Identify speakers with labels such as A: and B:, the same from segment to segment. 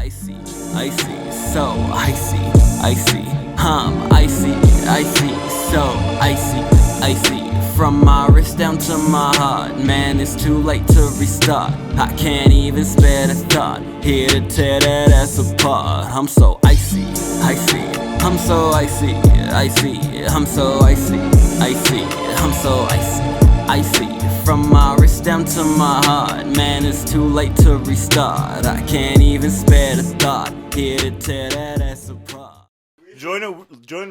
A: icy, icy, so icy, icy, icy, so icy, icy. From my wrist down to my heart, man, it's too late to restart. I can't even spare the thought, here to tear that ass apart. I'm so icy, icy, I'm so icy, icy, I'm so icy, icy, I'm so icy, icy. From my wrist down to my heart, man, it's too late to restart. I can't even spare the thought, here to tear that ass apart.
B: Joyner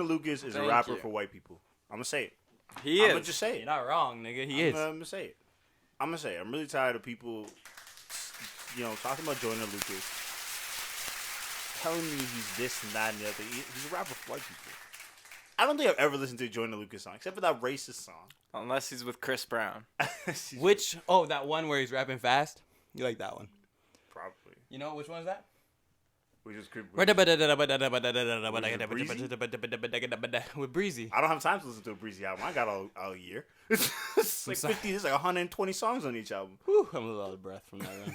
B: Lucas is a rapper for white people. I'm gonna say it.
C: He is.
B: I'm gonna just say it.
A: You're not wrong, nigga. He is.
B: I'm gonna say it. I'm really tired of people, talking about Joyner Lucas, telling me he's this and that and the other. He's a rapper for white people. I don't think I've ever listened to a Joyner Lucas song, except for that racist song.
C: Unless he's with Chris Brown.
A: Which? Oh, that one where he's rapping fast? You like that one?
B: Probably.
A: You know which one is that?
B: We just
A: With Breezy.
B: I don't have time to listen to a Breezy album. I got all year. It's like 50. There's like 120 songs on each album.
A: Whew, I'm a little out of breath from that one.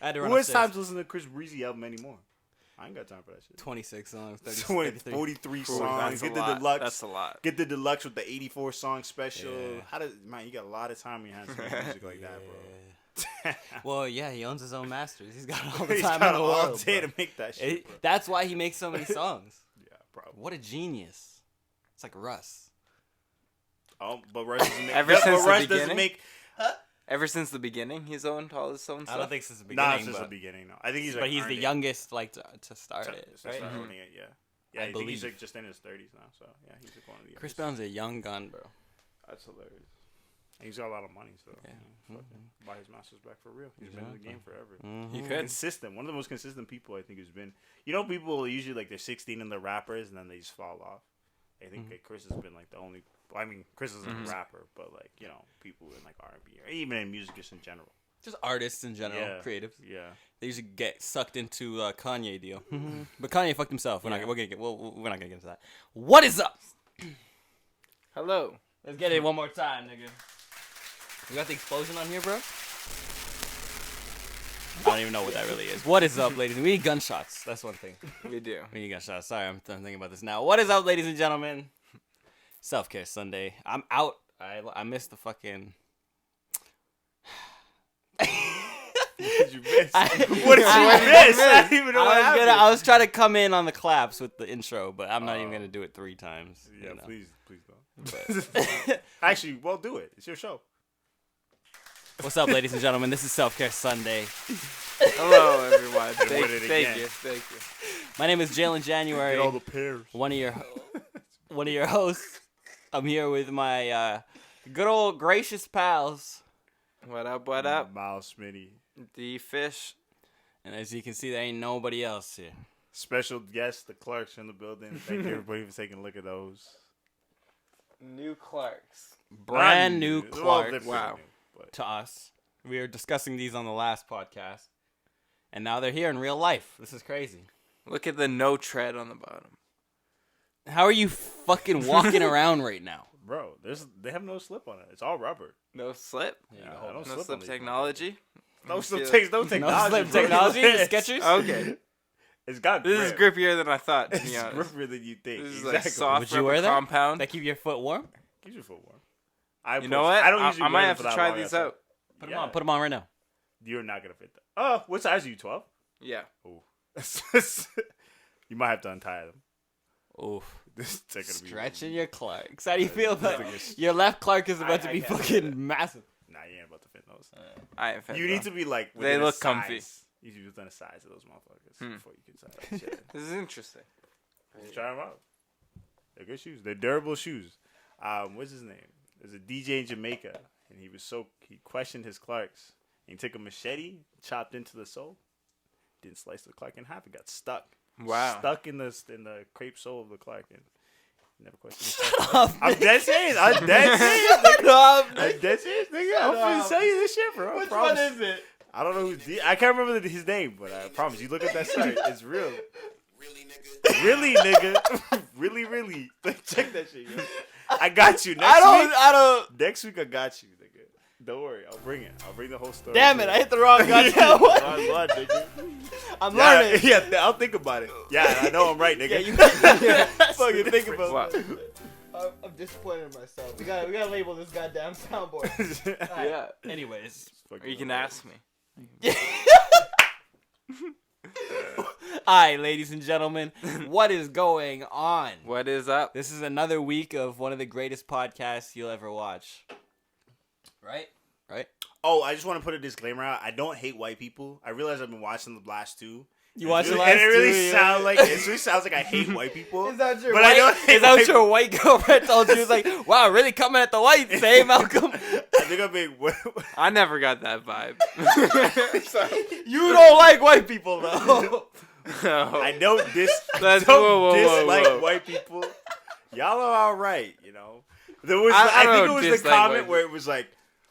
A: I had to run
B: Who has
A: upstairs.
B: time to listen to Chris Breezy album anymore? I ain't got time for that shit.
A: 26 songs,
B: 43
A: 33.
B: songs.
C: That's
B: Get
C: a
B: the
C: lot.
B: deluxe.
C: That's a lot.
B: Get the deluxe with the 84 song special.
A: Yeah.
B: Man, you got a lot of time in your hands to make music like that, bro.
A: Well, yeah, he owns his own masters. He's got all the
B: He's
A: time
B: got
A: in the
B: all
A: world.
B: day
A: bro.
B: to make that shit. Bro.
A: That's why he makes so many songs.
B: Yeah, probably.
A: What a genius. It's like Russ.
B: Oh, but Rush doesn't make.
C: Ever since the
B: Rush
C: beginning?
B: doesn't make.
C: Ever since the beginning, he's owned all his own stuff.
A: I don't think since the beginning.
B: Not since
A: but,
B: the beginning. No, I think he's.
A: but
B: Like,
A: he's the
B: earned it.
A: youngest, like to start it.
B: To
A: Right?
B: start owning it, yeah. Yeah, I think he's like just in his 30s now. So yeah, he's like one of the.
A: Chris
B: youngest.
A: Brown's a young gun, bro.
B: That's hilarious. And he's got a lot of money, so
A: Yeah.
B: fucking buy his masters back for real. He's been in the game forever.
A: Mm-hmm.
C: You could.
B: Consistent. One of the most consistent people I think who's been. People usually like they're 16 and they're rappers and then they just fall off. I think that Chris has been like the only. I mean, Chris isn't a rapper, but like people in like R&B or even in music just in general.
A: Just artists in general,
B: Yeah.
A: creatives.
B: Yeah.
A: They usually get sucked into Kanye deal. But Kanye fucked himself. We're not gonna get into that. What is up?
C: Hello.
A: Let's get it one more time, nigga. We got the explosion on here, bro. I don't even know what that really is. What is up, ladies? We need gunshots. That's one thing.
C: We do.
A: We need gunshots. Sorry, I'm thinking about this now. What is up, ladies and gentlemen? Self-Care Sunday. I'm out. I missed the fucking...
B: What did you miss? What did you miss? I don't even know what happened.
A: I was trying to come in on the claps with the intro, but I'm not even gonna do it 3 times.
B: Yeah,
A: you know.
B: please don't. Actually, well, do it. It's your show.
A: What's up, ladies and gentlemen? This is Self-Care Sunday.
C: Hello, everyone.
B: Thank
C: Thank you.
A: My name is Jaylin January.
B: Get all the pairs.
A: One of your hosts. I'm here with my good old gracious pals.
C: What up? What up?
B: Miles Smitty.
C: The fish.
A: And as you can see, there ain't nobody else here.
B: Special guest, the Clarks in the building. Thank you everybody for taking a look at those.
C: New Clarks.
A: Brand new
B: Well,
A: Clark
B: they're pretty
C: Wow.
B: new, but
A: to us. We were discussing these on the last podcast. And now they're here in real life. This is crazy.
C: Look at the no tread on the bottom.
A: How are you fucking walking around right now?
B: Bro, they have no slip on it. It's all rubber.
C: No slip.
B: Yeah,
C: No
B: don't
C: slip
B: on these
C: technology.
B: No slip,
C: feel-
B: no technology.
A: No slip
B: bro.
A: technology?
B: It's-
A: Skechers?
C: Okay.
B: It's got
C: This is
B: grip.
C: grippier than I thought, to
B: It's
C: be honest.
B: grippier than you think.
C: This is
B: exactly.
C: like soft
A: Would you
C: rubber
A: wear that?
C: compound.
A: That keep your foot warm?
B: Keep your foot warm.
C: You know what?
B: I don't usually
C: I might
B: wear
C: have
B: them
C: to
B: for that
C: try
B: long
C: these
B: outside.
C: out.
A: Put them on. Put them on right now.
B: You're not gonna fit that. Oh, what size are you? 12?
C: Yeah.
B: Oh, you might have to untie them.
A: Oof.
B: This is gonna be
A: Stretching your Clarks. How do you feel about
B: This is
A: your left Clark is about to
B: I
A: be
B: can't
A: fucking massive?
B: Nah, you ain't about to fit those.
C: I ain't fit
B: You
C: though.
B: need to be like.
C: They
B: within a
C: look
B: size.
C: comfy.
B: You need to be within a size of those motherfuckers before you can tie that shit.
C: This is interesting.
B: Try them out. They're good shoes. They're durable shoes. What's his name? There's a DJ in Jamaica, and he questioned his Clarks. And he took a machete, chopped into the sole, didn't slice the Clark in half. It got stuck.
C: Wow.
B: Stuck in the crepe sole of the Clark, and he never questioned.
A: Up,
B: I'm dead serious. I'm dead serious.
A: up,
B: I'm dead serious, nigga. I'm finna tell you this shit, bro. I
A: Which
B: promise.
A: one is it?
B: I don't know I can't remember his name, but I promise you. Look at that site. It's real.
D: Really, nigga?
B: Really, nigga. really. Check that shit, yo. I got you.
A: I don't.
B: Next week I got you, nigga. Don't worry. I'll bring it. I'll bring the whole story.
A: Damn it! I hit the wrong goddamn one.
B: Wrong one, nigga.
E: I'm
B: Yeah,
E: learning.
B: yeah, I'll think about it. Yeah, I know I'm right, nigga.
E: Yeah, you fucking think about
C: What?
E: it. I'm disappointed in myself. We gotta label this goddamn soundboard. Alright.
C: Yeah.
E: Anyways.
C: Or you can ask me.
E: Alright, ladies and gentlemen, what is going on?
C: What is up?
E: This is another week of one of the greatest podcasts you'll ever watch. Right?
B: Oh, I just want to put a disclaimer out. I don't hate white people. I realize I've been watching the last two.
E: You watched the
B: And
E: last
B: it really
E: two,
B: sounds like I hate white people.
E: Is that your
B: But I don't hate
E: Is that
B: white
E: what your white girlfriend told you? It was like, wow, really coming at the whites, eh, Malcolm?
B: I think I'm being.
C: I never got that vibe.
E: You don't like white people, though.
B: I don't
C: That's-
B: don't
C: whoa,
B: dislike
C: whoa.
B: white people. Y'all are all right, you know. There was,
C: I
B: I think
C: don't
B: it was the
C: dislike
B: comment
C: white
B: where it was like,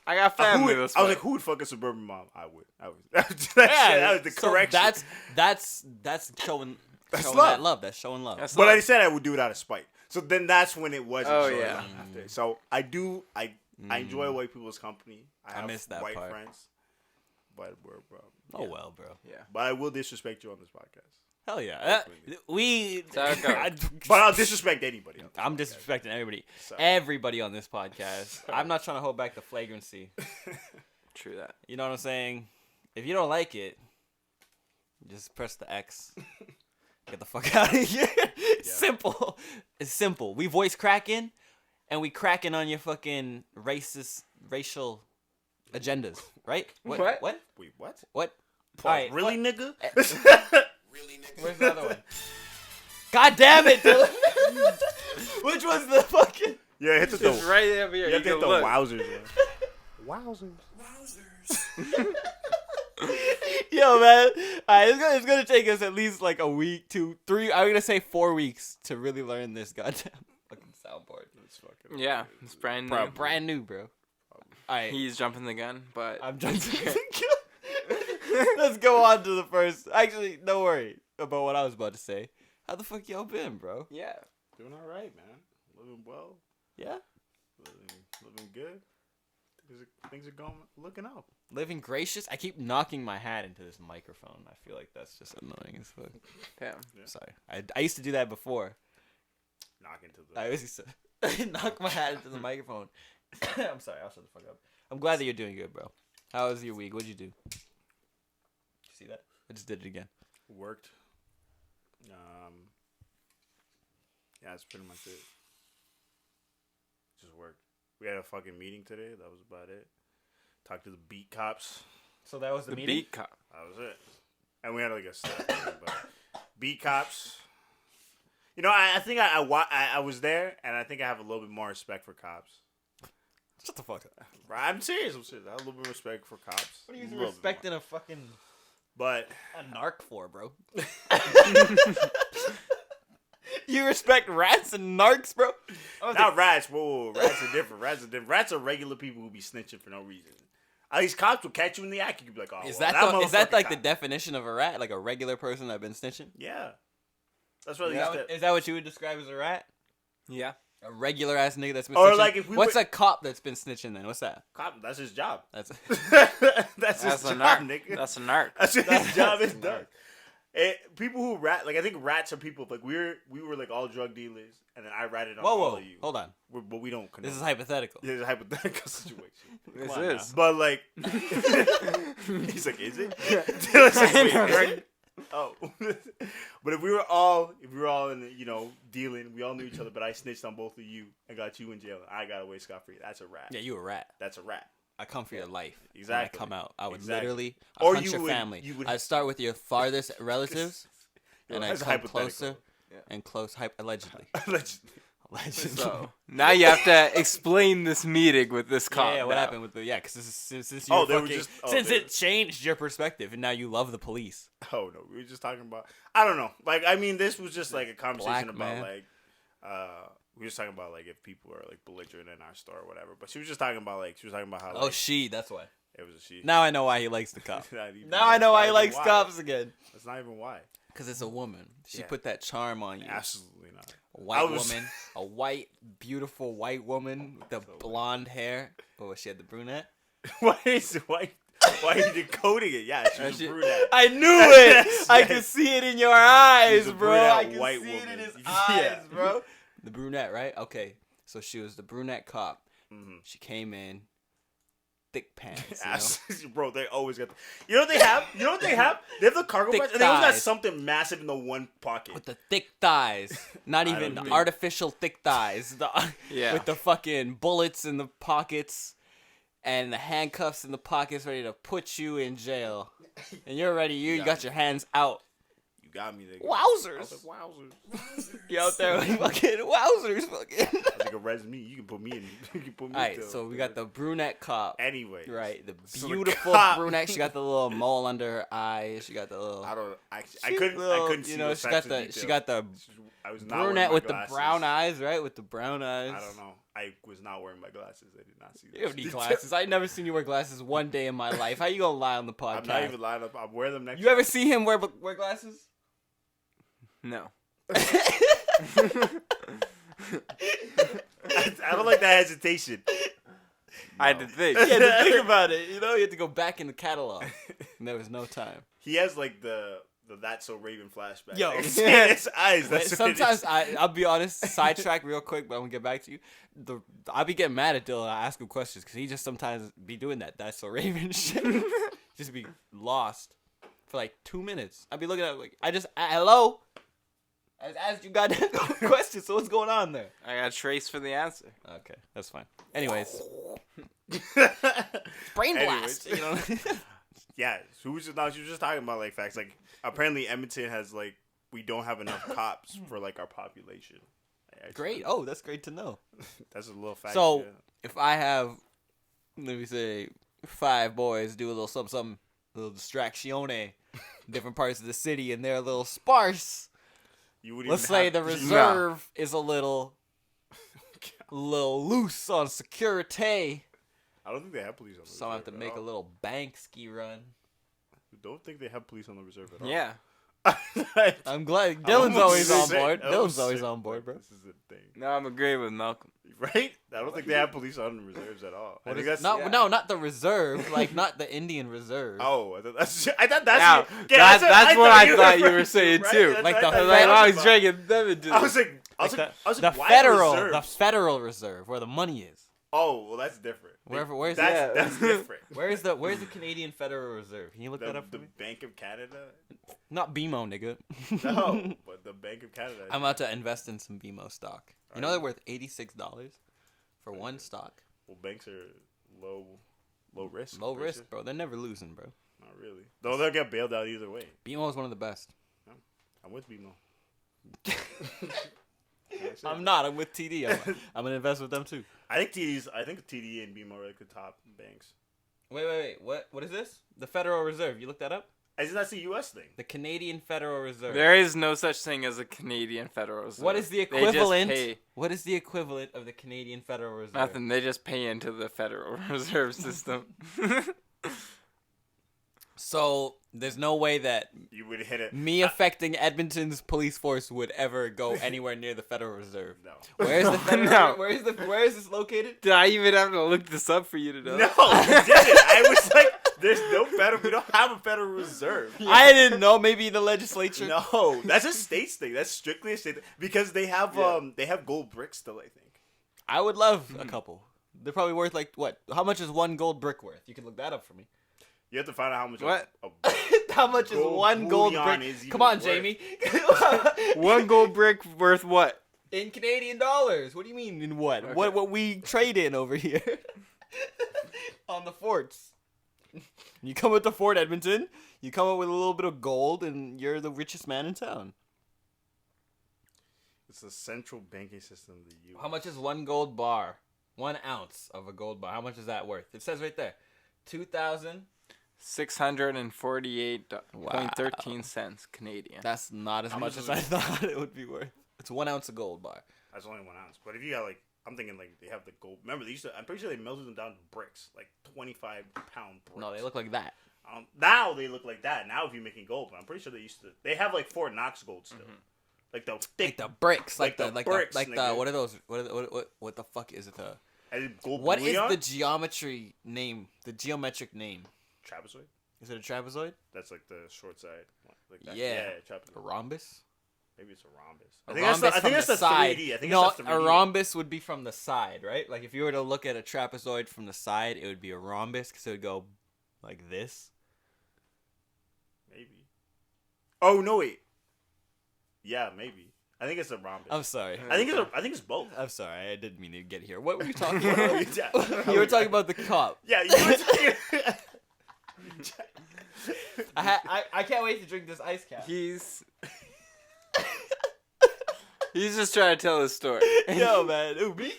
C: I got
B: who
C: family.
B: would-
C: This
B: I was
C: way.
B: like, who would fuck a suburban mom? I would. That was the
E: so
B: correction.
E: that's showing
B: That's
E: that
B: love.
E: love. That's showing love.
C: That's
B: But I
C: love.
B: said I would do it out of spite. So then that's when it wasn't.
C: Oh,
B: so
C: yeah.
B: after. So I enjoy white people's company. I have
E: miss that
B: white
E: part.
B: friends. But we're bro.
E: Oh well, bro.
C: Yeah.
B: But I will disrespect you on this podcast.
E: Hell yeah. We.
C: That's how it goes.
B: But I'll disrespect anybody.
E: I'm disrespecting everybody.
B: So-
E: Everybody on this podcast. I'm not trying to hold back the flagrancy.
C: True that.
E: You know what I'm saying? If you don't like it, just press the X. Get the fuck out of here. Simple. It's simple. We voice cracking, and we cracking on your fucking racial agendas, right?
C: What?
E: What?
B: Wait, what?
E: What?
B: Pause.
E: Alright,
B: Really,
E: what-
B: nigga?
D: Really, nigga.
E: Where's the other one? God damn it, Dylan. Which was the fucking...
B: Yeah, hit the
C: It's right over here.
B: You have to
C: can
B: hit the
C: look.
B: wowzers. Man. Wowzers.
E: Yo, man. Alright, it's gonna take us at least like a week, 2, 3, I'm gonna say 4 weeks to really learn this goddamn fucking soundboard.
B: That's fucking.
C: Yeah, it's brand new.
B: Probably.
E: Brand new, bro. Alright,
C: He's jumping the gun, but
E: I'm jumping. Let's go on to the first. Actually, don't worry about what I was about to say. How the fuck y'all been, bro?
C: yeah.
B: Doing all right, man. Living well.
E: Yeah?
B: Living good. Things are going, looking up.
E: Living gracious? I keep knocking my hat into this microphone. I feel like that's just annoying as fuck.
C: Damn.
E: Sorry. I used to do that before.
B: Knock into the.
E: I always used to knock my hat into the microphone. I'm sorry. I'll shut the fuck up. I'm glad that you're doing good, bro. How was your week? What'd you do? Did you see that? I just did it again.
B: Worked. Yeah, that's pretty much it. Just worked. We had a fucking meeting today. That was about it. Talked to the beat cops.
E: So that was
C: The beat cop.
B: That was it. And we had like a staff meeting, but beat cops. You know, I think I was there, and I think I have a little bit more respect for cops.
E: Shut the fuck up.
B: I'm serious. I have a little bit of respect for cops.
E: What are you
B: A little bit more.
E: respecting a fucking
B: But
E: a narc for, bro? You respect rats and narcs, bro?
B: not rats. Whoa, rats are different. Rats are regular people who be snitching for no reason. At least cops will catch you in the act. You can be like, oh,
E: Is
B: well,
E: that
B: motherfucker
E: like the
B: cop.
E: definition of a rat? Like a regular person that been snitching?
B: Yeah. That's what
E: Is
B: they
E: that,
B: used
E: what,
B: to.
E: is that what you would describe as a rat?
C: Yeah.
E: A regular ass nigga that's been
B: Or
E: snitching?
B: like if we
E: What's
B: went-
E: a cop that's been snitching then? What's that?
B: Cop, that's his job.
E: That's
B: That's his
C: That's a
B: job,
C: narc.
B: nigga.
C: That's a narc.
B: That's what his job is
E: a
B: done. People who rat, like I think rats are people like we were like all drug dealers, and then I ratted on all
E: whoa.
B: of you.
E: Hold on.
B: But we don't. Condone
E: This is
B: it.
E: hypothetical.
B: Yeah, it's a hypothetical situation.
C: This
E: Come on
C: is.
B: But like, he's like, is it? Dylan's like, wait, right? Oh, but if we were all in, dealing, we all knew each other. But I snitched on both of you and got you in jail. I got away scot free. That's a rat.
E: Yeah, you a rat.
B: That's a rat.
E: I come for your life.
B: Exactly.
E: When I come out, I would
B: Exactly.
E: literally
B: Or
E: hunt
B: you
E: your
B: would-
E: family.
B: you would-
E: I'd start with your farthest relatives, and I'd
B: That's
E: come
B: hypothetical.
E: closer and close. Allegedly.
B: Allegedly.
E: Allegedly.
C: So now you have to explain this meeting with this cop.
E: Yeah, what
C: now.
E: happened with the because since you
B: Oh, they were
E: fucking,
B: just- oh,
E: since
B: they
E: it changed your perspective and now you love the police.
B: Oh no, we were just talking about. I don't know. Like, I mean, this was just like a conversation
E: Black
B: about
E: man.
B: like, we were just talking about like if people are like belligerent in our store or whatever. But she was just talking about how
E: Oh,
B: like,
E: that's why.
B: it was a she.
E: Now I know why he likes the cop.
B: Not even-
E: Now I know why he
B: that's not
E: likes
B: even
E: cops again.
B: That's not even why.
E: Because it's a woman. She
B: Yeah.
E: put that charm on you.
B: Absolutely not.
E: A white
B: I was-
E: woman, a white, beautiful white woman with the blonde hair. Oh, she had the brunette.
B: Why is white? Why are you decoding it? Yeah, she's a brunette.
E: I knew it.
B: Yes,
E: I
B: yes.
E: could see it in your eyes,
B: She's a
E: bro.
B: brunette
E: I could
B: white
E: see it in
B: woman.
E: his
B: Yeah.
E: eyes, bro. The brunette, right? Okay. So she was the brunette cop.
B: Mm-hmm.
E: She came in, thick pants. You know?
B: Ass- Bro, they always got. You know what they have? You know what they have? They have the cargo
E: Thick
B: pants, and they always got
E: thighs.
B: something massive in the one pocket.
E: With the thick thighs, not
B: I
E: even
B: don't think-
E: artificial thick thighs.
C: Yeah.
E: With the fucking bullets in the pockets and the handcuffs in the pockets, ready to put you in jail. And you're ready. You got your hands out.
B: You got me, nigga.
E: Wowzers!
B: I was like, wowzers.
E: You out there like fucking wowzers, fucking.
B: I was like, arrest me. You can put me in. You can put me.
E: All right,
B: in
E: so we got the brunette cop.
B: Anyway.
E: Right, the
B: So the
E: beautiful
B: cop-
E: brunette. She got the little mole under her eye. She got the little.
B: I don't. I
E: She
B: couldn't.
E: little-
B: I couldn't see.
E: You know,
B: those
E: she got
B: types of
E: the.
B: details.
E: She got the
B: I was not wearing
E: brunette
B: my
E: with
B: glasses.
E: the brown eyes, right? With the brown eyes.
B: I don't know. I was not wearing my glasses. I did not see.
E: You don't
B: those
E: need
B: details.
E: glasses. I never seen you wear glasses one day in my life. How you gonna lie on the podcast?
B: I'm not even lying. I'm wearing them next.
E: You ever see him wear glasses?
C: No.
B: I don't like that hesitation.
C: I had to think.
E: You had to think about it. You know, you had to go back in the catalog. And there was no time.
B: He has like the That's So Raven flashback.
E: Yo.
B: I can see it in his eyes. That's what it
E: Sometimes
B: is.
E: I'll be honest, sidetrack real quick, but I'm gonna get back to you. I'll be getting mad at Dylan. I ask him questions because he just sometimes be doing that. That's so Raven shit. Just be lost for like 2 minutes. I'll be looking at like hello. I just asked you goddamn questions. So what's going on there?
C: I got trace for the answer.
E: Okay, that's fine. Anyways, brain
B: Anyways.
E: blast. You know.
B: Yeah, she was just talking about like facts. Like apparently Edmonton has like we don't have enough cops for like our population.
E: Great. Oh, that's great to know.
B: That's a little fact.
E: So
B: yeah.
E: if I have, let me say, 5 boys do a little something, a little distractione, different parts of the city, and they're a little sparse.
B: You wouldn't
E: Let's
B: even
E: say
B: have-
E: the reserve is a little loose on security.
B: I don't think they have police on the
E: So I have to
B: reserve
E: make
B: at
E: a
B: all.
E: little bank ski run.
B: Don't think they have police on the reserve at all.
C: Yeah.
E: I'm glad
B: I'm
E: Dylan's always on
B: sick.
E: board.
B: I'm
E: Dylan's always
B: sick.
E: on board, bro.
B: This is the thing,
C: No, I'm agreeing with Malcolm.
B: right? I don't think they have police on the reserves at all. I think that's
E: Not the reserve, like not the Indian reserve.
B: Oh, I thought that's
C: Now,
B: yeah,
C: that's what I thought you
B: referring
C: were saying
B: right?
C: too.
B: That's
E: Like
B: what
E: the
B: I
C: I
B: thought
C: was
B: you
C: like,
B: were
C: oh, he's
B: talking
C: drinking Beverages.
B: about. I was like,
E: the
B: why
E: federal,
B: reserves?
E: the federal reserve, where the money is.
B: Oh, well, that's different.
E: Where's
B: That's different.
E: Where's the Canadian Federal Reserve? Can you look that up for
B: The
E: me?
B: Bank of Canada?
E: Not BMO, nigga.
B: No, but the Bank of Canada.
E: I'm about to invest in some BMO stock. You know
B: Are
E: they're
B: you?
E: worth $86 for one stock.
B: Well, banks are low risk.
E: Low
B: pretty
E: risk,
B: sure.
E: bro. They're never losing, bro.
B: Not really. Though they'll get bailed out either way.
E: BMO is one of the best.
B: I'm with BMO.
E: I'm not. I'm with TD. I'm gonna invest with them too.
B: I think TD and BMO are like the top banks.
E: Wait. What is this? The Federal Reserve. You looked that up?
B: Isn't that the U.S. thing?
E: The Canadian Federal Reserve.
C: There is no such thing as a Canadian Federal Reserve.
E: What is the
C: They just
E: equivalent?
C: pay
E: What is the equivalent of the Canadian Federal Reserve?
C: nothing. They just pay into the Federal Reserve System.
E: So there's no way that
B: You would hit it.
E: me affecting Edmonton's police force would ever go anywhere near the Federal Reserve.
B: No.
E: Where's the Federal?
C: No.
E: Where is this located?
C: Did I even have to look this up for you to know?
B: No, you didn't. I was like, there's no federal. We don't have a Federal Reserve.
E: I didn't know. Maybe the legislature.
B: No, that's a states thing. That's strictly a state thing. Because they have gold bricks still, I think.
E: I would love a couple. They're probably worth like what? How much is one gold brick worth? You can look that up for me.
B: You have to find out how much.
C: What?
E: How much is
B: Gold
E: one gold
B: bullion
E: brick?
B: is even
E: Come on,
B: worth.
E: Jamie.
C: One gold brick worth what?
E: In Canadian dollars. What do you mean in what?
C: Okay.
E: What we trade in over here? On the forts. You come with the Fort Edmonton, you come up with a little bit of gold, and you're the richest man in town.
B: It's a central banking system of the U.S.
E: How much is one gold bar? 1 ounce of a gold bar. How much is that worth? It says right there. 2,000.
C: $648.13 Canadian.
E: That's not as
B: How
E: much
B: much
E: as
B: is
E: I
B: it?
E: thought it would be worth. It's 1 ounce of gold bar.
B: That's only 1 ounce. But if you got like, I'm thinking like they have the gold. Remember, they used to. I'm pretty sure they melted them down to bricks, like 25-pound bricks.
E: No, they look like that.
B: Now they look like that. Now if you're making gold, but I'm pretty sure they used to. They have like Fort Knox gold still, like the
E: Like
B: thick.
E: the bricks,
B: like the bricks,
E: like the
B: nigga.
E: what are those? What the fuck is it?
B: and gold
E: What is
B: bullion?
E: the geometry name? The geometric name
B: trapezoid.
E: Is it a trapezoid?
B: That's like the short side. Like that.
E: Yeah.
B: Yeah,
E: A
B: trapezoid.
E: rhombus?
B: Maybe it's a rhombus.
E: A
B: I think that's the,
E: rhombus
B: I think
E: from
B: that's
E: the
B: the
E: side.
B: 3D. I think
E: No,
B: that's the 3D.
E: a rhombus would be from the side, right? Like if you were to look at a trapezoid from the side, it would be a rhombus because it would go like this.
B: Maybe. Oh no! Wait. Yeah, maybe. I think it's a rhombus.
E: I'm sorry.
B: I think it's both.
E: I'm sorry. I didn't mean to get here. What were you talking about?
B: Yeah.
E: You were talking about the cup.
B: Yeah, you were talking.
E: I can't wait to drink this ice cap.
C: He's just trying to tell his story.
E: Yo, man. Ooh, me?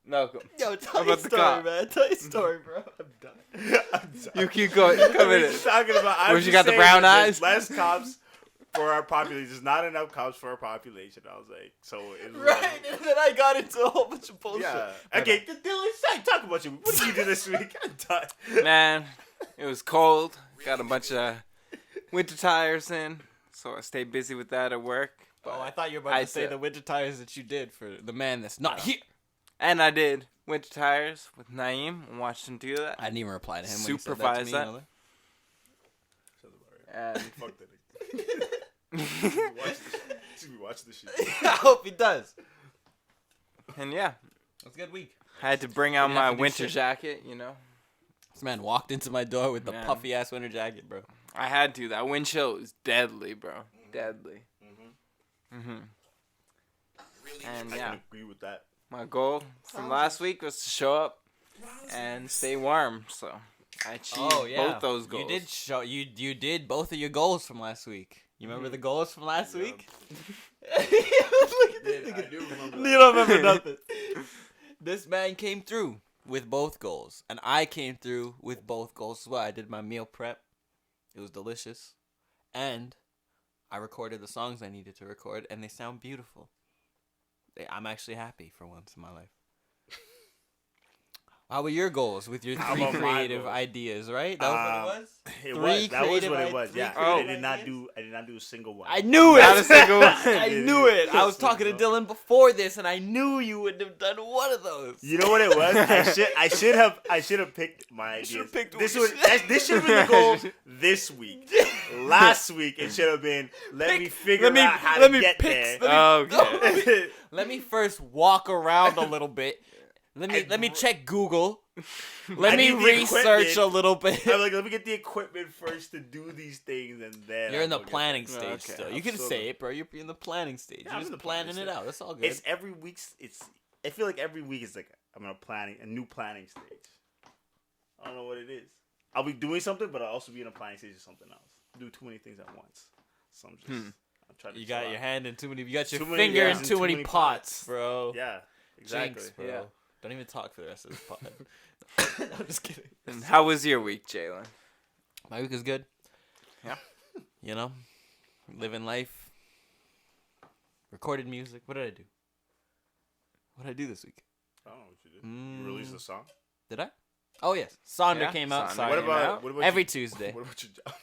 C: No, go.
E: Yo, tell
C: About
E: your
C: the
E: story,
C: cop.
E: man. Tell your story, bro.
B: I'm done.
C: You keep going. Come
B: We're
C: in.
B: just talking about. I'm
C: Where she
B: just
C: got the
B: saying
C: brown
B: that there's
C: eyes?
B: Less cops for our population. There's not enough cops for our population. I was like, so it was
E: Right,
B: like,
E: and then I got into a whole bunch of bullshit.
B: yeah.
E: But,
B: Okay, Dylan, talk about you. What did you do this week? I'm done.
C: Man, it was cold. Got a bunch of winter tires in, so I stayed busy with that at work.
E: Oh, I thought you were about
C: I
E: to say
C: said-
E: the winter tires that you did for the man that's not here.
C: And I did winter tires with Naeem and watched him do that.
E: I didn't even reply to him.
C: Supervise that.
E: When
C: And
B: Fuck that. Watch this shit.
E: he said that to me. I hope he does.
C: and yeah,
E: It was a good week.
C: I had to bring out
E: You didn't
C: my
E: have to do
C: winter
E: shit.
C: jacket. You know,
E: This man walked into my door with the
C: Man.
E: puffy ass winter jacket, bro.
C: I had to. That wind chill was deadly, bro. Deadly. And
B: I
C: yeah,
B: can agree with that.
C: my goal from last week was to show up and stay warm. So I achieved both those goals.
E: You did show you did both of your goals from last week. You remember the goals from last
B: Yeah.
E: week? Look at this
B: I
E: nigga.
B: do remember
E: You
B: that.
E: don't remember nothing. This man came through with both goals, and I came through with both goals as well. I did my meal prep. It was delicious, and I recorded the songs I needed to record, and they sound beautiful. I'm actually happy for once in my life. How were your goals with your
B: How
E: three
B: about my
E: creative
B: goals?
E: ideas? Right? That was what it was.
B: It
E: Three
B: was. That was
E: creative
B: what it
E: i-
B: was.
E: three
B: Yeah.
E: creative
B: I did not
E: ideas?
B: do a single one.
E: I knew it.
C: Not a single one.
E: I knew it. I was talking to Dylan before this, and I knew you wouldn't have done one of those.
B: You know what it was? I should have picked my ideas.
E: should've picked
B: this
E: one.
B: this should have been the goal this week. Last week it should have been let me figure out how to get there.
C: Okay.
E: Let me first walk around a little bit. Let me check Google. Let
B: I
E: me
B: need the
E: research
B: equipment.
E: a little bit.
B: I'm like, let me get the equipment first to do these things, and then
E: You're in the
B: I'll go get
E: planning
B: there.
E: stage
C: Okay,
E: still. You can
B: absolutely.
E: say it, bro. You're in the planning stage.
B: Yeah, I'm
E: You're
B: in
E: just
B: the planning
E: planning it
B: stage.
E: out. That's all good.
B: It's every week's. I feel like every week is like I'm in a new planning stage. I don't know what it is. I'll be doing something, but I'll also be in a planning stage of something else. Do too many things at once. So I'm just. I'm trying to.
E: You got
B: chill
E: your
B: out.
E: hand in too many. You got your
B: Too many
E: finger in
B: hands
E: too many pots,
B: pots.
E: bro.
B: Yeah. Exactly.
E: Jinx, bro.
C: Yeah.
E: Don't even talk for the rest of this pod. I'm just kidding.
C: And how was your week, Jaylin?
E: My week is good.
C: Yeah.
E: You know, living life. Recorded music. What did I do? What did I do this week?
B: I don't know what you did. You released a song.
E: Did I? Oh yes, Sonder
C: Yeah,
E: came out.
C: Sonder
E: Sorry.
B: What
C: came
B: about
C: out.
B: what about
E: Every
B: you-
E: Tuesday?
B: What about your job?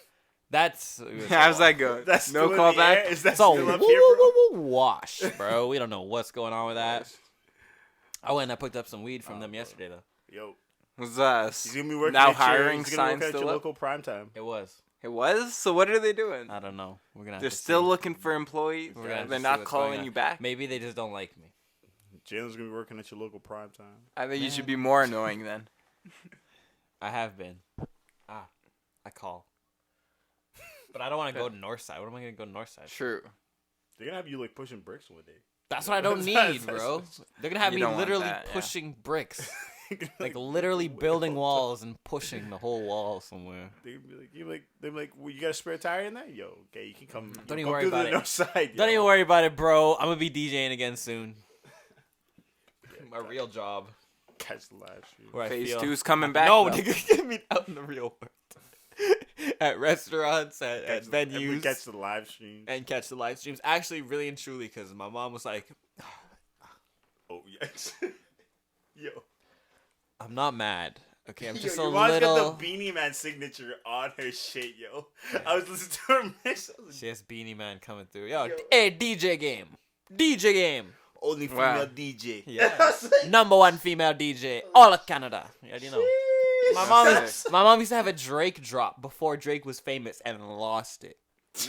E: That's
C: How's that going?
B: That's
C: no
B: still in the air?
C: callback.
B: Is that
E: It's all
B: still up
E: woo,
B: here,
E: woo,
B: bro?
E: woo, woo, wash, bro. We don't know what's going on with that. I went and I picked up some weed from them yesterday though.
B: Yo,
C: Was
B: he's gonna be working
C: now
B: at your,
C: hiring
B: he's gonna
C: signs
B: work at your
C: still up?
B: local primetime.
E: It was.
C: It was. So what are they doing?
E: I don't know. We're gonna. Have
C: They're
E: to
C: still
E: see.
C: looking for employees.
E: We're gonna have to
C: They're
E: see
C: not
E: what's going
C: calling
E: on.
C: you back.
E: Maybe they just don't like me.
B: Jalen's gonna be working at your local primetime.
C: I think you should be more annoying then.
E: I have been. I call. But I don't want to go to Northside. What am I gonna go to Northside?
C: True.
B: They're gonna have you like pushing bricks one day.
E: That's what I don't
B: That's-
E: need, bro. They're gonna have
C: You
E: me
C: don't want
E: literally
C: that, yeah.
E: pushing bricks, like literally building walls and pushing the whole wall somewhere.
B: They're like, well, you got a spare tire in there? Yo, okay, you can come.
E: Don't even
B: come
E: worry
B: through
E: about
B: the
E: it.
B: north side.
E: Don't
B: yo.
E: even worry about it, bro. I'm gonna be DJing again soon. My real job,
B: Catch the live stream.
E: where I
C: Phase
E: feel
C: 2's coming back.
E: no,
C: though.
E: nigga, get me out in the real world. At restaurants, at
B: Catch the- and we
E: venues,
B: catch the live stream.
E: and catch the live streams. Actually, really and truly, because my mom was like,
B: Oh yes. Yo,
E: "I'm not mad. Okay, I'm just
B: your
E: a
B: mom's
E: little."
B: got the Beanie Man signature on her shit, yo. I was listening to her mix. I was like,
E: She has Beanie Man coming through. Yo, hey, DJ game. DJ game.
B: only female
C: Wow.
B: DJ.
E: Yeah. Number one female DJ. All of Canada. Yeah, you know. My mom used to have a Drake drop before Drake was famous and lost it.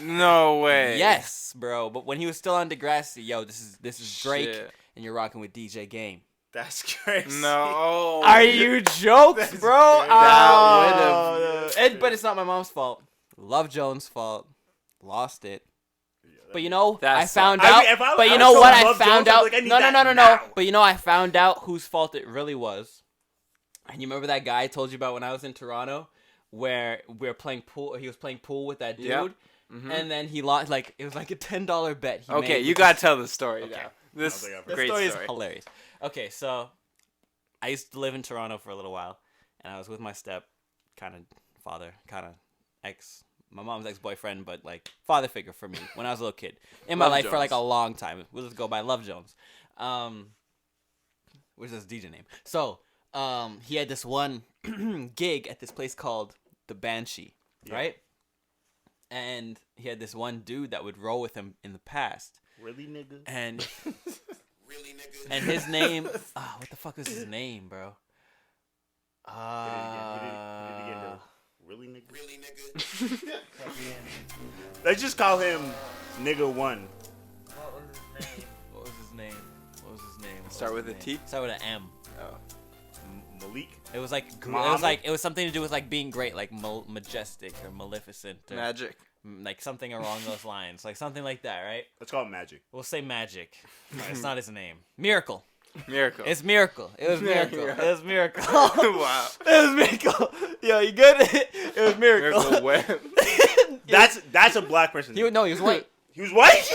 C: No way.
E: Yes, bro. But when he was still on Degrassi, yo, this is Drake,
C: Shit.
E: and you're rocking with DJ Game.
B: That's crazy.
C: No.
E: Are you jokes, bro?
B: crazy.
E: But it's not my mom's fault. Love Jones' fault. Lost it. But you know,
C: That
E: I
C: sucks.
E: found
B: I
E: out.
B: mean, if I-
E: but
B: I
E: you
B: was
E: know
B: told
E: what I
B: Love
E: found
B: Jones, I'm
E: out?
B: like, I need
E: No.
B: that now.
E: But you know, I found out whose fault it really was. And you remember that guy I told you about when I was in Toronto, where we were playing pool. He was playing pool with that dude,
C: Yep. Mm-hmm.
E: and then he lost. Like it was like a $10 bet. He
C: Okay,
E: made
C: you
E: with
C: gotta tell the story
E: Okay.
C: now. This
B: I don't think I've heard
E: this
C: great
E: story
C: story.
E: is hilarious. Okay, so I used to live in Toronto for a little while, and I was with my father, my mom's ex-boyfriend, but like father figure for me when I was a little kid in my
C: Love
E: life for like a
C: Jones.
E: long time. We'll just go by Love Jones. Where's this DJ name? So he had this one gig at this place called the Banshee, right? And he had this one dude that would roll with him in the past,
B: Really, nigga?
E: and
D: Really, nigga?
E: and his name, what the fuck is his name, bro?
B: Hit it again, though. Really, nigga?
D: Really, nigga?
B: Let's just call him Nigga 1.
E: What was his name?
C: Start with a T?
E: Start with an M.
C: Oh.
B: Malik?
E: It was like
B: Muhammad?
E: it was something to do with like being great, like majestic or maleficent, or
C: Magic.
E: like something along those lines, like something like that, right?
B: Let's call him Magic.
E: We'll say Magic. It's not his name. Miracle.
C: Miracle.
E: It's Miracle. It was Miracle. It was Miracle.
C: Wow.
E: It was Miracle. Yo, you good? It was Miracle.
C: Miracle Web.
B: That's a black person.
E: He was white.
B: He was white?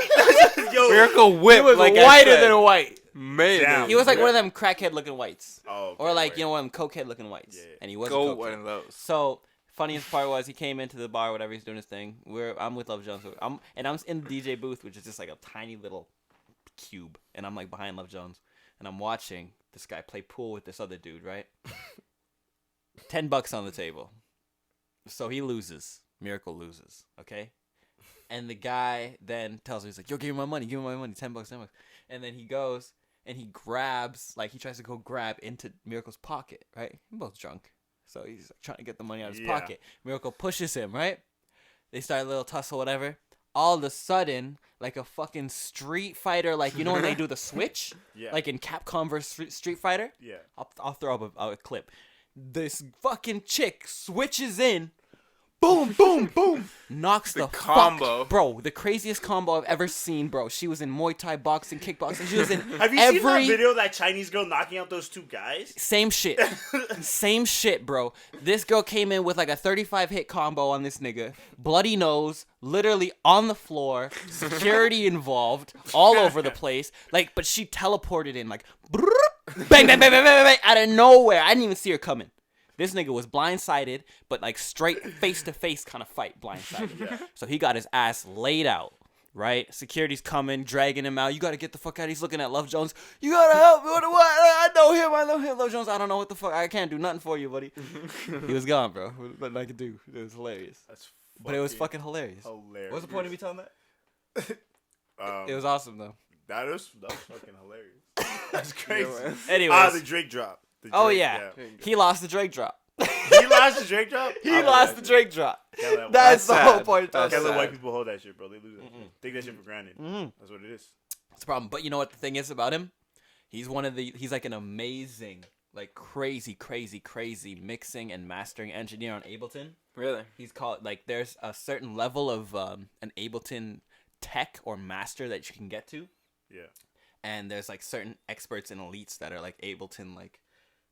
B: Yo.
C: Miracle Whip.
E: He was
C: like I
E: whiter
C: said.
E: than white.
C: Maybe.
B: Damn.
E: He was like one of them crackhead looking whites.
B: Oh, okay,
E: Or like,
B: right.
E: you know, one of them cokehead looking whites.
B: Yeah.
E: And he was
C: Go
E: a
C: one
E: cokehead.
C: of those.
E: So funniest part was he came into the bar, whatever he's doing his thing. I'm with Love Jones. I'm in the DJ booth, which is just like a tiny little cube, and I'm like behind Love Jones, and I'm watching this guy play pool with this other dude, right? $10 on the table. So he loses. Miracle loses. Okay. And the guy then tells me, he's like, yo, give me my money, $10. And then he goes and he grabs, like he tries to go grab into Miracle's pocket, right? We're both drunk. So he's like, trying to get the money out of his
B: Yeah.
E: pocket. Miracle pushes him, right? They start a little tussle, whatever. All of a sudden, like a fucking Street Fighter, like, you know when they do the switch?
B: Yeah.
E: Like in Capcom vs. Street Fighter?
B: Yeah.
E: I'll throw up a clip. This fucking chick switches in. Boom, boom, boom. Knocks the
C: combo.
E: fuck. Bro, the craziest combo I've ever seen, bro. She was in Muay Thai, boxing, kickboxing. She was in
B: Have you seen that video of that Chinese girl knocking out those two guys?
E: Same shit. Same shit, bro. This girl came in with like a 35 hit combo on this nigga. Bloody nose, literally on the floor. Security involved, all over the place. Like, but she teleported in like, bang, bang, bang, bang, bang, bang, bang, out of nowhere. I didn't even see her coming. This nigga was blindsided, but like straight face-to-face kind of fight blindsided. So he got his ass laid out, right? Security's coming, dragging him out. You gotta get the fuck out. He's looking at Love Jones. You gotta help me. What? I know him. Love Jones, I don't know what the fuck. I can't do nothing for you, buddy. He was gone, bro. Nothing I could do. It was hilarious.
B: That's
E: But it was fucking hilarious.
B: hilarious.
E: What's the point of me telling that?
B: Um,
E: It was awesome, though.
B: that was fucking hilarious. That's crazy.
E: Anyways.
B: The Drake drop. The
E: Oh,
B: Drake,
E: yeah. He lost the Drake drop.
B: He lost the Drake drop?
E: He lost the Drake drop.
B: Can't let,
E: That's the
C: sad.
E: whole point.
C: That's
B: can't let
C: sad.
B: white people hold that shit, bro. They lose it. Take that shit for granted. That's what it is.
E: That's the problem. But you know what the thing is about him? He's like an amazing, like crazy mixing and mastering engineer on Ableton.
C: Really?
E: He's called, like, there's a certain level of an Ableton tech or master that you can get to.
B: Yeah.
E: And there's like certain experts and elites that are like Ableton, like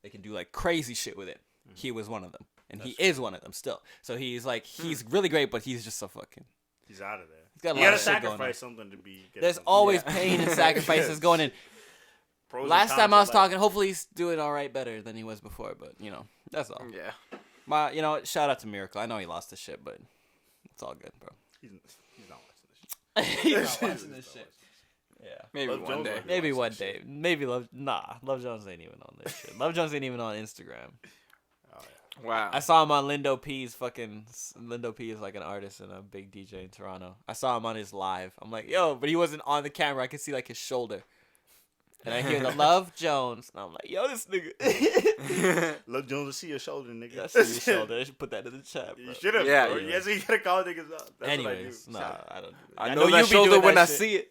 E: they can do like crazy shit with it. He was one of them. And he is one of them still. So he's like, he's really great, but he's just so fucking...
B: He's out of there.
E: He's got a
B: You
E: lot
B: gotta
E: of shit going on.
B: sacrifice something to be. get
E: There's
B: something.
E: always pain and sacrifices going in.
B: Pros and
E: Last
B: cons
E: time I
B: of
E: was
B: life.
E: talking, hopefully he's doing all right, better than he was before. But you know, that's all.
C: Yeah.
E: You know, what? Shout out to Miracle. I know he lost his shit, but it's all good, bro.
B: He's not watching this shit.
E: He's not watching this shit. Yeah.
C: Maybe
B: Love
C: one
B: Jones
C: day.
B: might be
E: Maybe
B: watching
E: one
B: this
E: day.
B: shit.
E: Maybe Love Jones ain't even on this shit. Love Jones ain't even on Instagram.
C: Wow.
E: I saw him on Lindo P's Lindo P is like an artist and a big DJ in Toronto. I saw him on his live. I'm like, yo, but he wasn't on the camera. I could see like his shoulder. And I hear the Love Jones, and I'm like, yo, this nigga.
B: Love Jones to see your shoulder, nigga.
E: That's your shoulder. I should put that in the chat, bro.
B: You should have,
C: Yeah,
B: bro.
C: yeah.
B: Yes, you gotta call niggas out. That's
E: Anyways,
B: what I do.
E: nah, I don't do that.
C: I know
E: you
C: that
E: be
C: shoulder
E: doing
C: when
E: that
C: I
E: shit.
C: see it.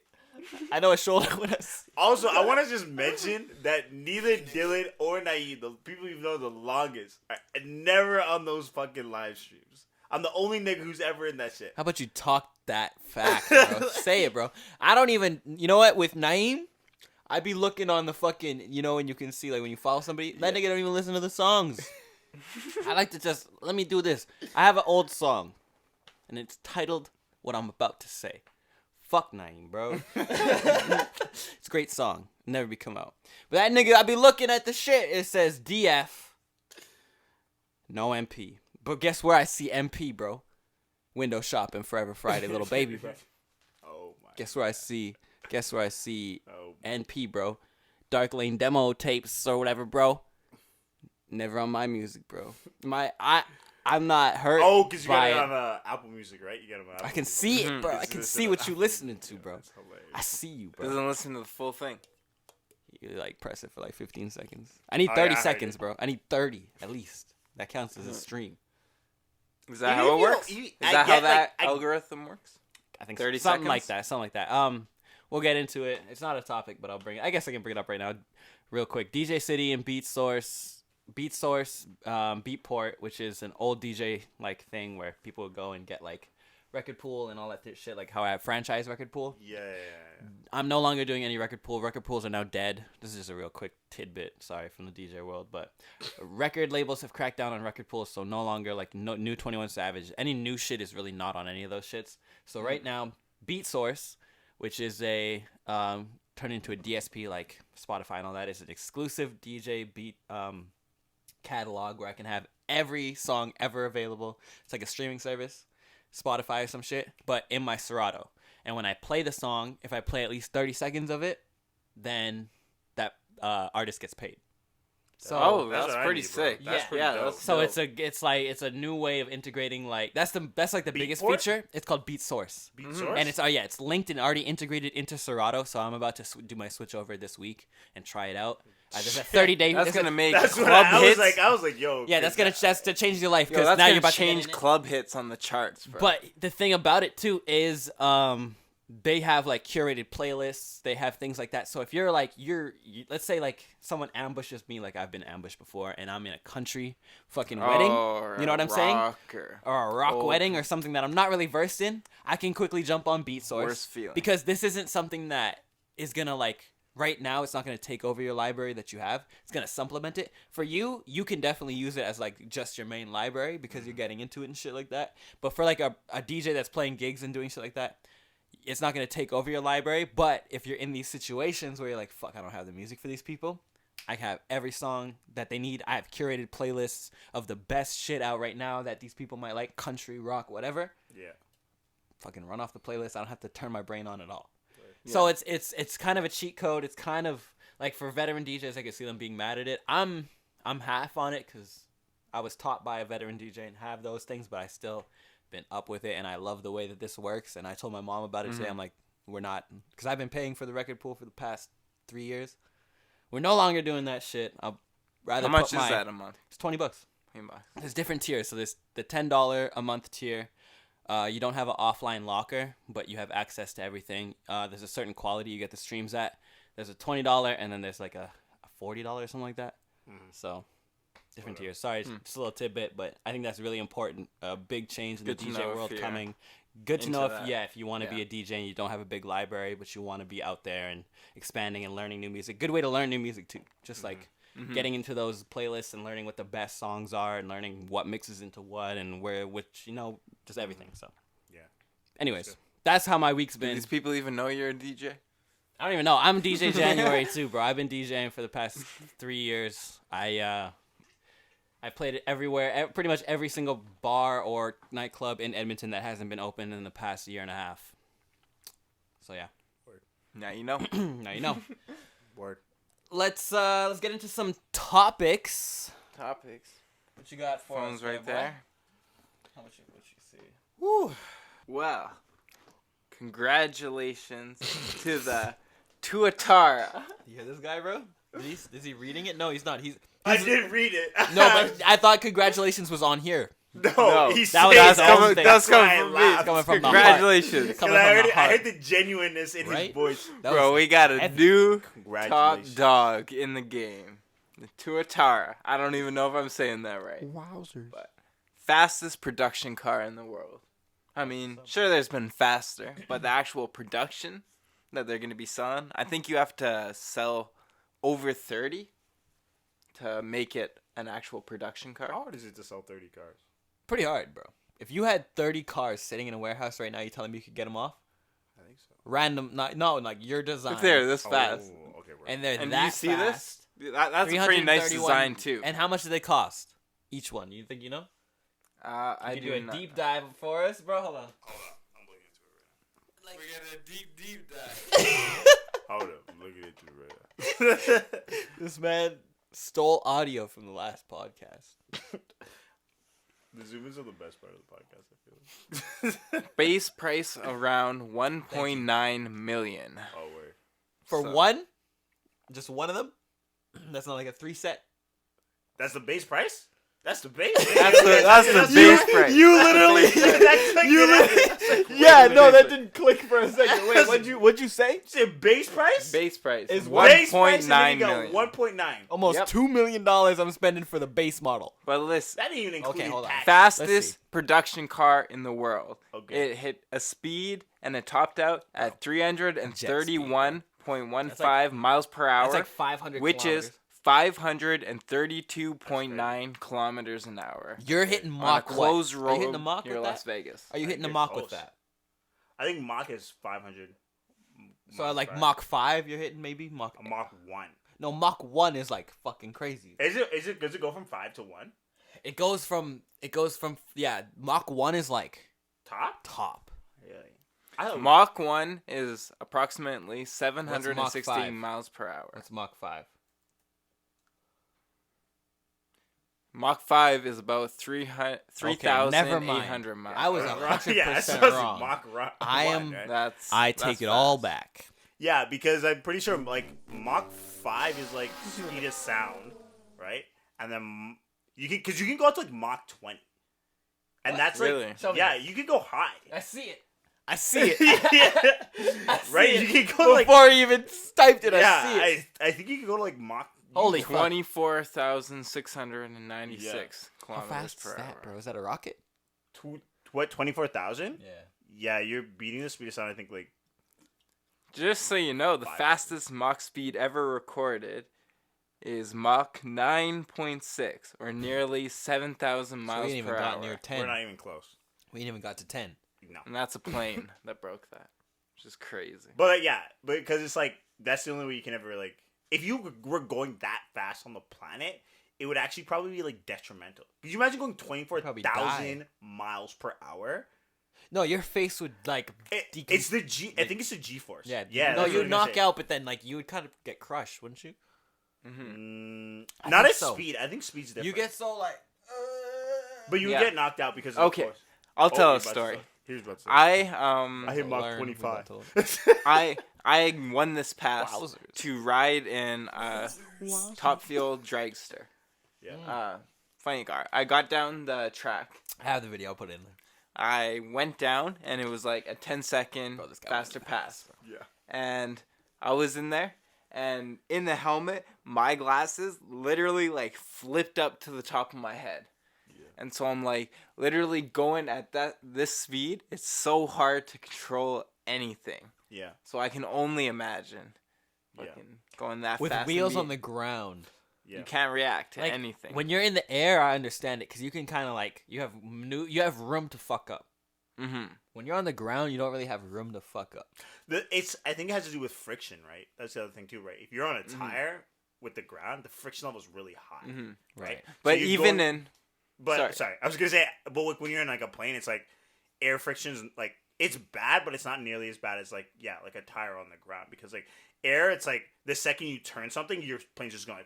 E: I know a shoulder when I see
B: Also, I want to just mention that neither Dylan or Naeed, the people you've known the longest, are never on those fucking live streams. I'm the only nigga who's ever in that shit.
E: How about you talk that fact, bro? Say it, bro. I don't even. You know what? With Naeem, I be looking on the fucking. You know, when you can see, like, when you follow somebody, that nigga don't even listen to the songs. I like to just let me do this. I have an old song, and it's titled "What I'm About to Say." Fuck Naeem, bro. It's a great song. Never be come out. But that nigga, I be looking at the shit. It says DF, no MP. But guess where I see MP, bro? Window shopping, Forever Friday, little baby, bro.
B: Oh my.
E: Guess where I see
B: Oh,
E: NP, bro. Dark Lane demo tapes or whatever, bro. Never on my music, bro. I'm not hurt.
B: oh, because you got
E: by
B: it on Apple Music, right? You got it on Apple
E: I can
B: Music.
E: see it, bro. I
B: It's
E: can
B: just
E: see
B: an
E: what you
B: Apple
E: listening
B: Music.
E: to,
B: Yeah,
E: bro.
B: that's hilarious.
E: I see you, bro.
C: Doesn't listen to the full thing.
E: You like press it for like 15 seconds. I need
B: Oh,
E: 30
B: yeah, I heard
E: seconds,
B: it.
E: bro. I need 30 at least. That counts as a stream.
C: Is that
B: Even
C: how
B: if
C: it
B: you don't-
C: works?
B: you-
C: Is
B: I
C: that how
B: get,
C: that
B: like,
C: algorithm works?
E: I think
C: 30
E: something like
C: seconds?
E: that. Something like that. We'll get into it. It's not a topic, but I'll bring it. I guess I can bring it up right now, real quick. DJ City and Beatsource, Beatport, which is an old DJ like thing where people would go and get like record pool and all that shit, like how I have franchise record pool.
B: Yeah.
E: I'm no longer doing any record pool. Record pools are now dead. This is just a real quick tidbit. Sorry from the DJ world, but record labels have cracked down on record pools, so no longer like no new 21 Savage. Any new shit is really not on any of those shits. So right now, Beatsource, which is a turned into a DSP like Spotify and all that, is an exclusive DJ beat catalog where I can have every song ever available. It's like a streaming service, Spotify or some shit, but in my Serato. And when I play the song, if I play at least 30 seconds of it, then that artist gets paid. So
C: Oh,
B: That's
C: that's
B: what I
C: pretty
B: need, bro.
C: sick.
B: That's pretty dope.
C: that's
E: so
C: dope.
E: it's a new way of integrating like that's like the biggest
B: Beatport?
E: feature. It's called Beatsource.
B: Beat Source?
E: And it's linked and already integrated into Serato. So I'm about to do my switch over this week and try it out. There's a 30-day.
C: That's gonna make
B: That's what
C: club
B: I was
C: hits.
B: like. I was like, yo.
E: Yeah, that's to change your life
C: Yo,
E: because
C: that's
E: now
C: gonna
E: you're about to
C: change
E: get in it.
C: club hits on the charts, bro.
E: But the thing about it too is they have like curated playlists. They have things like that. So if you're like let's say like someone ambushes me like I've been ambushed before and I'm in a country fucking wedding,
C: Or
E: you know what
C: a
E: I'm saying?
C: rocker.
E: Or a rock
C: Old-
E: wedding or something that I'm not really versed in, I can quickly jump on Beatsource.
C: Worst feeling.
E: Because this isn't something that is gonna like right now. It's not gonna take over your library that you have. It's gonna supplement it. For you, you can definitely use it as like just your main library because you're getting into it and shit like that. But for like a DJ that's playing gigs and doing shit like that, it's not gonna take over your library. But if you're in these situations where you're like, fuck, I don't have the music for these people, I have every song that they need. I have curated playlists of the best shit out right now that these people might like, country, rock, whatever.
B: Yeah.
E: Fucking run off the playlist. I don't have to turn my brain on at all. So it's kind of a cheat code. It's kind of like for veteran DJs, I could see them being mad at it. I'm half on it because I was taught by a veteran DJ and have those things, but I still been up with it and I love the way that this works. And I told my mom about it today. I'm like, we're not, because I've been paying for the record pool for the past 3 years. We're no longer doing that shit. I'll rather
C: How much
E: put
C: is that a month?
E: It's $20.
C: $20.
E: There's different tiers. So there's the $10 a month tier. You don't have an offline locker, but you have access to everything. There's a certain quality you get the streams at. There's a $20, and then there's like a $40 or something like that. So different tiers. Sorry, just a little tidbit, but I think that's really important. A big change in
C: Good
E: the
C: to
E: DJ
C: know if
E: world
C: you're
E: coming. Good to
C: into
E: know
C: that.
E: if you want to be a DJ and you don't have a big library, but you want to be out there and expanding and learning new music. Good way to learn new music too. Just like getting into those playlists and learning what the best songs are and learning what mixes into what and just everything. So
B: Yeah.
E: anyways, that's how my week's
C: Do
E: been.
C: these people even know you're a DJ?
E: I don't even know. I'm DJ January too, bro. I've been DJing for the past 3 years. I played it everywhere, pretty much every single bar or nightclub in Edmonton that hasn't been open in the past year and a half. So yeah,
C: Now you know.
E: now you know.
B: Word.
E: Let's get into some topics.
C: Topics.
E: What you got for
C: Phone's
E: us,
C: right
E: boy?
C: there.
E: How much you see?
C: Woo. Well, congratulations to the Tuatara.
E: You hear this guy, bro? Is he reading it? No, he's not.
B: I did read it.
E: No, but I thought congratulations was on here.
B: no, he's
E: that was-
B: saying
E: that's coming-
B: that.
C: that's
B: why I
C: coming from me.
B: laughed.
E: Coming from the
C: Congratulations.
E: heart.
B: Because
E: Coming
B: I
E: from
B: heard,
E: the
B: I
E: heart.
B: heard the genuineness in his
E: Right?
B: voice.
E: That
C: Bro,
E: was-
C: we got a new top
B: Congratulations.
C: dog in the game. The Tuatara. I don't even know if I'm saying that right.
E: Wowzers.
C: But fastest production car in the world. I mean, sure, there's been faster, but the actual production that they're going to be selling, I think you have to sell over 30 to make it an actual production car.
B: How hard is it to sell 30 cars?
E: Pretty hard, bro. If you had 30 cars sitting in a warehouse right now, you telling me you could get them off?
B: I think so.
E: Random, no, like your design.
C: If they're this fast.
B: Oh, okay, bro.
E: And they're
C: And
E: that
C: you see
E: fast.
C: this? That's a pretty nice
E: 331
C: design, too.
E: And how much do they cost? Each one. You think you know?
C: I
E: You
C: do
E: do a
C: not
E: deep dive for us, bro? Hold on.
B: I'm looking into it right
D: We got a deep dive.
B: now. Hold up. I'm looking into it right now.
E: This man stole audio from the last podcast.
B: The zoom-ins are the best part of the podcast, I feel like.
C: Base price around 1.9 million.
B: Oh, wait.
E: For
C: So-
E: one? Just one of them? That's not like a 3-set?
B: That's the base price? That's the base.
C: That's the base price.
E: You literally... Yeah, no, that didn't click for a second. Wait, what'd you say?
B: Say base price?
C: Base price
E: Is
C: is
B: Base price,
C: 1.9
B: and then you
C: million.
B: go 1.9.
E: Almost
C: Yep.
E: $2 million I'm spending for the base model.
C: But listen,
B: That didn't even include
E: Okay, hold on.
B: tax.
E: Let's see.
C: fastest production car in the world.
B: Okay.
C: It hit a speed and it topped out at 331.15 miles per hour,
E: That's like 500
C: which
E: kilometers.
C: is 532.9 kilometers an hour.
E: You're hitting Mach
C: on a closed
E: what?
C: road
E: Are you hitting the Mach
C: near
E: with
C: Las
E: that?
C: Vegas.
E: Are you hitting the
B: You're
E: Mach with
B: close.
E: that?
B: I think Mach is 500.
E: So like
B: right?
E: Mach 5 you're hitting maybe? Mach...
B: A Mach 1.
E: No, Mach 1 is like fucking crazy.
B: Does it go from 5 to 1?
E: It goes from yeah, Mach 1 is like
B: Top?
E: top.
B: Really? I don't
C: Mach 1 is approximately 716
E: 5?
C: miles per hour.
E: That's Mach 5.
C: Mach 5 is about 3,800
E: mind.
C: miles.
E: I was
C: per
E: a
C: hour.
E: hundred-
B: Yeah,
E: 100%
B: so it's
E: wrong.
B: Mach ro-
E: I
B: 1,
E: am-
B: right?
E: I
C: That's
E: take it all
C: fast.
E: back.
B: Yeah, because I'm pretty sure like Mach 5 is like speed of sound, right? And then you can go up to like Mach 20. And
E: What?
B: that's
C: Really?
B: like
E: Show me
B: yeah,
E: this.
B: you can go high.
E: I see it. I see it.
B: Yeah.
E: see
B: Right?
E: it.
B: You can go like
E: Before he even typed it,
B: yeah,
E: I see it.
B: I think you can go to like Mach
E: Holy fuck.
C: 24,696
E: How
C: kilometers
E: fast
C: per
E: is
C: hour.
E: that, bro? Is that a rocket?
B: what 24,000?
E: Yeah.
B: Yeah, you're beating the speed of sound I think like
C: Just so you know, the
B: 5.
C: fastest Mach speed ever recorded is Mach 9.6, or nearly 7,000
E: So we
C: miles
E: ain't even
C: per
E: got
C: hour.
E: near 10.
B: we're not even close.
E: We ain't even got to 10.
B: No.
C: And that's a plane that broke that. Which is crazy.
B: But yeah, because it's like that's the only way you can ever like if you were going that fast on the planet, it would actually probably be like detrimental. Could you imagine going 24,000 miles per hour?
E: No, your face would like
B: It's the G. I think it's the G force.
E: Yeah,
B: yeah.
E: No,
B: that's what
E: you'd
B: I'm gonna
E: knock
B: say.
E: out, but then like you would kind of get crushed, wouldn't you? I
B: Not
E: think
B: at
E: so.
B: speed. I think speed's different.
E: You get so like.
B: but you
C: Yeah.
B: get knocked out because of
C: Okay,
B: the force.
C: I'll tell
B: you're
C: a
B: about to
C: story.
B: say. Here's what's
C: I
B: hit Mach
E: Learn
B: 25.
E: who that
C: I won this pass
E: Wowzers.
C: to ride in a Top Fuel dragster.
B: Yeah.
C: Funny car. I got down the track.
E: I have the video. I'll put it in there.
C: I went down and it was like a 10-second
E: Bro, this guy
C: faster
E: went
C: pass.
B: Yeah.
C: And I was in there, and in the helmet, my glasses literally like flipped up to the top of my head. And so I'm like literally going at this speed. It's so hard to control anything.
B: Yeah.
C: So I can only imagine
B: Yeah.
C: fucking going that
E: With
C: fast.
E: wheels
C: and
E: on the ground.
B: Yeah.
C: you can't react to
E: Like,
C: anything.
E: When you're in the air, I understand it because you can kind of like you have room to fuck up.
C: Mm-hmm.
E: When you're on the ground, you don't really have room to fuck up.
B: I think it has to do with friction, right? That's the other thing too, right? If you're on a tire with the ground, the friction level is really high,
C: Mm-hmm.
B: right?
C: But
B: you're
C: even
B: going-
C: in
B: But sorry, I was gonna say, but like when you're in like a plane, it's like air friction's like it's bad, but it's not nearly as bad as like like a tire on the ground because like air, it's like the second you turn something, your plane's just going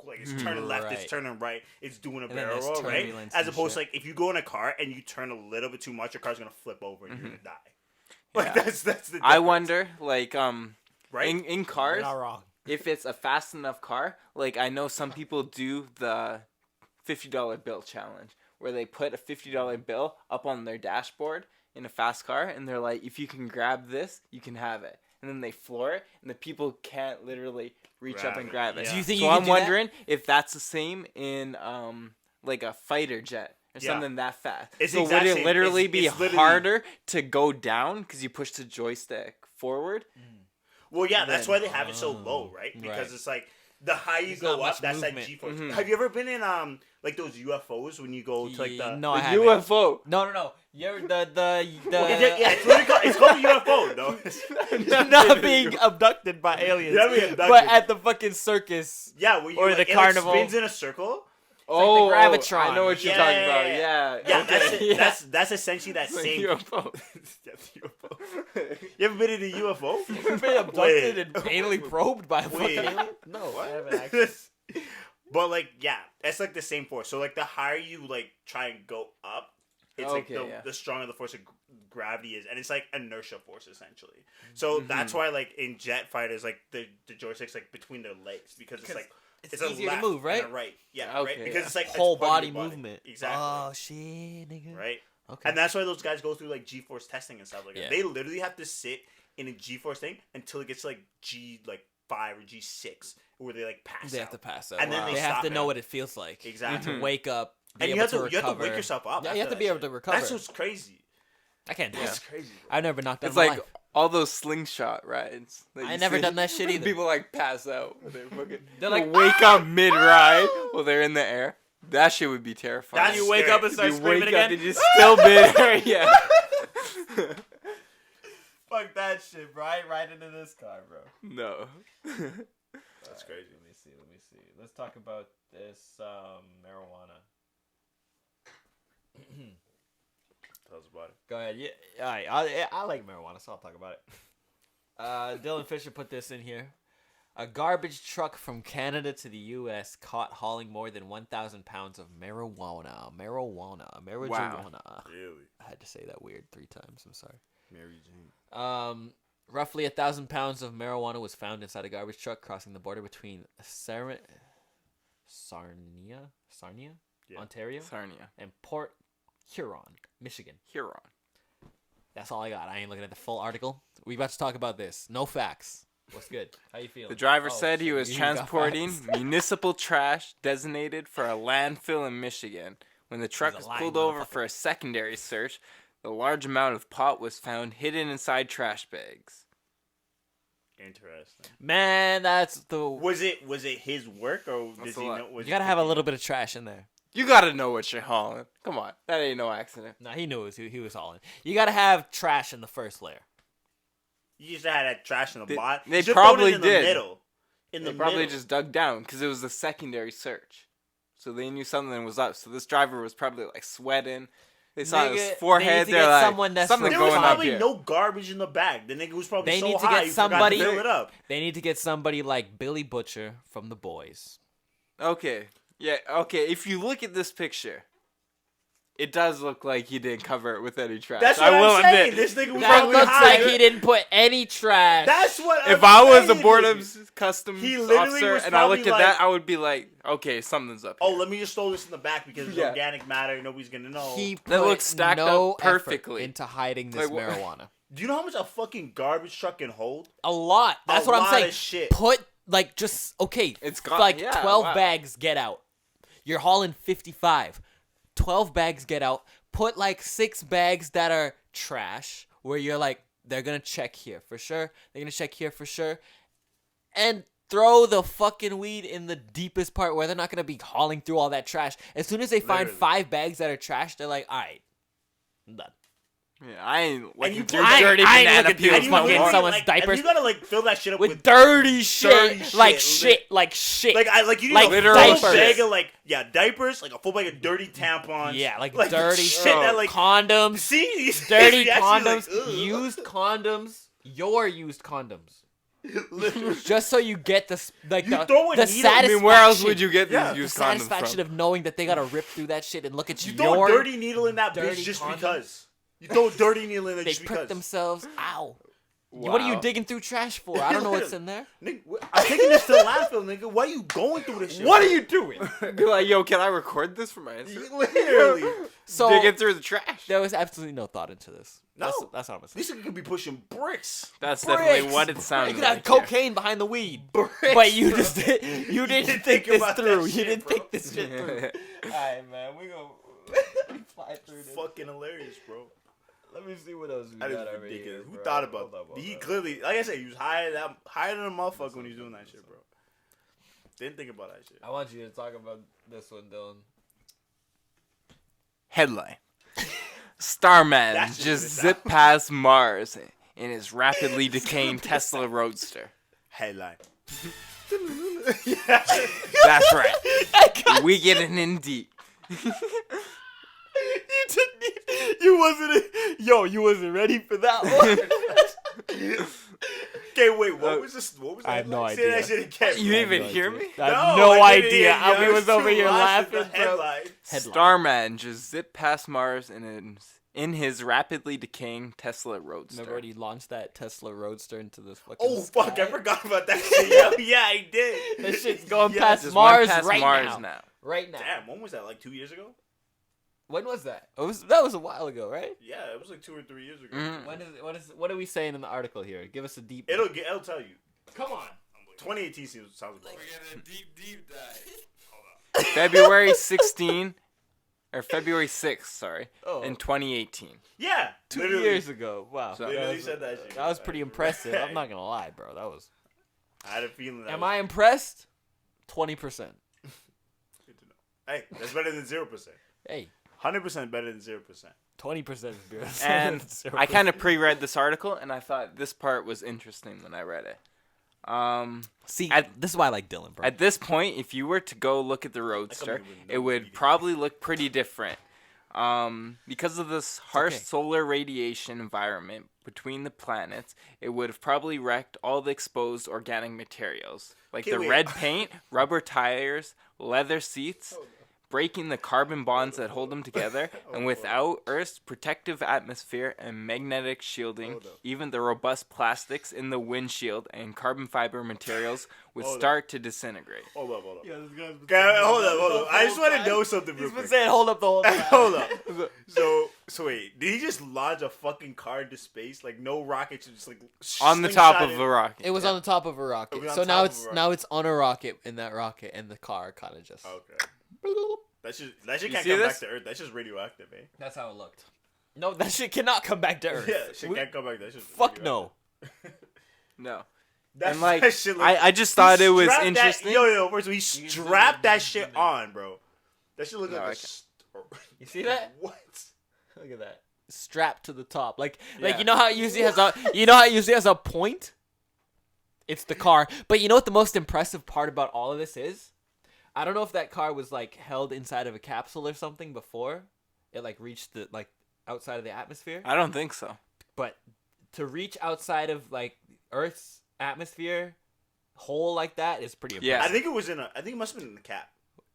B: like it's turning left, it's
E: Right.
B: turning right, it's doing a
E: then
B: barrel
E: there's
B: roll, right?
E: turbulence
B: As
E: and
B: opposed to
E: shit.
B: like if you go in a car and you turn a little bit too much, your car's gonna flip over and you're gonna die. Like
C: Yeah.
B: that's the.
C: I
B: difference.
C: wonder, like,
B: Bro, right?
C: In
E: You're
C: cars,
E: not wrong.
C: if it's a fast enough car, like I know some people do the $50 bill challenge where they put a $50 bill up on their dashboard in a fast car and they're like, if you can grab this, you can have it. And then they floor it and the people can't literally reach up and grab it.
B: Yeah.
E: Do you think
C: So
E: you can
C: I'm
E: do that?
C: wondering if that's the same in like a fighter jet or
B: Yeah.
C: something that fast.
B: It's
C: so
B: exact
C: would it
B: same.
C: literally
B: It's
C: be
B: literally-
C: harder to go down because you push the joystick forward?
B: Well, yeah, that's
C: Then-
B: why they have it so low, right? Because
E: Right.
B: it's like the higher you
E: There's
B: go
E: not much
B: up, that's that
E: movement.
B: G-force.
C: Mhm.
B: Have you ever been in like those UFOs when you go to like the
E: no, I
C: The
E: haven't.
C: UFO.
E: No. You're the
B: yeah, it's literally called, it's called a UFO, though.
E: not being abducted by aliens.
B: Yeah, we abducted.
E: But at the fucking circus.
B: Yeah, where you
E: Or
B: like,
E: the
B: it,
E: carnival.
B: like, spins in a circle.
C: Oh,
E: Gravitron.
C: I know what you're
B: Yeah,
C: talking
B: yeah,
C: about.
B: yeah.
C: Yeah,
B: Yeah,
C: okay.
B: that's it.
C: Yeah.
B: That's essentially that
C: It's like
B: same
C: UFO.
B: Yeah, the UFO. You ever been in a UFO?
E: You've been abducted
B: Wait.
E: and anally probed by a fucking
B: Wait.
E: alien? No, I haven't actually.
B: But like, yeah, it's like the same force. So like, the higher you like try and go up, it's like
C: Okay, yeah.
B: the stronger the force of gravity is, and it's like inertia force essentially. So that's why like in jet fighters, like the joysticks like between their legs because it's like
E: it's
B: a
E: easier to
B: left
E: move, right?
B: and a right. Yeah,
C: Okay,
B: right. Because
C: yeah.
B: it's like
E: Whole
B: it's part of
E: body
B: your
E: movement.
B: Exactly.
E: Oh shit, nigga.
B: Right.
E: Okay.
B: And that's why those guys go through like G-force testing and stuff like
E: Yeah.
B: that. They literally have to sit in a G-force thing until it gets to like G5 or G6 where they like pass
E: They
B: out.
E: have to pass out.
B: And then
E: they
B: they
E: have
B: stop
E: to
B: it.
E: know what it feels like.
B: Exactly.
E: To wake up. Be
B: And you
E: able
B: have to
E: recover.
B: wake yourself up.
E: Yeah, you have
B: after
E: to be
B: that
E: able to
B: shit.
E: recover.
B: That's what's crazy.
E: I can't do
B: That's
E: that.
B: crazy.
E: I've never knocked out
C: It's
E: my
C: like
E: life.
C: all those slingshot rides. that
E: I
C: you
E: never
C: see.
E: done that shit either.
C: People like pass out. They're
E: They're like,
C: wake up mid ride while they're in the air. That shit would be terrifying.
B: That's
E: you wake
B: scary.
E: up and start
C: you
E: screaming
C: wake
E: again.
C: up and you're still mid air. Yeah.
E: Fuck that shit, bro. I ain't riding into this car, bro.
C: No.
B: That's crazy.
E: Let me see. Let's talk about this marijuana.
B: Tell us about it.
E: Go ahead. Yeah, all right. I like marijuana, so I'll talk about it. Dylan Fisher put this in here. A garbage truck from Canada to the U.S. caught hauling more than 1,000 pounds of marijuana. Marijuana.
B: Really?
E: I had to say that weird 3 times. I'm sorry.
B: Mary Jane.
E: Roughly 1,000 pounds of marijuana was found inside a garbage truck crossing the border between Sarnia,
B: Yeah.
E: Ontario,
C: Sarnia.
E: and Port Huron, Michigan.
C: Huron.
E: That's all I got. I ain't looking at the full article. We about to talk about this. No facts. What's good? How you feeling?
C: The driver
E: Oh,
C: said he
E: shit,
C: was
E: you got
C: transporting
E: facts.
C: municipal trash designated for a landfill in Michigan. When the truck
E: a
C: was
E: lying
C: pulled over
E: motherfucker.
C: for a secondary search, the large amount of pot was found hidden inside trash bags.
B: Interesting.
E: Man, that's the.
B: Was it his work or
C: That's
B: does
C: a
B: he
C: lot.
B: know? Was
E: You gotta have a little bit of trash in there.
C: You gotta know what you're hauling. Come on, that ain't no accident.
E: Nah, he knew it was, he was hauling. You gotta have trash in the first layer.
B: You just had that trash in the
C: They-
B: bottom.
C: they
B: You should've thrown
C: probably
B: it in
C: did.
B: The middle. In
C: They
B: the
C: probably
B: middle.
C: just dug down because it was a secondary search, so they knew something was up. So this driver was probably like sweating. They saw
E: Nigga,
C: his
E: they need
C: forehead.
E: to
C: They're
E: get
C: like,
E: someone that's
C: something
B: There
E: from
B: was
C: going up
B: probably
C: here.
B: no garbage in the bag. The nigga was probably
E: They
B: so
E: need to
B: high
E: get
B: he
E: somebody-
B: forgot to fill it up.
E: They need to get somebody like Billy Butcher from The Boys.
C: Okay, yeah, okay. If you look at this picture, it does look like he didn't cover it with any trash.
B: That's
C: I
B: what
C: will
B: I'm saying.
C: admit.
B: This nigga was
E: That
B: probably
E: looks
B: high.
E: like he didn't put any trash.
B: That's what.
C: If
B: I'm
C: I was a
B: saying,
C: boredom
B: nigga.
C: customs
B: He literally
C: officer
B: was
C: and I looked at
B: probably
C: that,
B: like-
C: I would be like, okay, something's up here.
B: Oh, let me just throw this in the back because it's
C: Yeah.
B: organic matter. Nobody's gonna know.
E: He put
C: That looks stacked
E: no
C: up
E: effort
C: perfectly.
E: into hiding this
C: Like, wha-
E: marijuana.
B: Do you know how much a fucking garbage truck can hold?
E: A lot. That's
B: A
E: what I'm
B: lot
E: saying.
B: of shit.
E: Put like just okay.
C: It's got-
E: like
C: yeah,
E: 12
C: wow.
E: bags get out. You're hauling 55. 12 bags get out. Put like 6 bags that are trash where you're like they're gonna check here for sure. They're gonna check here for sure, and throw the fucking weed in the deepest part where they're not gonna be hauling through all that trash. As soon as they find
B: Literally.
E: 5 bags that are trash, they're like, all right, I'm done.
C: Yeah, I ain't looking
B: you
C: through
B: put-
C: dirty
E: I ain't
C: banana
E: looking through
C: peels.
B: And you
E: fucking
C: no
B: literally,
C: more.
E: someone's
B: like,
E: diapers.
B: And you gotta like fill that shit up
E: With
B: with
E: dirty shit, like
B: shit.
E: shit.
B: Like you need
E: Like
B: a
C: literal
B: full
C: diapers.
B: bag of diapers, like a full bag of dirty tampons.
E: Yeah, like
B: the
E: dirty
B: shit that like
E: condoms,
B: see these
E: dirty
B: these actually,
E: condoms,
B: like, ugh.
E: used condoms, your used condoms.
B: Literally.
E: Just so you get the
B: You throw a
E: the
B: needle- I mean,
E: satisfaction.
C: I mean, where else would you get these
B: Yeah.
E: the
C: used condoms
E: satisfaction
C: from?
E: of knowing that they gotta rip through that shit and look at
B: You
E: your
B: throw a dirty needle in that
E: dirty
B: bitch just
E: condom.
B: because. You throw a dirty needle in there
E: They
B: just
E: prick
B: because.
E: themselves. Ow. What are you
C: Wow.
E: digging through trash for? I don't know what's in there.
B: Nigga, I'm taking this to the landfill, nigga. Why are you going through this shit?
E: What are you doing?
C: Be like, yo, can I record this for my Instagram?
B: Literally.
E: So
C: Digging through the trash.
E: there was absolutely no thought into this.
B: No.
E: That's what I'm saying.
B: This nigga could be pushing bricks.
C: That's definitely
E: Bricks.
C: what it
E: You
C: sounded
E: could have
C: like. yeah.
E: cocaine behind the weed, but you just you didn't think this
B: about that
E: through. You
B: shit,
E: didn't
B: bro.
E: think this shit through. Alright, man, we gonna fly through this.
B: Fucking hilarious, bro.
E: Let me see what else we
B: That
E: got
B: is
E: over
B: ridiculous.
E: here.
B: Who
E: bro.
B: thought about
E: Hold up,
B: that? He
E: hold up.
B: clearly, like I said, he was higher than a motherfucker when he was doing that shit, bro. Didn't think about that shit.
E: I want you to talk about this one, Dylan.
C: Headline. Starman
B: That's
C: just
B: just
C: zipped past Mars in his rapidly decaying Tesla Roadster.
B: Headline.
C: That's right. We get an indie.
E: You wasn't ready for that one.
B: Okay, wait. What was this? What was that?
E: I have no
B: Like, Say that
E: idea.
B: shit again.
C: You
B: bro.
C: even hear me?
E: I have
B: No,
E: no
B: I didn't
E: idea.
B: hear you.
E: We was over
B: too
E: here
B: lost in
E: laughing,
B: the
E: bro.
B: headline.
E: Headline.
C: Starman just zipped past Mars in his rapidly decaying Tesla Roadster.
E: Remember when he launched that Tesla Roadster into this fucking
B: Oh fuck! I
E: sky?
B: forgot about that shit. Yeah, yeah, I did.
E: That shit's going
B: Yeah,
E: past
C: Just
E: Mars
C: went past
E: right
C: Mars
E: now. Right now.
B: Damn, when was that? Like 2 years ago?
E: When was that? That was a while ago, right?
B: Yeah, it was like 2 or 3 years ago.
C: Mhm.
E: What are we saying in the article here? Give us a deep.
B: It'll tell you.
E: Come on.
B: 2018 sounds about
D: We're
B: right.
D: getting a deep dive.
C: February 16 or February 6th, sorry,
E: Oh.
C: in 2018.
B: Yeah,
E: 2
B: literally.
E: years ago. Wow.
C: So-
B: Literally said that shit.
E: That was pretty impressive. I'm not gonna lie, bro. That was.
B: I had a feeling that.
E: Am
B: was
E: I impressed? 20%.
B: good to know. Hey, that's better than 0%.
E: Hey,
B: 100% better than 0%.
E: 20% is better.
C: And I kind of pre-read this article, and I thought this part was interesting when I read it.
E: see.
C: At-
E: This is why I like Dylan, bro.
C: At this point, if you were to go look at the Roadster, it would probably look pretty different. Because of this harsh
E: okay.
C: solar radiation environment between the planets, it would have probably wrecked all the exposed organic materials, like
B: Okay,
C: the
B: wait.
C: red paint, rubber tires, leather seats, breaking the carbon bonds that hold them together, and without Earth's protective atmosphere and magnetic shielding, even the robust plastics in the windshield and carbon fiber materials would
B: Hold up.
C: start to disintegrate.
B: Hold up, hold up.
E: Yeah, this guy's been
B: Okay,
E: saying
B: hold up,
E: the
B: hold up. I just
E: whole
B: want to
E: time.
B: know something real
E: He's been
B: quick.
E: saying hold up the whole time.
B: Hold up. So wait, did he just launch a fucking car into space? Like no rocket, just like
C: On the top
B: slingshot
C: of
B: it?
C: a rocket.
E: It was on the top of a
B: It
E: rocket.
B: was on
E: So
B: top
E: now
B: of a
E: it's
B: rocket.
E: now it's on a rocket in that rocket, and the car kind of just.
B: Okay. That shit
C: You
B: can't
C: see
B: come
C: this?
B: back to Earth. That's just radioactive, eh?
E: That's how it looked. No, that shit cannot come back to Earth.
B: Yeah, shit
E: We-
B: can't come back. That's just
E: Fuck no.
C: No.
B: That,
C: And like,
B: that shit look-
C: I just thought
B: he
C: it was
B: strapped that-
C: interesting.
B: Yo, first of all, he strapped that shit on, bro. That shit look
C: No,
B: like
C: I
B: a.
C: can't.
E: You see that?
B: What?
E: Look at that. Strapped to the top, like
C: Yeah.
E: you know how it usually has a point. It's the car, but you know what the most impressive part about all of this is? I don't know if that car was like held inside of a capsule or something before it like reached the like outside of the atmosphere.
C: I don't think so.
E: But to reach outside of like Earth's atmosphere hole like that is pretty
C: Yeah.
E: impressive.
B: I think it was in a. I think it must have been in the cap.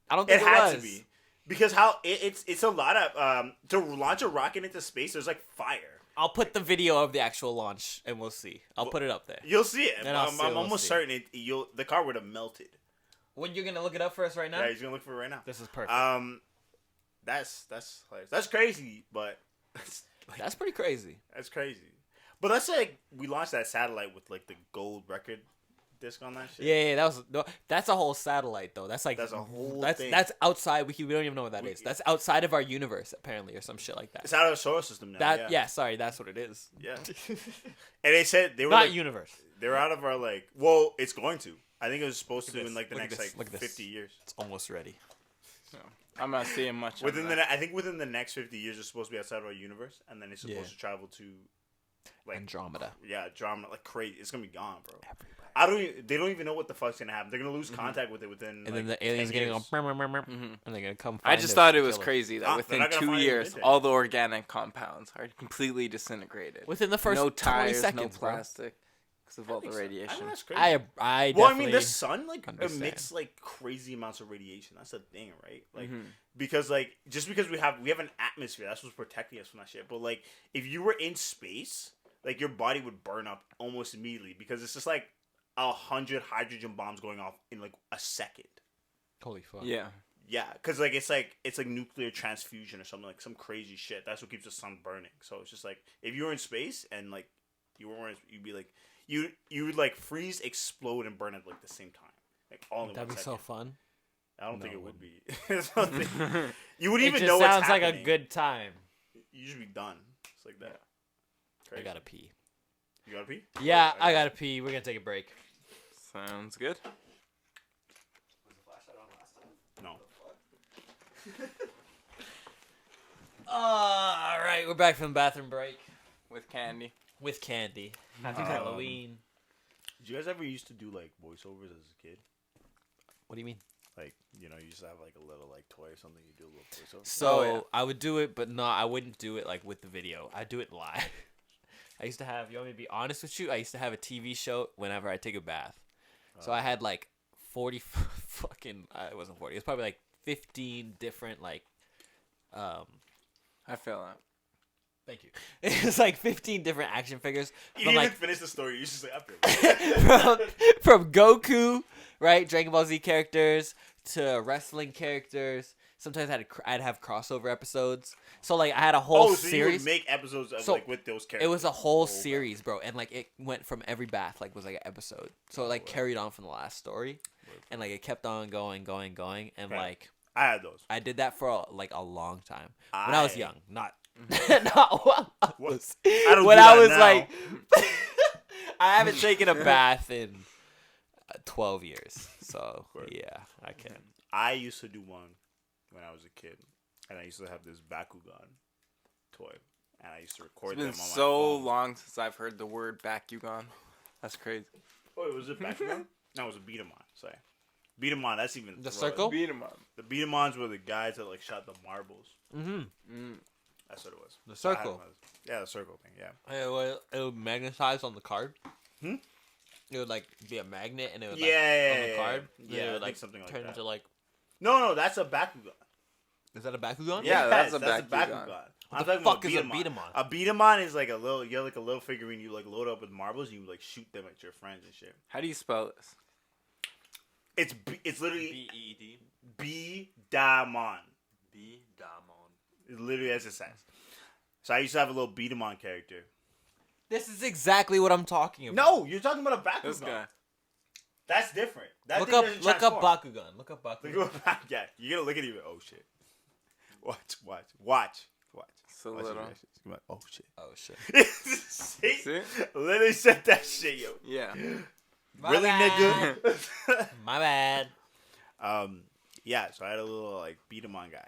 E: I don't
B: It
E: think
B: had to
E: was.
B: be because how it's a lot of to launch a rocket into space. There's like fire.
E: I'll put the video of the actual launch and we'll see. I'll put it up there.
B: You'll see it.
E: Then I'll see,
B: I'm
E: we'll
B: almost
E: see.
B: certain the car would have melted.
E: When you're gonna look it up for us right now?
B: Yeah, he's gonna look for it right now.
E: This is perfect.
B: That's hilarious. That's crazy, but
E: That's pretty crazy.
B: that's crazy. But that's like we launched that satellite with like the gold record disc on that shit.
E: Yeah, that was no. That's a whole satellite though. That's like
B: That's a whole thing.
E: That's outside. We don't even know what that
B: We-
E: is. That's outside of our universe apparently, or some shit like that.
B: It's out of the solar system now.
E: That
B: yeah.
E: sorry, that's what it is.
B: Yeah. And they said they were
E: Not
B: like,
E: universe.
B: they're out of our like. Well, it's going to. I think it was supposed
E: Look
B: to
E: at
B: in
E: this.
B: like the
E: Look at
B: next
E: this. Look
B: like
E: at this.
B: 50 years.
E: It's almost ready.
C: I'm not seeing much.
B: Within
C: on
B: the
C: that.
B: I think within the next 50 years, it's supposed to be outside of our universe, and then it's supposed
E: Yeah.
B: to travel to like
E: Andromeda.
B: yeah, drama like crazy. It's gonna be gone, bro. I don't. They don't even know what the fuck's gonna happen. They're gonna lose contact with it within.
E: And
B: like,
E: then the aliens
B: 10
E: getting
B: years.
E: all
C: Mhm.
E: and they're gonna come.
C: I
E: find
C: just
E: us
C: thought it
E: and
C: was
E: kill us.
C: crazy that
B: They're
C: within
B: not gonna
C: 2
B: find it
C: years,
B: midday.
C: all the organic compounds are completely disintegrated.
E: Within the first
C: no
E: 20
C: tires,
E: seconds,
C: no
E: bro.
C: plastic, because of all the
B: I
C: radiation.
B: mean, that's crazy.
E: I
B: well, I
E: definitely.
B: mean, the sun like
E: understand.
B: emits like crazy amounts of radiation. That's the thing, right? Like
C: Mhm.
B: because like just because we have an atmosphere, that's what's protecting us from that shit. But like if you were in space, like your body would burn up almost immediately because it's just like 100 hydrogen bombs going off in like a second.
E: Holy fuck.
C: Yeah.
B: Yeah, because like it's like nuclear transfusion or something, like some crazy shit. That's what keeps the sun burning. So it's just like if you were in space and like you weren't, you'd be like you would like freeze, explode, and burn at like the same time, like all in
E: That'd
B: one
E: be
B: second.
E: so fun.
B: I don't
E: No,
B: think
E: it
B: it would be. You wouldn't
E: It
B: even
E: just
B: know what's
E: sounds like
B: happening.
E: a good time.
B: You should be done. It's like that. Crazy.
E: I gotta pee.
B: You gotta pee?
E: Yeah,
B: Oh,
E: I gotta pee. We're gonna take a break.
C: Sounds good.
B: No.
E: All right, we're back from the bathroom break
C: With candy.
E: with candy. Happy Halloween.
B: Did you guys ever used to do like voiceovers as a kid?
E: What do you mean?
B: Like, you know, you used to have like a little like toy or something. You do a little voiceover.
E: So
C: yeah.
E: I would do it, but no, I wouldn't do it like with the video. I'd do it live. I used to have. You want me to be honest with you? I used to have a TV show whenever I take a bath. So I had like 40 fucking. It wasn't 40. It was probably like 15 different like.
C: I feel that.
E: Thank you. It was like 15 different action figures.
B: You
E: From
B: didn't
E: like
B: even finish the story. You just like, I feel
E: from Goku, right, Dragon Ball Z characters to wrestling characters. Sometimes I'd have crossover episodes. So like I had a whole
B: so you
E: series.
B: would make episodes of,
E: So,
B: like with those characters.
E: It was a whole
B: Oh,
E: series, bro, and like it went from every bath, like was like an episode. So it like carried on from the last story, and like it kept on going, and
B: Right.
E: like
B: I had those.
E: I did that for like a long time when I was young, not not while I
B: What?
E: was
B: I don't
E: when
B: do
E: I
B: that
E: was
B: now.
E: like I haven't taken a bath in 12 years, so
B: Word.
E: yeah, I can.
B: I used to do one when I was a kid, and I used to have this Bakugan toy, and I used to record
C: It's
B: them
C: been
B: on my
C: so
B: phone.
C: long since I've heard the word Bakugan. That's crazy.
B: Oh, was it Bakugan? No, it was a beat 'em on. Sorry, beat 'em on. That's even
E: The
B: throwing.
E: circle?
C: Beat 'em up.
B: The beat 'em ons were the guys that like shot the marbles.
E: Mm-hmm.
B: That's what it was.
E: The
B: So I had
E: circle.
B: one of those. Yeah, the circle thing. Yeah.
E: It would magnetize on the card.
B: Hmm?
E: It would like be a magnet, and it would
B: Yeah,
E: like
B: yeah,
E: on the
B: yeah,
E: card.
B: yeah.
E: and it
B: Yeah, I
E: would,
B: think
E: like
B: something like
E: turn
B: that.
E: into like.
B: No, that's a Bakugan.
E: Is that a Bakugan?
C: Yeah,
B: Yes,
C: that's a Bakugan.
B: I'm
E: the
B: talking
E: fuck
B: about
E: is a
B: beat 'em
E: beat 'em on?
B: A beat 'em on is like a little, you have like a little figurine you like load up with marbles and you like shoot them at your friends and shit.
C: How do you spell this?
B: It's literally
E: BED.
B: B-Damon.
E: B Damon.
B: It's literally as it says. So I used to have a little beat 'em on character.
E: This is exactly what I'm talking about.
B: No, you're talking about a Bakugan.
C: This guy.
B: That's different. That
E: Look
B: thing
E: up
B: doesn't
E: Bakugan. Look up Bakugan.
B: Look up yeah, you're gonna look at it. Oh shit! Watch.
C: It's a
B: Watch
C: little.
B: it, you're like, oh shit!
E: Oh shit.
B: See?
C: See?
B: Literally said that shit, yo.
C: Yeah.
E: My
B: Really,
E: bad.
B: nigga?
E: My bad.
B: Yeah. So I had a little like beat 'em on guy,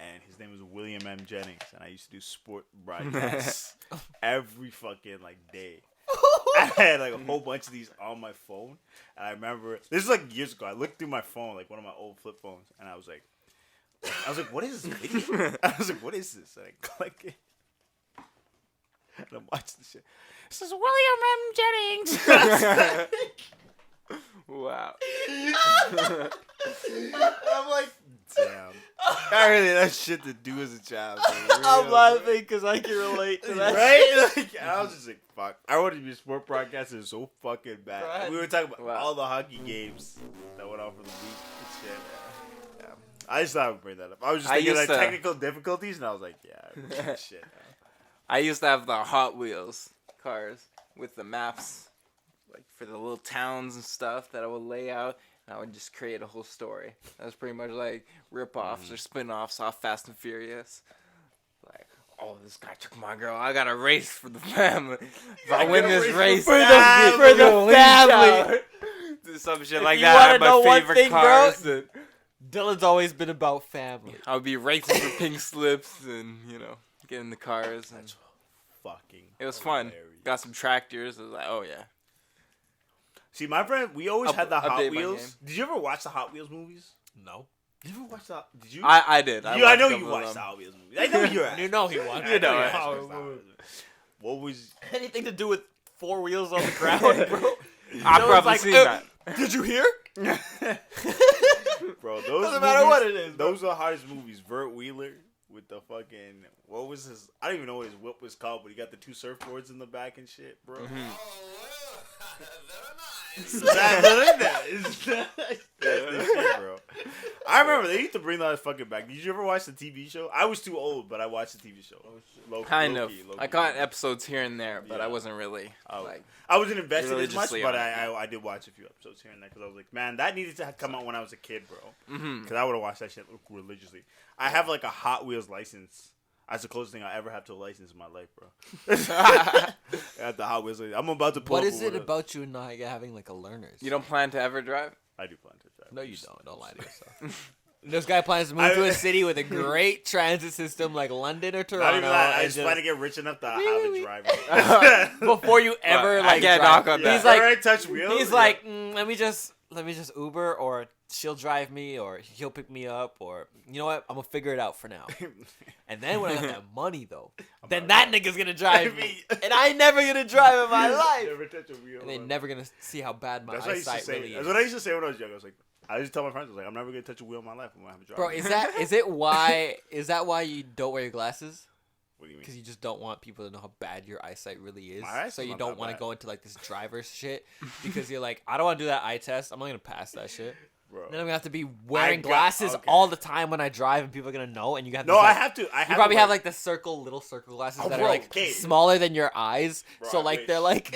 B: and his name was William M. Jennings, and I used to do sport broadcasts every fucking like day. I had like a whole bunch of these on my phone, and I remember this is like years ago. I looked through my phone, like one of my old flip phones, and I was like, what is this video? I was like, what is this? And I click it, and I'm watching the shit. This is William M. Jennings.
C: Wow.
B: I'm like, damn. I really had shit to do as a child.
E: I'm laughing because I can relate to that.
B: Right? Like, I was just like, fuck. I wanted to be a sport broadcaster so fucking bad.
E: Right.
B: We were talking about
C: Wow.
B: all the hockey games that went on for the week and shit. Yeah. I just thought I would bring that up. I was just
C: I
B: thinking like
C: used to-
B: technical difficulties, and I was like, yeah, shit.
C: I used to have the Hot Wheels cars with the maps, like for the little towns and stuff that I would lay out, and I would just create a whole story. That was pretty much like rip-offs or spin-offs off Fast and Furious. Like, oh, this guy took my girl. I got to race for the family. If I win
B: gotta
C: this
B: race
C: race,
B: for the
E: family.
C: Do some shit
E: If
C: like
E: you
C: that. I
E: wanna
C: had my
E: know one
C: favorite
E: thing, bro,
C: cars. And
E: Dylan's always been about family.
C: I would be racing for pink slips and, get in the cars. And
B: That's fucking.
C: it was fun.
B: hilarious.
C: Got some tractors. I was like, oh, yeah.
B: See, my friend, we always had the Hot
C: update my
B: Wheels.
C: game.
B: Did you ever watch the Hot Wheels movies?
E: No.
B: Did you ever watch the? Did you?
C: I did.
B: I
C: watched
B: know
C: a
B: you
C: couple of
B: watched
C: them.
B: the Hot Wheels movies. I know you're.
E: You know he won.
C: You know it.
B: What was?
E: Anything to do with 4 wheels on the ground, bro?
C: I've
E: Dylan's
C: probably
E: like,
C: seen that.
E: Did you hear?
B: Bro, those
E: Doesn't matter
B: movies-
E: what it is, bro.
B: Those are the hardest movies. Vert Wheeler with the fucking what was his? I don't even know what his whip was called, but he got the 2 surfboards in the back and shit, bro.
D: Oh, well, very nice.
B: That's the shit, bro. I remember they used to bring that fucking back. Did you ever watch the TV show? I was too old, but I watched the TV show.
C: Kind of.
B: Low-key.
C: I caught episodes here and there, but
B: Yeah.
C: I wasn't really like.
B: I wasn't invested as much,
C: religiously
B: but
C: on it.
B: I did watch a few episodes here and there because I was like, man, that needed to come out when I was a kid, bro.
C: Mm-hmm.
B: Because I would have watched that shit religiously. I have like a Hot Wheels license. That's the closest thing I ever have to a license in my life, bro. I have the Hot Wheels license. I'm about to pull
E: What
B: up
E: is
B: with
E: it about you not having like a learner's?
C: You don't plan to ever drive?
B: I do plan to drive.
E: No, you don't. Don't lie to yourself. This guy plans to move to a city with a great transit system like London or Toronto.
B: Not even that. I
E: and
B: just plan to get rich enough to have a driver.
E: before you ever
C: I
E: like
C: get a
E: drive.
C: knock on
B: Yeah.
C: that.
E: He's like,
B: Alright, touch wheels.
E: he's
B: Yeah.
E: like, let me just Uber, or she'll drive me, or he'll pick me up, or you know what? I'm gonna figure it out for now. And then when I got that money though, then that nigga's gonna drive me, and I ain't never gonna drive in my life.
B: Never touch a wheel.
E: And they're never gonna see how bad my
B: That's what I used to
E: eyesight
B: say.
E: really
B: That's
E: is.
B: what I used to say when I was young. I was like, I used to tell my friends, I was like, I'm never gonna touch a wheel in my life. I'm gonna have a driver.
E: Bro, is that why you don't wear your glasses?
B: What do you mean?
E: Because you just don't want people to know how bad your eyesight really is.
B: My eyesight's
E: So you
B: not
E: don't
B: that
E: want to
B: bad.
E: go into like this driver's shit because you're like, I don't want to do that eye test. I'm not gonna pass that shit.
B: Bro.
E: Then I'm gonna have to be wearing
B: got-
E: glasses
B: okay.
E: all the time when I drive, and people are gonna know. And you have
B: No,
E: these,
B: I
E: like,
B: have to. I have
E: You probably
B: to
E: have
B: wear-
E: like the little circle glasses
B: Oh,
E: that
B: bro,
E: are like
B: okay.
E: smaller than your eyes.
B: Bro,
E: so
B: I
E: like
B: wish.
E: they're like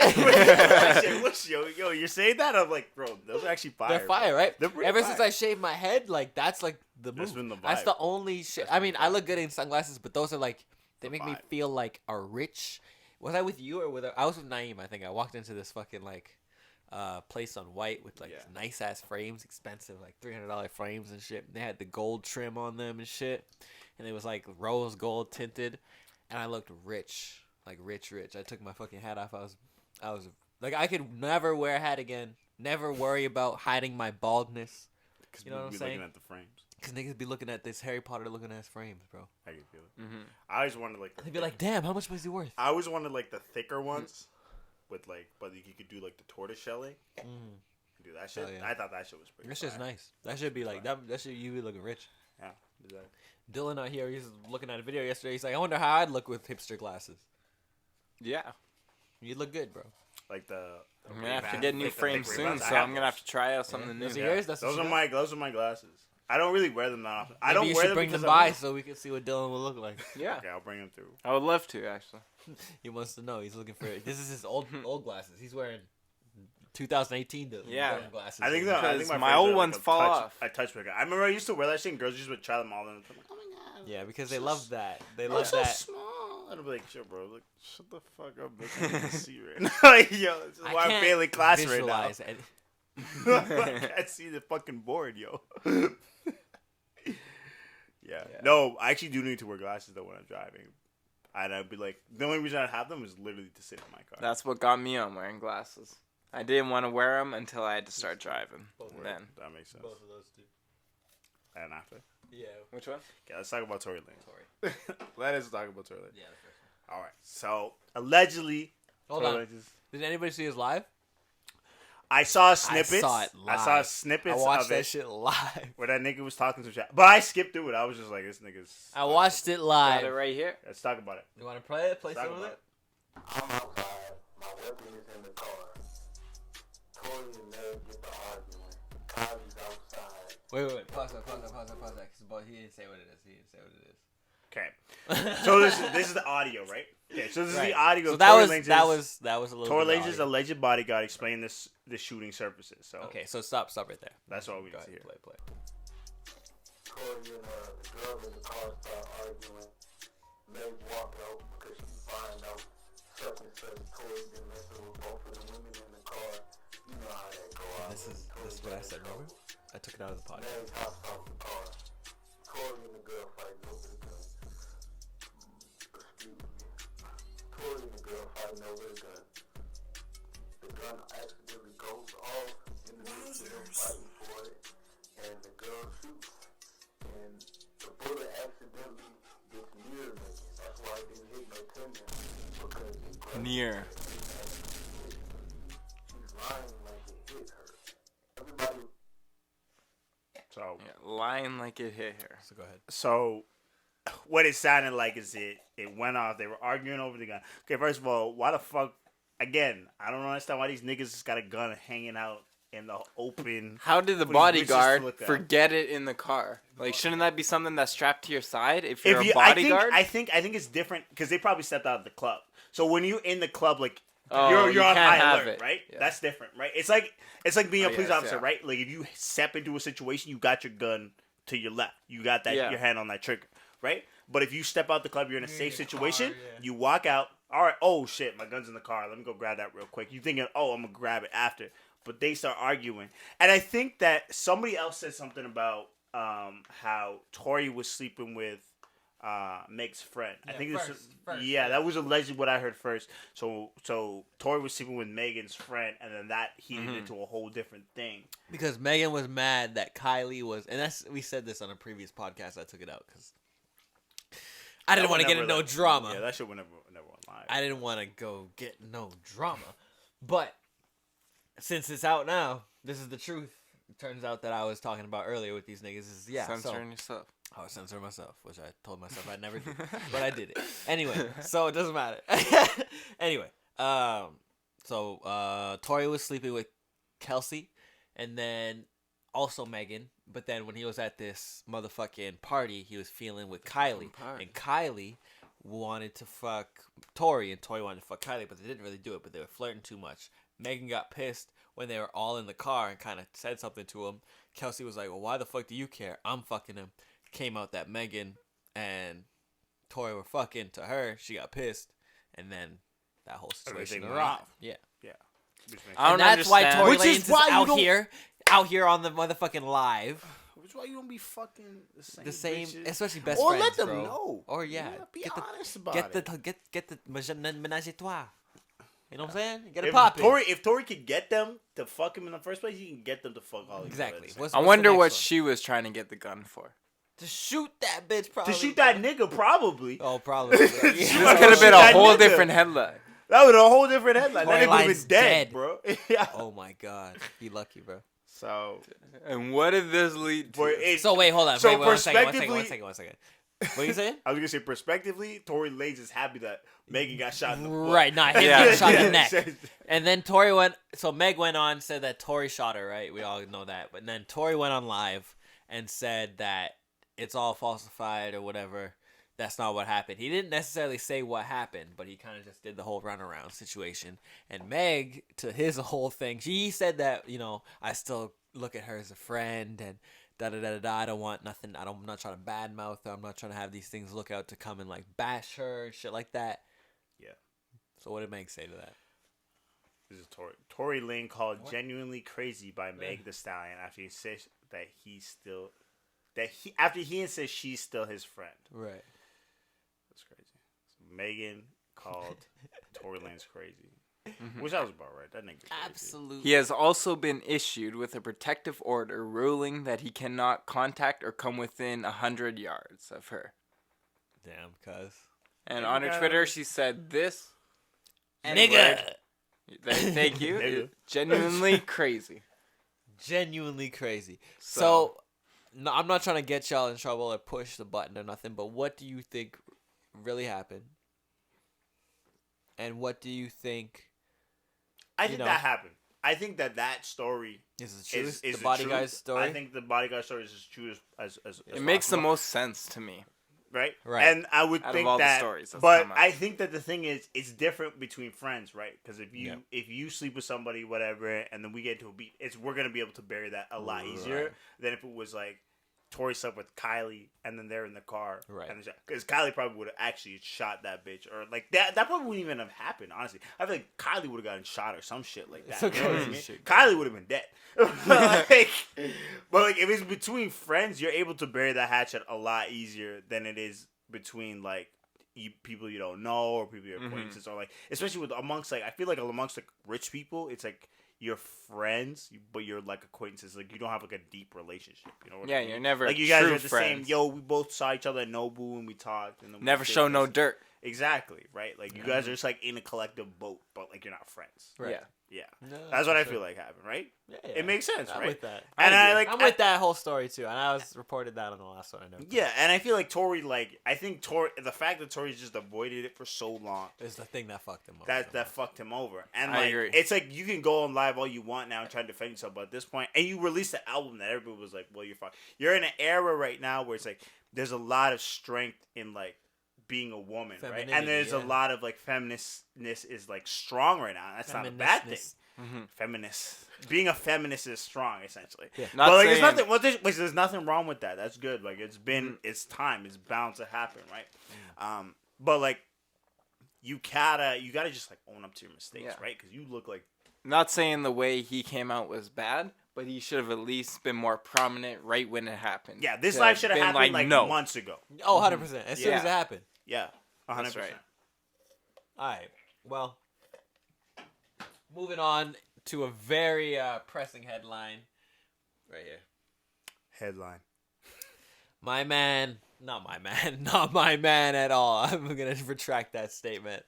B: yo, you're saying that? I'm like, bro, those are actually fire.
E: they're fire,
B: bro.
E: right?
B: They're pretty
E: Ever
B: fire.
E: since I shaved my head, like that's like the
B: That's
E: move.
B: been the
E: That's
B: vibe.
E: the only shit. I mean, I look good in sunglasses, but those are like they
B: The
E: make me
B: vibe.
E: feel like a rich. Was I with you or with? I was with Naeem. I think I walked into this fucking like place on White with like
B: Yeah.
E: nice ass frames, expensive like $300 frames and shit. They had the gold trim on them and shit, and it was like rose gold tinted, and I looked rich, like rich. I took my fucking hat off. I was like, I could never wear a hat again. Never worry about hiding my baldness.
B: Because
E: You know what I'm
B: be
E: saying?
B: looking at the frames.
E: Cause niggas be looking at this Harry Potter looking at his frames, bro.
B: I can feel it.
C: Mm-hmm.
B: I always wanted like.
E: They'd be like, damn, how much was he worth?
B: I always wanted like the thicker ones, with like, but you could do like the tortoise shelling. Do that shit.
E: Hell yeah.
B: I thought that shit was pretty.
E: That shit's
B: fire.
E: nice. That should be like that should you be looking rich.
B: Yeah. Exactly.
E: Dylan out here, he's looking at a video yesterday. He's like, I wonder how I'd look with hipster glasses.
C: Yeah.
E: You look good, bro.
B: Like the.
C: I'm gonna have to
B: Ray-Ban,
C: get new
B: like the
C: frames
B: thick
C: soon,
B: Ray-Bans. I
C: so
B: have
C: I'm gonna have to try out something
E: Those
C: new.
E: are yours? That's what
B: those
E: you
B: are
E: got?
B: those are my glasses. I don't really wear them that often. I
E: Maybe
B: don't
E: you
B: wear
E: should
B: them
E: bring them
B: because
E: by
B: I'm-
E: so we can see what Dylan will look like.
C: Yeah.
B: Okay, I'll bring them through.
C: I would love to actually.
E: He wants to know. He's looking for. This is his old glasses. He's wearing 2018 Dylan
C: Yeah.
E: glasses.
B: I think that. I think
C: Because
B: my
C: my
B: friends
C: old
B: are, like,
C: ones
B: a
C: fall
B: touch,
C: off.
B: I touch picker. I remember I used to wear that shit, and girls just would try them all, and I'm like, oh my god.
E: Yeah, because they love that. They
B: I'm
E: love
B: so
E: that.
B: small. And I'd be like, shit, bro. Like, shut the fuck up, bitch. I can't see right now. Like, yo, this is why I'm
E: can't
B: failing class right now.
E: visualize it.
B: I can't see the fucking board, yo. Yeah. No, I actually do need to wear glasses though when I'm driving. And I'd be like, the only reason I have them is literally to sit in my car.
C: That's what got me on wearing glasses. I didn't want to wear them until I had to start driving.
B: Word.
C: Then.
B: That makes sense.
E: Both of those two.
B: And after.
E: Yeah.
C: Which one?
B: Okay, let's talk about Tory Lanez.
E: Tory.
B: Let us talk about Tory Lanez.
E: Yeah, the first one.
B: All right. So allegedly,
E: Hold
B: Tory
E: on.
B: Lanez-
E: Did anybody see his live?
B: I saw snippets.
E: saw it
B: I saw
E: live.
B: snippets
E: I watched
B: of
E: that
B: it
E: shit live.
B: where that nigga was talking to chat, but I skipped through it. I was just like, this nigga's.
E: I watched it
C: Got
E: live.
C: it right here.
B: Let's talk about it.
E: You want to play it? Play
B: Talk
E: some of
B: about
E: it?
F: I'm outside, my weapon is in the car. Tory and Meg get the argument. Kylie's outside.
E: Wait. Pause that. Because he didn't say what it is.
B: Okay. So this is the audio, right? Okay. So this is
E: Right.
B: the audio.
E: So
B: of
E: that
B: Tory
E: was
B: Lanez's-
E: that was a little.
B: Tory
E: bit of
B: Lanez's
E: audio.
B: alleged bodyguard explained the shooting surfaces. So
E: Okay, so stop right there.
B: that's all we
E: Go
B: need to
E: ahead,
B: hear.
E: play.
F: Tory and the girl in the car start arguing. Meg walk out because she find out such and such. Tory been messing with both of the women in the car. You know how that go out.
E: This is what I said. Remember? I took it out of the podcast.
F: Meg hops out the car. Tory and the girl fighting over the gun. Excuse me. Tory and the girl fighting over the gun. The gun accidentally goes off in the midst of them fighting for it, and the girl shoots, and the bullet accidentally gets near me. That's why it didn't hit no tendon, because it grabbed
C: Near.
F: She's lying like it hit her. Everybody
B: So
C: Yeah, lying like it hit her.
E: So go ahead.
B: so what it sounded like is it went off. They were arguing over the gun. Okay, first of all, why the fuck? Again, I don't understand why these niggas just got a gun hanging out in the open.
C: How did the
B: for these bitches to
C: bodyguard
B: look at.
C: forget it in the car? Like, shouldn't that be something that's strapped to your side if you're
B: If
C: a
B: you,
C: bodyguard?
B: I think it's different because they probably stepped out of the club. So when you in the club, like
C: Oh,
B: you're
C: you
B: on
C: can't
B: high
C: have
B: alert,
C: it.
B: right?
C: Yeah.
B: That's different, right? It's like being a
C: Oh,
B: police
C: yes,
B: officer,
C: yeah.
B: right? Like if you step into a situation, you got your gun to your left, you got that
C: Yeah.
B: your hand on that trigger, right? But if you step out the club, you're in a safe situation. You walk out. All right. Oh shit, my gun's in the car. Let me go grab that real quick. You thinking, oh, I'm gonna grab it after, but they start arguing, and I think that somebody else said something about how Tori was sleeping with Meg's friend. I think
E: first,
B: that was allegedly what I heard first. So Tori was sleeping with Megan's friend, and then that heated into a whole different thing.
E: Because Megan was mad that Kylie was, and we said this on a previous podcast. I took it out because I didn't want to get in no drama.
B: Yeah, that shit would never went live.
E: I didn't want to go get no drama, but since it's out now, this is the truth. It turns out that I was talking about earlier with these niggas is
C: Censoring yourself.
E: I was censoring myself, which I told myself I'd never do, but I did it anyway. So it doesn't matter. Anyway, so Tori was sleeping with Kelsey, and then also Megan. But then when he was at this motherfucking party, he was feeling with Kylie, and Kylie wanted to fuck Tori, and Tori wanted to fuck Kylie, but they didn't really do it. But they were flirting too much. Megan got pissed when they were all in the car and kind of said something to him. Kelsey was like, "Well, why the fuck do you care? I'm fucking him." Came out that Megan and Tori were fucking to her. She got pissed, and then that whole situation
B: Everything went
E: arrived.
B: off.
E: Yeah,
B: Yeah.
C: I
E: and
C: don't
E: that's why
C: understand.
E: Tory
B: Which is
E: Lanez
B: why
E: is
B: you
E: out here on the motherfucking live.
B: Which is why you don't be fucking
E: The same,
B: bitches.
E: especially best
B: Or
E: friends,
B: let them
E: bro.
B: know.
E: Or yeah,
B: Be
E: get
B: honest about
E: get
B: it.
E: the get the ménage à trois. You know what I'm saying? Get it
B: If
E: popping.
B: if Tori could get them to fuck him in the first place, he can get them to fuck all
E: Exactly.
B: Each
E: What's
C: I
E: the
C: wonder
E: next
C: what
E: one?
C: she was trying to get the gun for.
E: To shoot that bitch, probably.
B: to shoot that nigga, probably.
E: Oh, probably.
C: This
B: Yeah.
C: could have been a
B: That
C: whole
B: nigga.
C: different headline.
B: That would a whole different headline.
E: Tory
B: That nigga would have
E: Lanez
B: been dead,
E: dead.
B: bro. Yeah.
E: Oh my god, be lucky, bro.
B: So,
C: And what did this lead to?
B: for it,
E: So wait, hold on.
B: So
E: wait, one second. One
B: prospectively-
E: second. What are you saying?
B: I was gonna say, prospectively, Tory Lanez is happy that Megan got shot in the foot.
E: Right, not him
C: Yeah.
E: got shot in the neck. And then Tori went. So Meg went on, said that Tori shot her. Right, we all know that. But then Tori went on live and said that it's all falsified or whatever. That's not what happened. He didn't necessarily say what happened, but he kind of just did the whole runaround situation. And Meg, to his whole thing, he said that, I still look at her as a friend and da-da-da-da-da. I don't want nothing. I'm not trying to badmouth her. I'm not trying to have these things look out to come and, bash her and shit like that.
B: Yeah.
E: So what did Meg say to that?
B: This is Tory. Tory Lane called genuinely crazy by Meg the Stallion after he said that after he insists she's still his friend.
E: Right.
B: That's crazy. So Megan called Tory Lanez crazy. Which I was about right. That nigga's crazy.
E: Absolutely.
C: He has also been issued with a protective order ruling that he cannot contact or come within 100 yards of her.
E: Damn, cuz.
C: And
B: Yeah,
C: on
B: you
C: her
B: gotta-
C: Twitter, she said this.
E: Nigga!
C: Thank you.
B: Nigga.
C: Genuinely crazy.
E: Genuinely crazy. So, no, I'm not trying to get y'all in trouble or push the button or nothing, but what do you think really happened? And what do you think
B: I think
E: know.
B: that happened. I think that story
E: is the truth?
B: is
E: The bodyguard
B: truth.
E: story?
B: I think the bodyguard story is as true as
C: It makes the
B: possible.
C: most sense to me.
B: Right?
E: Right.
B: And I would
C: Out of
B: think
C: all the
B: that,
C: stories that's
B: but
C: come out.
B: I think that the thing is, it's different between friends, right? Because if you
E: Yeah.
B: if you sleep with somebody, whatever, and then we get to a beat, we're gonna be able to bury that a lot easier than if it was like Tori slept with Kylie and then they're in the car,
E: Right.
B: Because Kylie probably would have actually shot that bitch, or like that probably wouldn't even have happened. Honestly, I feel like Kylie would have gotten shot or some shit like that.
E: Some
B: You know what I
E: crazy
B: mean?
E: shit.
B: Kylie would have been dead. but if it's between friends, you're able to bury that hatchet a lot easier than it is between people you don't know or people you're acquaintances or especially with amongst I feel like amongst rich people, it's like you're friends but you're acquaintances, you don't have a deep relationship, you know what I mean?
C: You're never
B: you guys
C: true
B: are the
C: friends.
B: same, we both saw each other at Nobu and we talked and then we
C: Never
B: stayed
C: show
B: with
C: no
B: this-
C: dirt.
B: Exactly, right? Like, you guys are just, like, in a collective boat, but, like, you're not friends.
E: Right.
C: Yeah.
B: Yeah.
E: No,
B: That's what
E: for
B: I
E: sure.
B: feel like happened, right?
E: Yeah,
B: It makes sense,
E: I'm
B: right?
E: with that.
B: And I,
E: agree.
B: like,
E: I'm with that whole story too, and I was reported that on the last one I know.
B: Yeah, and I feel like Tori, like, I think the fact that Tori's just avoided it for so long,
E: is the thing that fucked him up.
B: that fucked him over. And,
C: I
B: like,
C: agree.
B: it's like, you can go on live all you want now and try to defend yourself, but at this point, and you released the album that everybody was like, well, you're fine. You're in an era right now where it's like, there's a lot of strength in, like, being a woman, right? And
E: Femininity,
B: there's a
E: yeah.
B: lot of, like, feministness is, like, strong right now. That's not a bad thing.
E: Feministness.
B: Feminist. Being a feminist is strong, essentially.
E: Yeah.
B: But, like,
C: saying-
B: there's nothing wrong with that. That's good. Like, it's time. It's bound to happen, right? But, like, you gotta just, like, own up to your mistakes,
C: Yeah.
B: right? Because you look like,
C: Not saying the way he came out was bad, but he should have at least been more prominent right when it happened.
B: yeah, this
C: To
B: live should have
C: been
B: happened, like,
C: no.
B: months ago.
E: Oh, 100%. As soon as it
C: Yeah.
E: happened.
B: Yeah, 100%.
C: That's right.
E: All right. Well, moving on to a very pressing headline right here.
B: Headline.
E: My man, not my man, not my man at all. I'm going to retract that statement.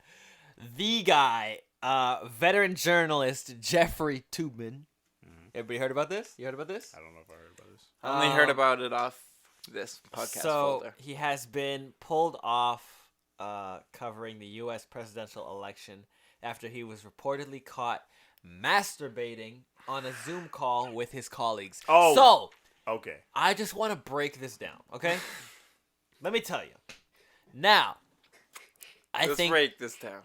E: The guy, veteran journalist Jeffrey Tubman. Everybody heard about this? You heard about this?
B: I don't know if I heard about this.
C: I only heard about it off this podcast
E: So
C: folder.
E: he has been pulled off covering the U.S. presidential election after he was reportedly caught masturbating on a Zoom call with his colleagues.
B: Oh.
E: So
B: Okay.
E: I just want to break this down, okay? Let me tell you. Now, I
C: Let's
E: think
C: break this down.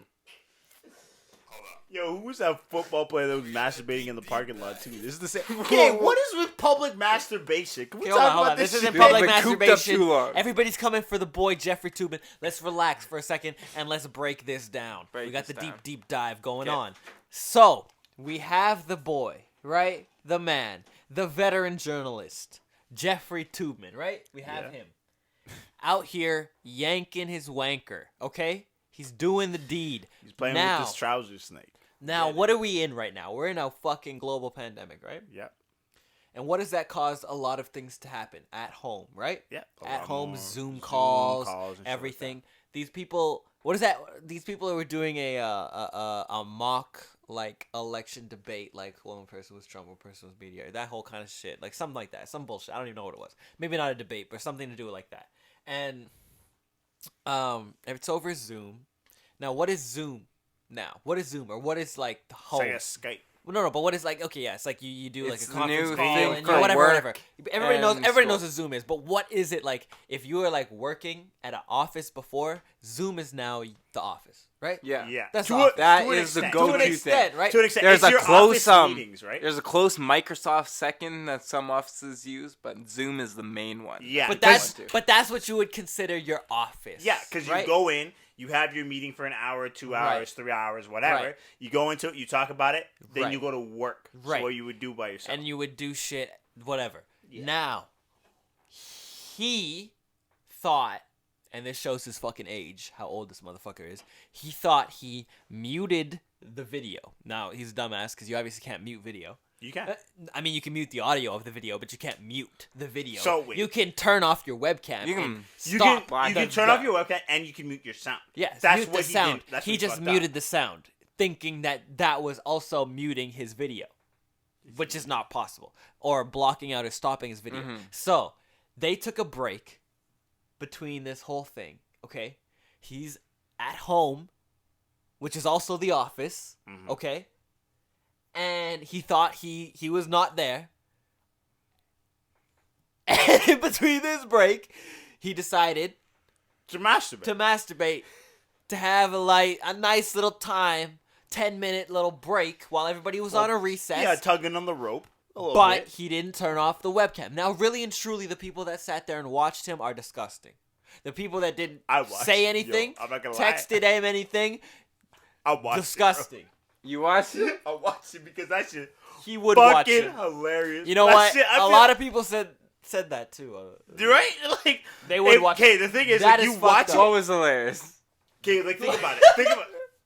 B: Yo, who was that football player that was masturbating in the parking lot too? This is the same. Okay, what is with public masturbation? Can we
E: Okay,
B: talk
E: hold on.
B: about this?
E: This isn't
B: shit?
E: public
C: They've been cooped up
E: masturbation.
C: too long.
E: Everybody's coming for the boy Jeffrey Tubman. Let's relax for a second and let's break this down.
C: Break
E: We got the
C: this down.
E: deep dive going
B: Okay.
E: on. So we have the boy, right? The man, the veteran journalist, Jeffrey Tubman, right? We have
B: Yeah.
E: him out here yanking his wanker. Okay, he's doing the deed.
B: He's playing
E: now,
B: with this trouser snake.
E: Now, what are we in right now? We're in a fucking global pandemic, right?
B: Yep.
E: And what does that cause a lot of things to happen at home, right?
B: Yep. A
E: At
B: lot
E: home,
B: more
E: Zoom calls,
B: and shit like
E: everything. These people, what is that? These people who were doing a mock like election debate, like one person was Trump, one person was mediator, that whole kind of shit, like something like that, some bullshit. I don't even know what it was. Maybe not a debate, but something to do like that. And it's over Zoom. Now, what is Zoom? Now, what is Zoom, or what is like the
B: It's
E: home?
B: like a Skype.
E: Well, no, but what is like? Okay, yeah, it's like you do like
C: It's
E: a
C: the
E: conference
C: new
E: call
C: thing
E: and
C: for
E: whatever,
C: work
E: whatever. Everybody knows.
C: and
E: Everybody knows
C: school.
E: what Zoom is. But what is it like? If you were like working at an office before, Zoom is now the office, right?
C: Yeah.
B: Yeah.
E: That's
B: To
E: awesome.
C: That
B: to an
C: is the
B: extent.
C: go-to
E: To an
C: thing.
E: extent, right?
B: To an extent.
C: There's
B: It's
C: a
B: your
C: close
B: office meetings, right?
C: There's a close Microsoft second that some offices use, but Zoom is the main one.
B: Yeah.
E: But
B: Because-
E: that's what you would consider your office.
B: Yeah, because you
E: right?
B: go in, you have your meeting for an hour, 2 hours,
E: Right.
B: 3 hours, whatever.
E: Right.
B: You go into it, you talk about it, then
E: Right.
B: you go to work.
E: Right.
B: So what you would do by yourself.
E: and you would do shit, whatever.
B: Yeah.
E: Now, he thought, and this shows his fucking age, how old this motherfucker is. He thought he muted the video. Now, he's a dumbass because you obviously can't mute video.
B: You can.
E: I mean, you can mute the audio of the video, but you can't mute the video.
B: So, wait.
E: You can turn off your webcam.
C: You can-
E: and
B: You
E: stop
B: can, you
E: the-
B: can turn off your webcam and you can mute your sound.
E: Yes,
B: That's
E: mute
B: what
E: the
B: he
E: sound.
B: did. That's
E: He
B: what
E: just
B: fucked up.
E: muted the sound, thinking that was also muting his video, which is not possible, or blocking out or stopping his video.
C: Mhm.
E: So they took a break between this whole thing. Okay, he's at home, which is also the office.
B: Mhm.
E: Okay, and he thought he was not there. And in between this break, he decided
B: To masturbate.
E: to masturbate, to have a nice little time, 10-minute little break while everybody was on a recess.
B: Yeah, tugging on the rope. A little
E: but
B: bit.
E: he didn't turn off the webcam. Now, really and truly, the people that sat there and watched him are disgusting. The people that didn't
B: I watched-
E: say anything,
B: yo, I'm not gonna lie.
E: texted him anything,
B: I watched
E: disgusting.
C: You watch it?
B: it. I watched it because that shit
E: He would watch
B: fucking
E: it.
B: hilarious.
E: You know
B: That
E: what?
B: shit, I
E: A
B: feel-
E: lot of people said that too.
B: right? Like
E: They would watch
B: Okay,
E: it.
B: the thing is,
E: That
B: like,
E: is
B: you
E: fucked
B: watch
E: up.
B: it.
C: What was hilarious?
B: Okay, like think about it.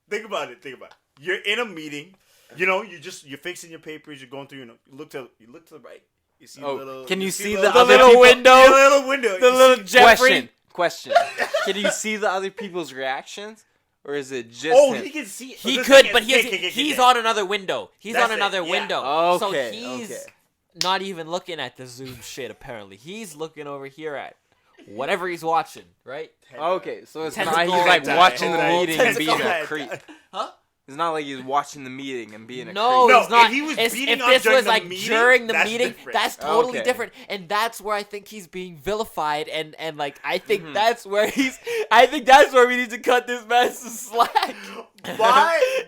B: Think about it. You're in a meeting. You know, you're fixing your papers. You're going through. You look to the right. You see
C: Oh,
B: the little.
C: can you see
B: the
C: the
E: The
C: other
E: little
C: people-
E: window.
B: Yeah, the little window.
E: The
B: You
E: little
B: see-
E: Jeffrey.
C: Question. Question: can you see the other people's reactions, or is it just?
B: Oh,
C: him?
B: he can see.
E: He
B: the
E: could,
B: thing
E: but
B: is-
E: he's on another window. He's
B: That's
E: on
B: it,
E: another
B: yeah.
E: window. So
C: Okay,
E: he's
C: okay.
E: not even looking at the Zoom shit, apparently. He's looking over here at whatever he's watching, right?
C: Okay, so it's
E: Tentacle
C: not he's like
B: hentai.
C: watching the
B: Tentacle
C: meeting and being a
B: hentai.
C: creep.
E: Huh?
C: It's not like he's watching the meeting and being a
E: No,
C: creep.
B: No,
E: he's not.
B: if he was
E: It's-
B: beating
E: if
B: up
E: this
B: during
E: was
B: the
E: like
B: meeting,
E: during the
B: that's
E: meeting,
B: different.
E: that's totally
C: Okay.
E: different, and that's where I think he's being vilified, and like I think
C: Mm-hmm.
E: that's where I think that's where we need to cut this man some slack.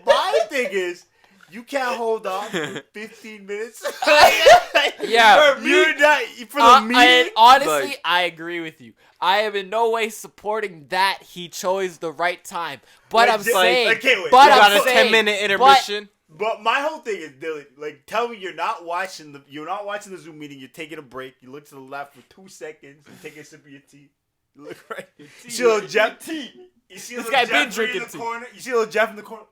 B: My thing is, you can't hold on for 15 minutes.
C: Yeah,
B: You're not for the
E: And
B: meeting.
E: honestly,
C: Like-
E: I agree with you. I am in no way supporting that he chose the right time, but
B: Wait,
E: I'm
B: just-
E: saying,
B: okay, wait.
E: but
B: You
E: I'm
C: got a
E: saying,
C: 10-minute
E: but-
C: intermission.
B: But my whole thing is, Dylan, like, tell me you're not watching the Zoom meeting. You're taking a break. You look to the left for 2 seconds. You take a sip of your tea. You look right. You see little Jeff. You see
E: This
B: little
E: guy
B: Jeff
E: been
B: in
E: drinking
B: the
E: tea.
B: corner. You see little Jeff in the corner.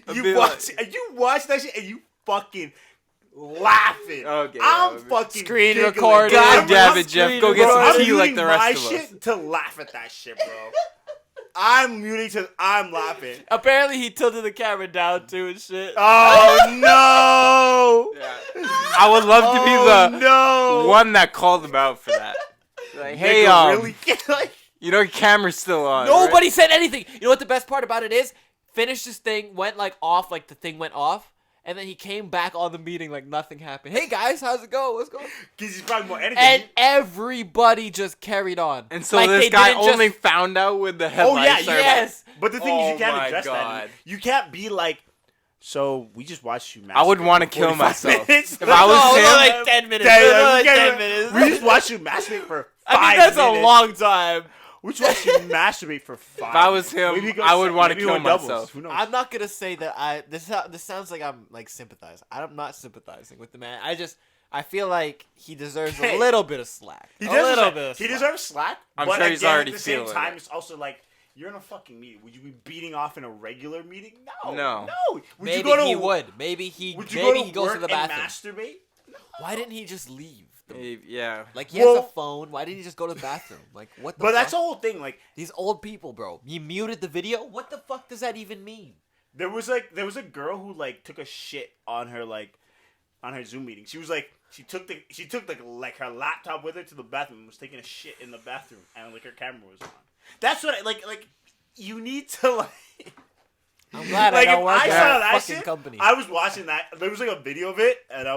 C: be
B: You watch that shit and you fucking laughing.
C: Okay,
B: I'm
C: okay.
B: fucking
E: Screen
B: giggling.
E: recorded.
C: God
B: I'm-
C: damn
B: I'm
C: it, Jeff.
E: screen
C: Go get
B: Bro,
C: some
B: I'm
C: tea like
B: muting
C: the
B: my
C: rest of us.
B: shit to laugh at that shit, bro. I'm muting to. I'm laughing.
E: Apparently, he tilted the camera down too and shit.
B: Oh no!
C: I would love to be the
B: no
C: one that called him out for that. Like, hey,
B: Nigga, really? Like,
C: you know your camera's still on.
E: Nobody
C: right?
E: said anything. You know what the best part about it is? Finished this thing, went like off, like the thing went off, and then he came back on the meeting like nothing happened. Hey guys, how's it going? What's going on?
B: Cause he's probably more energy.
E: And everybody just carried on.
C: And so
E: Like,
C: this
E: they
C: guy
E: didn't just-
C: only found out when the
B: oh
C: headlights
B: yeah,
C: are
E: yes.
B: But the thing is,
C: Oh
B: you can't
C: my
B: address
C: God.
B: that. You can't be like, so we just watched you.
C: I would
B: masturbate
C: want to
B: for
C: kill
B: 45
C: myself.
B: minutes.
C: If I was
E: No,
C: him,
E: no, like 10 minutes.
B: Yeah,
E: No,
B: yeah,
E: like
B: we
E: 10
B: can't-
E: minutes.
B: We just watched you masturbate for 5
E: I think that's
B: minutes.
E: a long time.
B: We just watched you masturbate for 5.
C: If I was him,
B: Maybe go
C: I would
B: se-
C: wanna
B: maybe
C: kill
B: go doubles.
C: myself.
B: Who knows?
E: I'm not gonna say that this sounds like I'm like sympathizing. I'm not sympathizing with the man. I feel like he deserves
B: Hey.
E: a little bit of slack.
B: He
E: a
B: deserves
E: little
B: slack.
E: bit of
B: He
E: slack.
B: deserves slack.
C: I'm
B: but
C: sure he's
B: again,
C: already
B: at the same
C: feeling
B: time,
C: it.
B: it's also like you're in a fucking meeting. Would you be beating off in a regular meeting? No.
C: No.
B: Would
E: Maybe
B: you go to,
E: he would. Maybe he.
B: Would you
E: maybe
B: go to
E: he goes
B: work
E: to the
B: and
E: bathroom.
B: masturbate?
E: Why didn't he just leave?
C: yeah.
E: Like he has a
B: Well-
E: phone. Why didn't he just go to the bathroom? Like what? The
B: But that's the
E: fuck?
B: whole thing. Like
E: These old people, bro. You muted the video. What the fuck does that even mean?
B: there was a girl who like took a shit on her Zoom meeting. She was like she took like her laptop with her to the bathroom and was taking a shit in the bathroom and like her camera was on. That's what I like you need to like
E: I'm glad
B: like
E: I don't
B: if
E: work
B: I
E: at
B: saw
E: a
B: that
E: fucking
B: shit,
E: company.
B: I was watching that. There was like a video of it, and I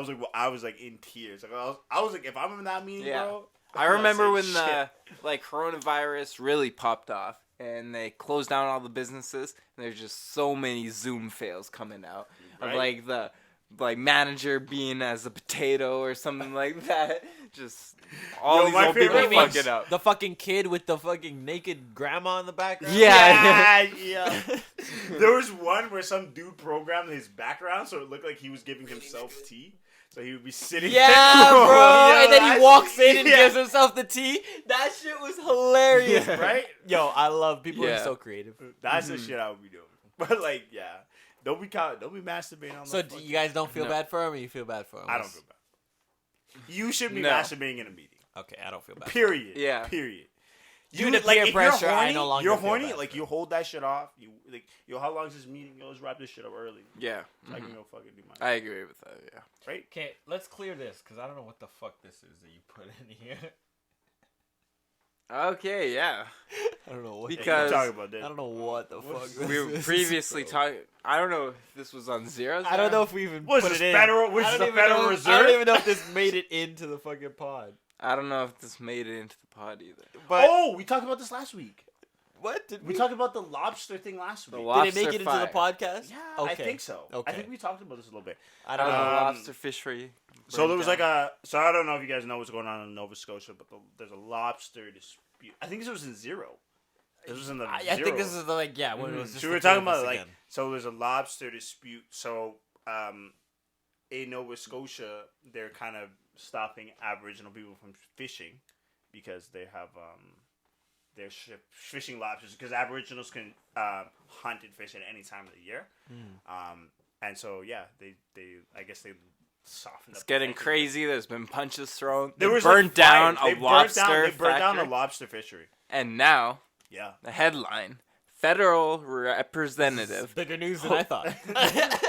B: was like in tears. Like I was like, if I'm in that meeting,
C: Yeah.
B: bro.
C: I
B: I'm not
C: remember
B: saying
C: when
B: shit.
C: the like coronavirus really popped off and they closed down all the businesses and there's just so many Zoom fails coming out of
B: Right.
C: like the manager being as a potato or something like that. Just all
B: Yo,
C: these
B: my
C: old people
B: favorite ones-
C: fucking up.
E: The fucking kid with the fucking naked grandma in the background.
C: Yeah.
B: yeah. There was one where some dude programmed his background so it looked like he was giving himself tea. So he would be sitting
E: Yeah,
B: there.
E: bro.
B: Yo,
E: And then he
B: that's-
E: walks in and
B: yeah.
E: gives himself the tea. That shit was hilarious,
C: Yeah.
B: Right?
E: Yo, I love people
C: Yeah.
E: are so creative.
B: That's the shit I would be doing. But like, yeah. Don't be masturbating on the
E: So
B: fucking-
E: you guys don't feel
C: No.
E: bad for him, or you feel bad for him?
B: I don't feel bad. You should be
C: No.
B: masturbating in a meeting.
E: Okay, I don't feel bad.
B: Period.
C: Yeah.
B: Period.
E: Due to peer
B: if
E: pressure,
B: you're
E: I
B: horny,
E: no longer
B: you're
E: feel
B: horny.
E: bad
B: Like
E: for
B: you hold that shit off. You like, yo, how long is this meeting? Yo, let's wrap this shit up early.
C: Yeah.
B: So I
C: Mhm.
B: can go fucking do my
C: I agree with that, yeah.
B: right.
E: Okay, let's clear this because I don't know what the fuck this is that you put in here.
C: Okay, yeah.
E: I don't know what.
C: Because-
B: talk about that.
E: I don't know what the
B: What's-
E: fuck.
C: We
E: this
C: were
E: is,
C: previously
E: bro.
C: talking. I don't know if this was on Zero's.
E: I don't know if we even
B: What is
E: put
B: this,
E: it in.
B: Federal- what is
E: I don't
B: this, the
E: even
B: Federal
E: know- I
B: Reserve?
E: don't even know if this made it into the fucking pod.
C: I don't know if this made it into the pod either.
E: But
B: Oh, we talked about this last week.
E: what did
B: We talked about the lobster thing last
C: The
B: week.
C: lo-
E: Did it make
C: Lobster
E: it into the
C: fire.
E: podcast?
B: Yeah,
E: Okay.
B: I think so.
E: Okay.
B: I think we talked about this a little bit.
E: I don't know.
C: lobster fishery.
B: So there was like so I don't know if you guys know what's going on in Nova Scotia, but there's a lobster dispute. I think this was in Zero. This was in the
E: I
B: Zero.
E: think this is the, like when it was just
B: So
E: the
B: we were
E: three
B: talking
E: of us
B: about like
E: again.
B: so there's a lobster dispute. So in Nova Scotia, they're kind of stopping Aboriginal people from fishing because they have they're fishing lobsters because Aboriginals can hunt and fish at any time of the year. And so yeah, they I guess they Softened
C: It's
B: up the
C: getting
B: tension.
C: crazy. There's been punches thrown.
B: There
C: They
B: was
C: burned
B: like,
C: down
B: fires.
C: a lobster
B: They burnt down a
C: factory.
B: lobster fishery.
C: And now,
B: Yeah.
C: the headline: Federal representative
E: Bigger news than I thought.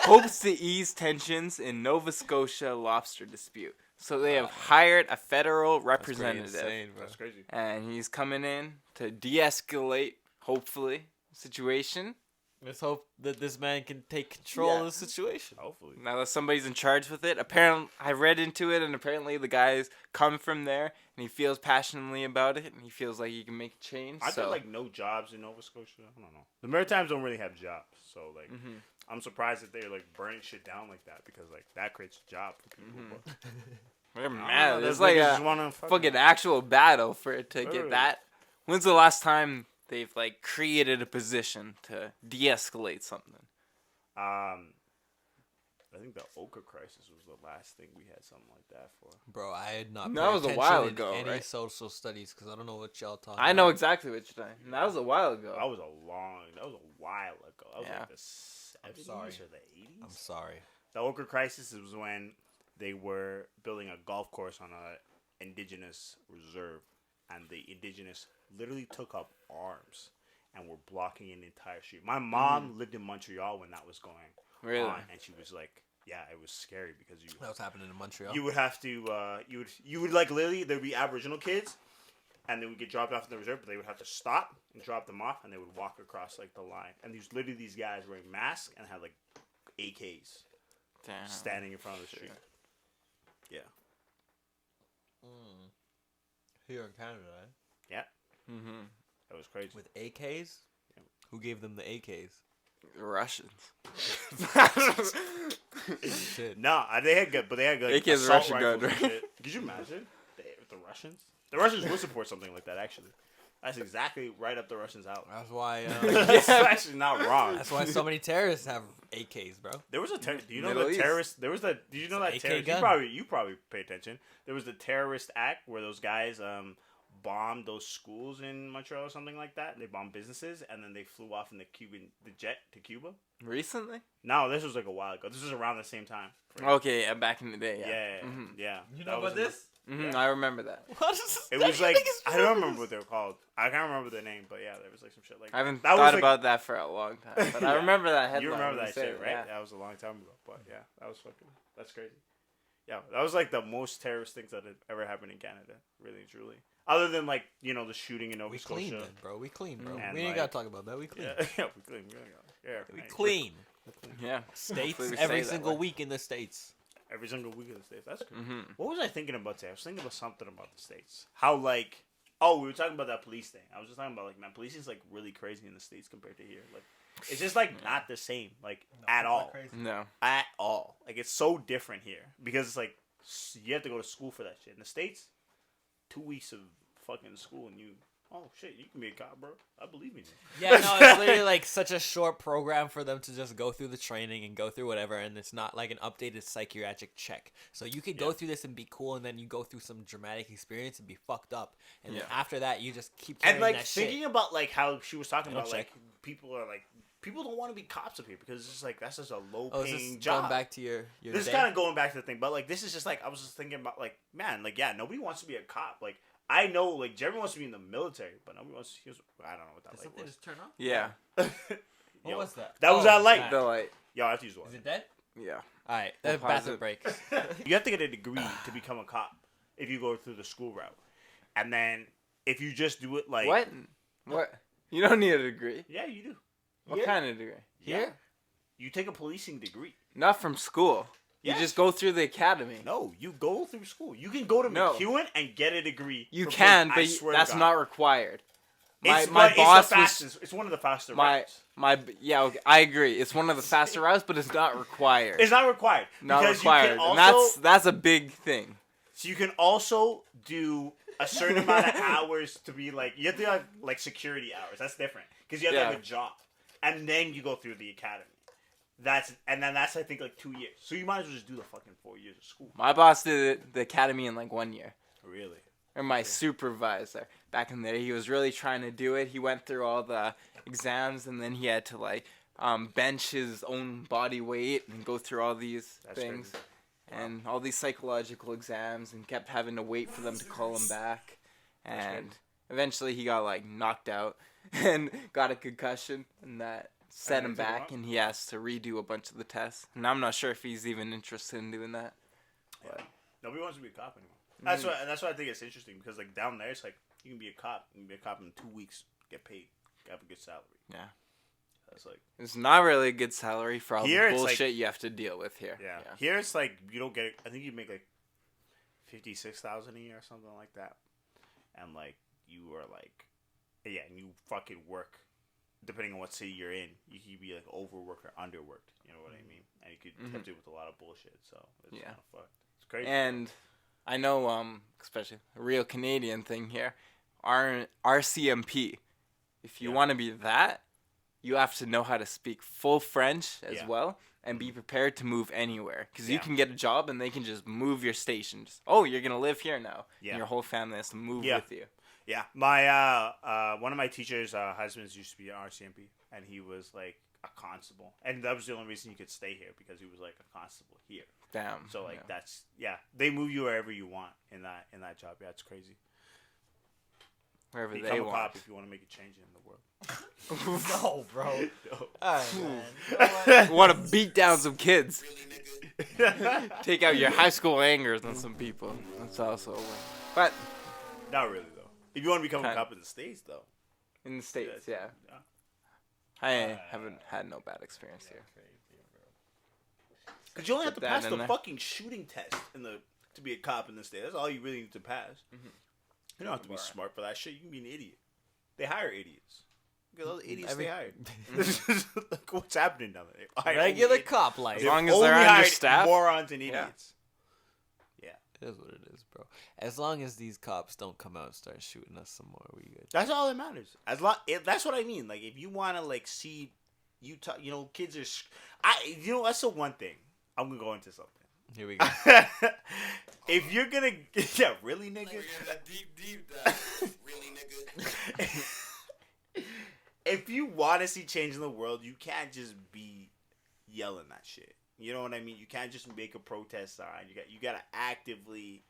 C: hopes to ease tensions in Nova Scotia lobster dispute. So they have hired a federal representative,
B: That's crazy.
C: and he's coming in to de-escalate, hopefully, the situation.
E: Let's hope that this man can take control
C: Yeah.
E: of the situation.
B: Hopefully.
C: Now that somebody's in charge with it, apparently I read into it, and apparently the guy's come from there, and he feels passionately about it, and he feels like he can make change.
B: Aren't there like no jobs in Nova Scotia? I don't know. The Maritimes don't really have jobs, so like I'm surprised that they're like burning shit down like that because like that creates a job for people. But,
C: they're
B: I don't know,
C: mad.
B: those
C: It's like
B: niggas
C: a
B: just wanna
C: fucking actual battle for it to
B: Literally.
C: get that. When's the last time they've like created a position to de-escalate something?
B: I think the Ochre crisis was the last thing we had something like that for.
E: Bro, I had not
C: That
E: paid
C: was a
E: attention
C: while
E: in
C: ago,
E: any
C: right?
E: social studies because I don't know what y'all talking
C: I know
E: about.
C: exactly what you're saying. That was a while ago.
B: That was a while ago. That was
C: Yeah.
B: like the 70s
E: sorry.
B: or the 80s.
E: I'm sorry.
B: The Ochre crisis was when they were building a golf course on a indigenous reserve, and the indigenous literally took up arms and were blocking an entire street. My mom lived in Montreal when that was going
C: Really?
B: on, and she was like, "Yeah, it was scary because
E: That was happening in Montreal.
B: you would have to you would like literally there'd be Aboriginal kids, and they would get dropped off in the reserve, but they would have to stop and drop them off, and they would walk across like the line, and these guys wearing masks and had like AKs
C: Damn.
B: standing in front of the street. Yeah.
E: Here in Canada, eh?
B: Yeah.
C: Mm-hmm.
B: That was crazy.
E: With AKs? Who gave them the AKs?
C: Russians.
E: Shit.
B: No, they had good, but they had like
C: AK's
B: assault
C: Russian
B: rifles
C: gun,
B: and
C: right?
B: shit. Could you imagine the Russians? The Russians would support something like that. Actually, that's exactly right up the Russians' alley.
E: That's why.
B: That's actually not wrong.
E: That's why so many terrorists have AKs, bro.
B: There was a do you know
C: Middle
B: the
C: East.
B: terrorist? There was the. Did you know that
E: AK
B: terrorist?
E: gun.
B: You probably pay attention. There was the terrorist act where those guys bombed those schools in Montreal or something like that. They bombed businesses and then they flew off in the jet to Cuba.
C: Recently?
B: No, this was like a while ago. This was around the same time.
C: Okay, yeah, back in the day,
B: Yeah,
C: yeah.
B: yeah.
E: You
B: That
E: know
B: was
E: about
B: in the-
E: this?
C: Mm-hmm, I remember that.
E: What is
B: It was like I don't remember what they were called. I can't remember their name, but yeah, there was like some shit like
C: I haven't
B: that. Was,
C: thought
B: like-
C: about that for a long time, but I
B: Yeah.
C: remember that headline.
B: You remember
C: when
B: that
C: said
B: shit,
C: it,
B: right?
C: yeah.
B: That was a long time ago, but yeah, that was fucking. That's crazy. Yeah, that was like the most terrorist things that had ever happened in Canada, really and truly. Other than like the shooting in Nova
E: We
B: Scotia.
E: clean then, bro. We clean, bro.
B: And
E: We ain't
B: like-
E: gotta talk about that. We clean.
B: Yeah, yeah, we clean. Yeah,
E: We
B: right.
E: clean.
C: Yeah.
E: States
C: Hopefully we
E: every
C: stay that
E: single
C: way.
E: week in the States.
B: Every single week of the States. That's good.
C: Mm-hmm.
B: What was I thinking about today? I was thinking about something about the States. How like, oh, we were talking about that police thing. I was just talking about like, man, policing is like really crazy in the States compared to here. Like, it's just like not the same, like at all.
C: No.
B: At all. Like it's so different here because it's like you have to go to school for that shit. In the States, 2 weeks of fucking school and you, oh shit, you can be a cop, bro. I believe in you.
E: Yeah, no, it's literally like such a short program for them to just go through the training and go through whatever, and it's not like an updated psychiatric check. So you could go through this and be cool, and then you go through some dramatic experience and be fucked up, and then after that you just keep carrying
B: And like
E: that
B: thinking
E: shit.
B: about like how she was talking
E: It'll
B: about like
E: check.
B: people don't want to be cops up here because it's just like that's just a low
E: Oh, is
B: paying
E: this
B: job.
E: going back to your
B: This is
E: day?
B: kind of going back to the thing, but like this is just like I was just thinking about like man, like yeah, nobody wants to be a cop. Like I know like Jeremy wants to be in the military, but nobody wants. I don't know what that
E: Did
B: light
E: something
B: was.
E: just turn on?
C: Yeah.
E: What
B: Yo,
E: was that?
B: That was
E: Oh,
B: that light.
E: nice.
C: The light.
B: Yo, I have to use the
E: Is
B: water.
E: it dead?
C: Yeah.
E: All right,
C: We'll
E: bathroom
C: pause it.
E: break.
B: You have to get a degree to become a cop if you go through the school route, and then if you just do it like
C: What? You don't need a degree.
B: yeah, you do.
C: What
B: Yeah.
C: kind of degree?
B: Yeah. You take a policing degree.
C: Not from school.
B: Yes.
C: You just go through the academy.
B: No, you go through school. You can go to
C: No.
B: McEwen and get a degree.
C: You
B: for
C: can,
B: police. I
C: but
B: swear to
C: that's
B: God.
C: not required.
B: It's,
C: My
B: but
C: boss
B: it's the
C: was
B: fastest. It's one of the faster
C: my
B: routes.
C: yeah. Okay, I agree. It's one of the faster routes, but it's not required.
B: It's not required.
C: not
B: because
C: required,
B: You can
C: and
B: also,
C: that's a big thing.
B: so you can also do a certain amount of hours to be like you have to have like security hours. That's different because you have to have
C: Yeah.
B: a job, and then you go through the academy. That's I think like 2 years. So you might as well just do the fucking 4 years of school.
C: My boss did the academy in like 1 year.
B: Really?
C: Or my supervisor back in the day, he was really trying to do it. He went through all the exams, and then he had to like bench his own body weight and go through all these
B: That's
C: things.
B: crazy.
C: and all these psychological exams, and kept having to wait for them to call him back. And eventually he got like knocked out and got a concussion, and that set him back, and he has to redo a bunch of the tests. And I'm not sure if he's even interested in doing that. But
B: Nobody wants to be a cop anymore. That's why I think it's interesting, because like down there, it's like you can be a cop. You can be a cop in 2 weeks, get paid, have a good salary.
C: Yeah.
B: That's like
C: it's not really a good salary for all
B: Here
C: the
B: it's
C: bullshit
B: like-
C: you have to deal with here.
B: yeah. Here it's like you don't get. I think you make like 56,000 a year or something like that, and like you are like, yeah, and you fucking work. Depending on what city you're in, you could be like overworked or underworked. You know what I mean? And you could have to deal with a lot of bullshit. So it's
C: Yeah.
B: kind of fucked. It's crazy.
C: And I know, especially a real Canadian thing here, RCMP. If you want to be that, you have to know how to speak full French as well, and be prepared to move anywhere. Because you can get a job and they can just move your station. Just, oh, you're gonna live here now.
B: Yeah.
C: And your whole family has to move with you.
B: Yeah, my one of my teachers' husbands used to be an RCMP, and he was like a constable, and that was the only reason you could stay here, because he was like a constable here.
C: Damn.
B: So like that's they move you wherever you want in that job. Yeah, it's crazy.
C: Wherever
B: Become
C: they
B: a
C: want.
B: cop if you want to make a change in the world.
E: No, bro.
B: No.
E: Alright, man.
C: Want to beat down some kids.
D: Really, nigga?
C: Take out your high school angers on some people. That's also a win. But
B: Not really though. If you want to become a
C: Kinda.
B: cop in the States though.
C: in the States,
B: Yeah.
C: yeah. I haven't had no bad experience here.
B: Because you only have
C: Put
B: to
C: that
B: pass
C: in
B: the
C: there.
B: fucking shooting test to be a cop in the state. That's all you really need to pass. You don't have to be smart for that shit. You can be an idiot. They hire idiots. Look at all the idiots they hired. Look what's happening down there. They hire
E: Regular
B: only-
E: cop life.
C: As long as
B: only
C: they're
B: hired
C: understaffed.
B: morons and idiots.
E: It is what it is, bro. As long as these cops don't come out and start shooting us some more, we good.
B: That's all that matters. That's what I mean. Like, if you want to like see Utah, kids are. That's the one thing. I'm gonna go into something.
E: Here we go.
B: If you're gonna, yeah, really, nigga.
D: We're gonna deep dive. Really, nigga?
B: If you want to see change in the world, you can't just be yelling that shit. You know what I mean? You can't just make a protest sign. You gotta actively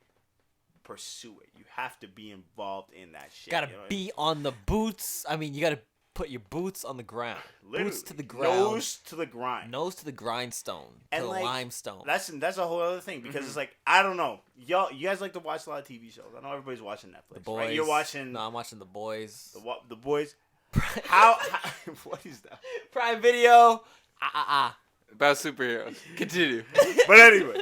B: pursue it. You have to be involved in that shit.
E: Gotta
B: you know what I
E: be on the boots. I mean, you gotta put your boots on the ground.
B: Literally,
E: Boots to the ground.
B: nose to the grind.
E: Nose to the grindstone.
B: And,
E: to the
B: like,
E: limestone.
B: That's a whole other thing, because it's like, I don't know, you guys like to watch a lot of TV shows. I know everybody's watching Netflix.
E: The Boys.
B: Right? You're watching
E: No, I'm watching The Boys.
B: the Boys. How what is that?
E: Prime Video.
C: About superheroes. Continue.
B: But anyway,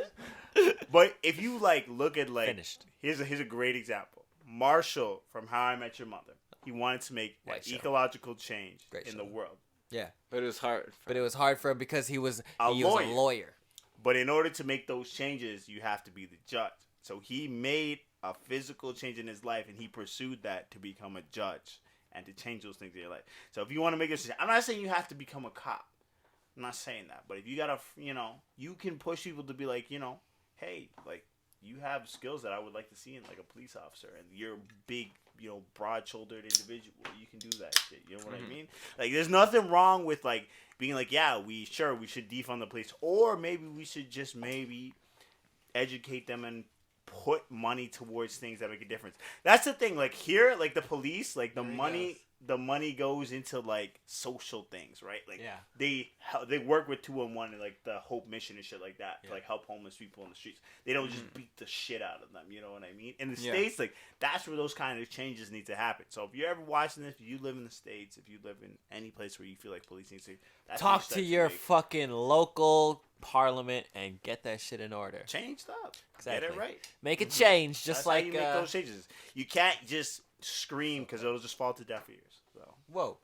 B: but if you like look at like
E: Finished.
B: here's a great example. Marshall from How I Met Your Mother. He wanted to make an
E: White show.
B: ecological change
E: Great
B: in
E: show.
B: the world.
E: Yeah.
C: But it was hard.
E: But it was hard for him because he was a
B: lawyer.
E: lawyer.
B: But in order to make those changes, you have to be the judge. So he made a physical change in his life, and he pursued that to become a judge and to change those things in your life. So if you want to make a change, I'm not saying you have to become a cop. I'm not saying that. But if you gotta, you can push people to be like, hey, like, you have skills that I would like to see in like a police officer, and you're a big, broad-shouldered individual. You can do that shit. You know what I mean? Like, there's nothing wrong with like being like, yeah, we should defund the police, or maybe we should just educate them and put money towards things that make a difference. That's the thing. Like here, like the police, like the money goes into like social things, right? Like they work with 211 and like the Hope Mission and shit like that to like help homeless people in the streets. They don't just beat the shit out of them. You know what I mean? In the States, like that's where those kind of changes need to happen. So if you're ever watching this, if you live in the States, if you live in any place where you feel like police needs to, that's when you
E: Talk
B: start
E: to your
B: make
E: fucking local parliament and get that shit in order.
B: change stuff.
E: Exactly.
B: Get it right.
E: Make a change, just
B: That's
E: like
B: how you make those changes. You can't just scream because it'll just fall to deaf ears. So.
E: whoa,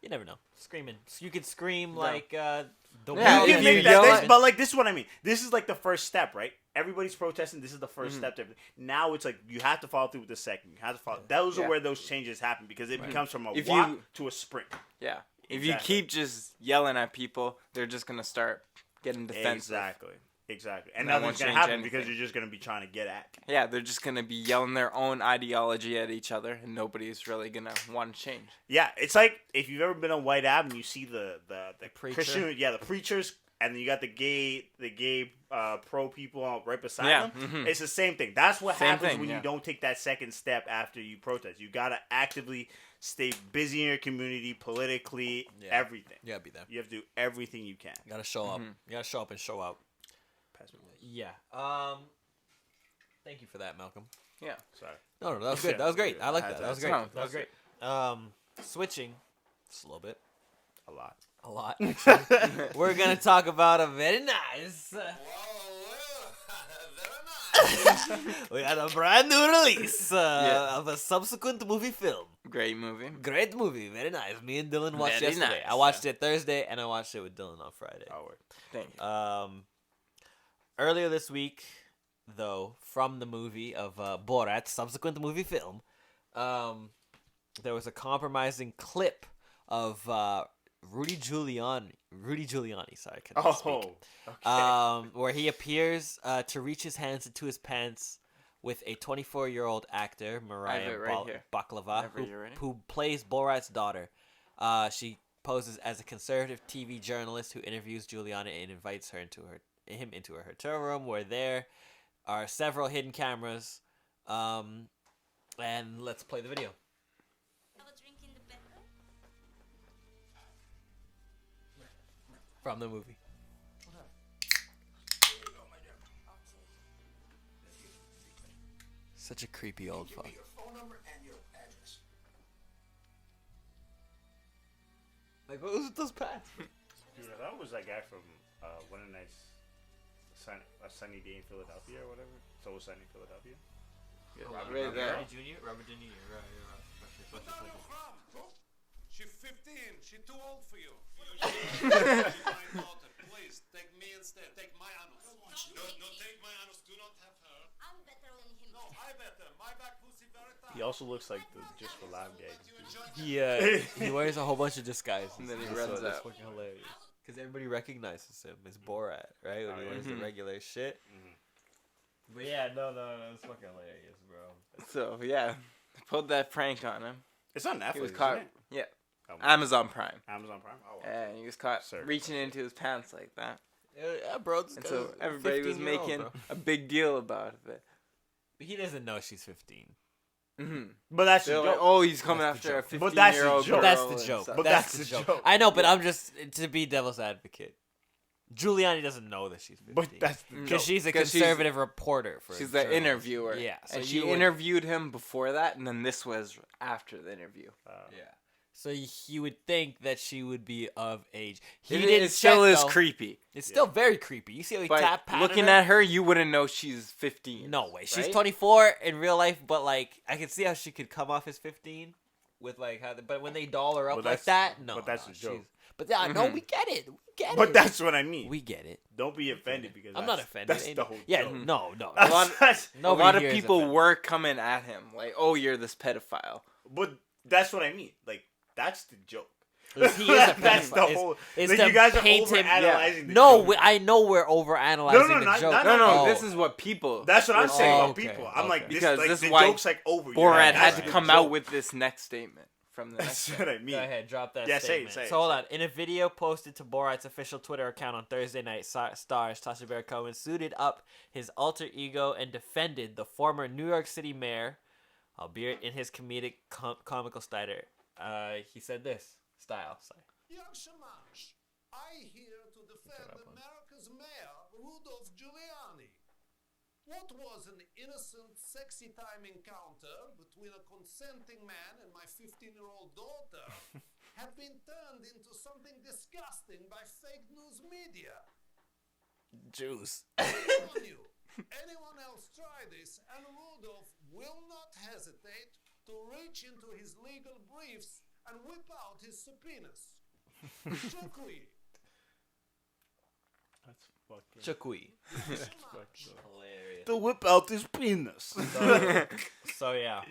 E: you never know. Screaming, you could scream like the
C: Yeah,
B: You
E: world
B: can
C: if
E: is
B: make
C: you
B: that,
C: yell
B: this,
C: at-
B: but like this is what I mean. This is like the first step, right? Everybody's protesting. This is the 1st step to everything. Now it's like you have to follow through with the second. You have to follow. Those are where those changes happen because it becomes from a
C: If
B: walk
C: you-
B: to a sprint.
C: Yeah. If you
B: Exactly.
C: keep just yelling at people, they're just going to start getting defensive.
B: Exactly. And
C: That
B: nothing's
C: won't
B: gonna
C: change
B: happen because
C: anything.
B: you're just gonna be trying to get at.
C: Yeah, they're just going to be yelling their own ideology at each other, and nobody's really going to want to change.
B: Yeah, it's like if you've ever been on White Avenue, you see the
E: preacher.
B: Christian, the preachers and then you got the gay pro people right beside
C: Yeah,
B: them. It's the same thing. That's what
C: Same
B: happens
C: thing,
B: when
C: yeah.
B: you don't take that second step after you protest. You gotta actively stay busy in your community, politically,
E: Yeah.
B: everything.
E: You gotta be there.
B: You have to do everything you can.
E: You gotta show up. You gotta show up and show out.
B: Pass me this.
E: Yeah. Thank you for that, Malcolm.
C: Yeah.
B: Sorry.
E: No, that was good. That was great. I like that. That was great.
C: No,
E: That was great. Switching, just a little bit,
B: A lot.
E: a lot. Actually. We're gonna talk about a very nice.
D: Wow, very nice.
E: We had a brand new release
C: Yeah.
E: of a subsequent movie film.
C: Great movie.
E: Great movie, very nice. Me and Dylan watched
C: Very
E: yesterday.
C: nice,
E: I watched it Thursday, and I watched it with Dylan on Friday.
B: Oh, word.
C: Thank you.
E: Earlier this week, though, from the movie of Borat, subsequent movie film, there was a compromising clip of Rudy Giuliani. Sorry, I couldn't speak.
B: Okay.
E: Where he appears to reach his hands into his pants with a 24-year-old actor,
C: I have
E: Mariah
C: it right here.
E: Baklava,
C: Whenever you're ready.
E: who plays Borat's daughter. She poses as a conservative TV journalist who interviews Giuliani and invites him into her hotel room, where there are several hidden cameras. And let's play the video from the movie. Such a creepy old fuck.
D: Your phone number and your address.
E: Like, what was with those pants?
B: Dude, I thought it was that guy from One of Nice A Sunny Day in Philadelphia or whatever. So was Sunny in Philadelphia.
C: Right there.
E: Robert De Niro.
D: She's 15. She's too old for you. My daughter, please take me instead. Take my anus. No, take my anus. Do not have her.
G: I'm better than him.
D: No, I better. My back pussy very tight.
B: He also looks like the Just for Laugh gags.
E: He wears a whole bunch of disguises.
C: And then he
E: So
C: runs
E: that's
C: out.
E: fucking hilarious. Because everybody recognizes him. It's Borat, right? When he wears the regular shit. But yeah, no, it's fucking hilarious, bro.
C: So yeah, pulled that prank on him.
B: It's on Netflix.
C: He was
B: isn't
C: caught.
B: it?
C: Yeah,
B: Oh,
C: Amazon Prime.
B: Amazon Prime. Oh, wow.
C: And he was caught
B: Sir.
C: reaching into his pants like that.
E: Yeah, bro. This
C: And
E: guy's
C: so
E: a
C: everybody was
E: 15-year-old,
C: making
E: bro.
C: a big deal about it.
E: He doesn't know she's 15.
B: But that's the
C: They're
B: joke.
C: like, oh, he's coming
E: That's the
C: after a
E: joke.
B: But that's the
C: 15-year-old
B: joke.
C: girl.
E: That's the
C: and
E: joke.
C: stuff.
B: But
E: That's
B: that's
E: the
B: the
E: joke.
B: joke.
E: I know, but I'm just to be devil's advocate. Giuliani doesn't know that she's 15.
B: But that's the
E: because
B: joke.
E: she's a
C: 'Cause
E: conservative reporter for.
C: She's the
E: journalism.
C: interviewer.
E: Yeah, so
C: and
E: you
C: she
E: would-
C: interviewed him before that, and then this was after the interview.
E: Yeah. So you would think that she would be of age. He
C: It
E: didn't
C: still
E: check,
C: is
E: though.
C: creepy.
E: It's still very creepy. You see how he
C: But
E: tap patted
C: looking
E: her?
C: at her, you wouldn't know she's 15.
E: No way. She's
C: right?
E: 24 in real life, but like I can see how she could come off as 15 with like how. But when they doll her up
B: But
E: like
B: that's-
E: that, no.
B: but that's
E: no,
B: the joke.
E: she's- But yeah, no, we get it. We get
B: But
E: it.
B: that's what I mean.
E: We get it.
B: Don't be offended because
E: I'm not
B: that's-
E: offended.
B: That's
E: Ain't-
B: the whole
E: yeah,
B: joke.
E: no.
C: A lot,
B: That's-
C: a
E: Nobody
C: lot of
E: here is
C: people
E: offended.
C: were coming at him like, "Oh, you're this pedophile."
B: but that's what I mean. Like that's the joke.
E: He is a
B: That's the
E: pedophile.
B: whole.
E: It's
B: like
E: to
B: you guys are
E: paint him-
B: overanalyzing the
E: No,
B: joke.
E: I know we're overanalyzing
B: No,
E: the
B: not-
E: joke.
B: not-
C: No, no,
E: Oh.
C: this is what people.
B: That's what I'm
C: were
B: saying
E: Oh,
B: about
E: okay,
B: people. I'm like,
E: okay.
B: this,
C: Because
B: like,
C: this
B: the
C: is why
B: joke's like over.
C: Borat had
B: That's
C: to
B: the
C: come
B: joke.
C: out with this next statement from the
B: That's
C: next.
B: what I mean.
E: Go ahead, drop that
B: Yeah, say it,
E: statement.
B: say it,
E: So hold
B: say
E: on. In a video posted to Borat's official Twitter account on Thursday night, stars Sacha Baron Cohen suited up his alter ego and defended the former New York City mayor, albeit in his comedic comical style. He said this style. Sorry.
D: Young Shamash, I here to defend America's mayor, Rudolph Giuliani. What was an innocent, sexy time encounter between a consenting man and my 15-year-old daughter have been turned into something disgusting by fake news media.
E: Juice.
D: Shame on you. Anyone else try this, and Rudolph will not hesitate to reach into his legal briefs and whip out his subpoenas. Chukwi.
B: That's fucking.
E: Chakui.
D: Shamash.
E: Hilarious.
B: To whip out his penis.
E: So yeah.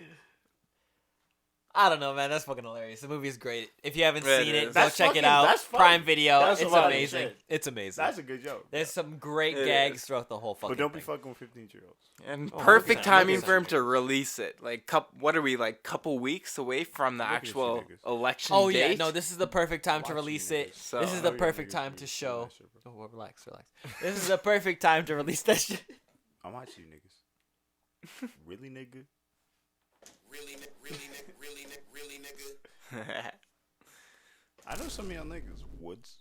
E: I don't know, man. That's fucking hilarious. The movie is great. If you haven't
C: It
E: seen it,
C: is.
E: go
B: That's
E: check
B: fucking-
E: it out.
B: that's fun.
E: Prime Video.
B: That's
E: It's
B: a lot of
E: amazing.
B: shit.
E: It's amazing.
B: That's a good joke.
E: There's some great
C: It
E: gags
C: is.
E: throughout the whole fucking
B: But don't be
E: thing.
B: fucking with 15-year-olds.
C: And
E: Oh,
C: perfect
E: 100%,
C: timing for him
E: 100%.
C: to release it. Like, what are we, like, couple weeks away from the
B: Look at you
C: actual
B: niggas.
C: election
E: Oh
C: date?
E: yeah, no, this is the perfect time to
B: Watch you
E: release
B: niggas.
E: it.
C: So-
E: This is
B: I
E: the
B: know y'all
E: perfect
B: niggas
E: time
B: be
E: to
B: doing
E: show.
B: that shit, bro.
E: Oh, well, relax. This is the perfect time to release that shit.
B: I'm watching you niggas. Really, nigga?
F: Really, nigga.
B: I know some of y'all niggas. Woods.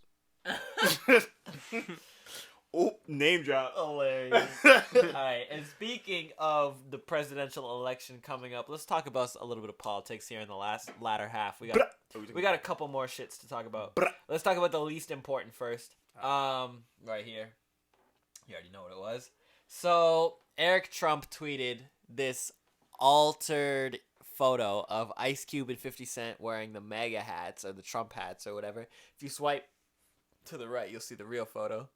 B: Oh, name drop.
E: Hilarious. Alright, and speaking of the presidential election coming up, let's talk about a little bit of politics here in the latter half. We got a couple more shits to talk about. Let's talk about the least important first. Right here. You already know what it was. So, Eric Trump tweeted this altered photo of Ice Cube and 50 Cent wearing the MAGA hats or the Trump hats or whatever. If you swipe to the right, you'll see the real photo.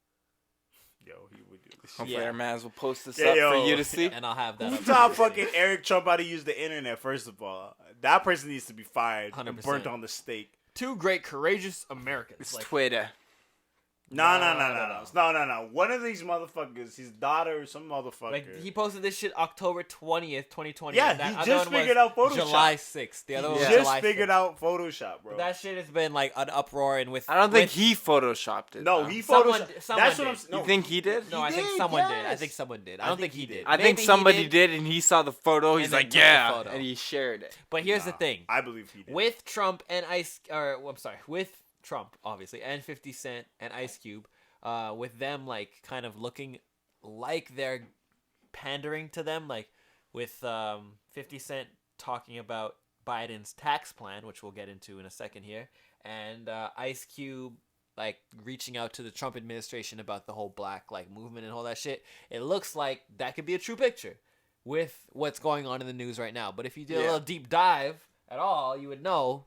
B: Yo, he would do this.
C: Hopefully
E: Yeah.
C: our mans will post this
B: Yeah,
C: up
B: yo.
C: for you to see.
E: And I'll have that
B: Who
E: up
B: taught
E: for you to
B: fucking
E: see.
B: Eric Trump how to use the internet, first of all? That person needs to be fired and
E: 100%.
B: burnt on the stake.
E: Two great, courageous Americans.
C: It's
E: Like,
C: Twitter.
B: No. One of these motherfuckers, his daughter or some motherfucker.
E: Like he posted this shit October 20th, 2020.
B: Yeah,
E: and that
B: he
E: other
B: just
E: one was
B: figured out Photoshop.
E: July 6th. The other one was
B: just
E: July 6th.
B: figured out Photoshop, bro.
E: That shit has been like an uproar and with.
C: I don't think
E: with-
C: he photoshopped it.
B: no,
C: though.
B: he
E: Someone-
B: Photoshopped.
E: someone
B: That's what I'm
E: did.
B: saying.
C: You think he did?
E: No,
B: He
E: I think
B: did,
E: someone did. I
B: yes.
E: think someone did. I
B: I
E: don't
B: think
E: think he
B: he
E: did.
B: did.
C: I think
E: Maybe he
C: somebody did, and he saw the photo. He's
E: And then
C: like,
E: took the
C: yeah,
E: photo.
C: and he shared it.
E: But here's the thing.
B: I believe he did.
E: With Trump and with Trump obviously and 50 Cent and Ice Cube, with them like kind of looking like they're pandering to them, like with 50 Cent talking about Biden's tax plan, which we'll get into in a second here, and Ice Cube like reaching out to the Trump administration about the whole black like movement and all that shit. It looks like that could be a true picture with what's going on in the news right now. But if you did a little deep dive at all, you would know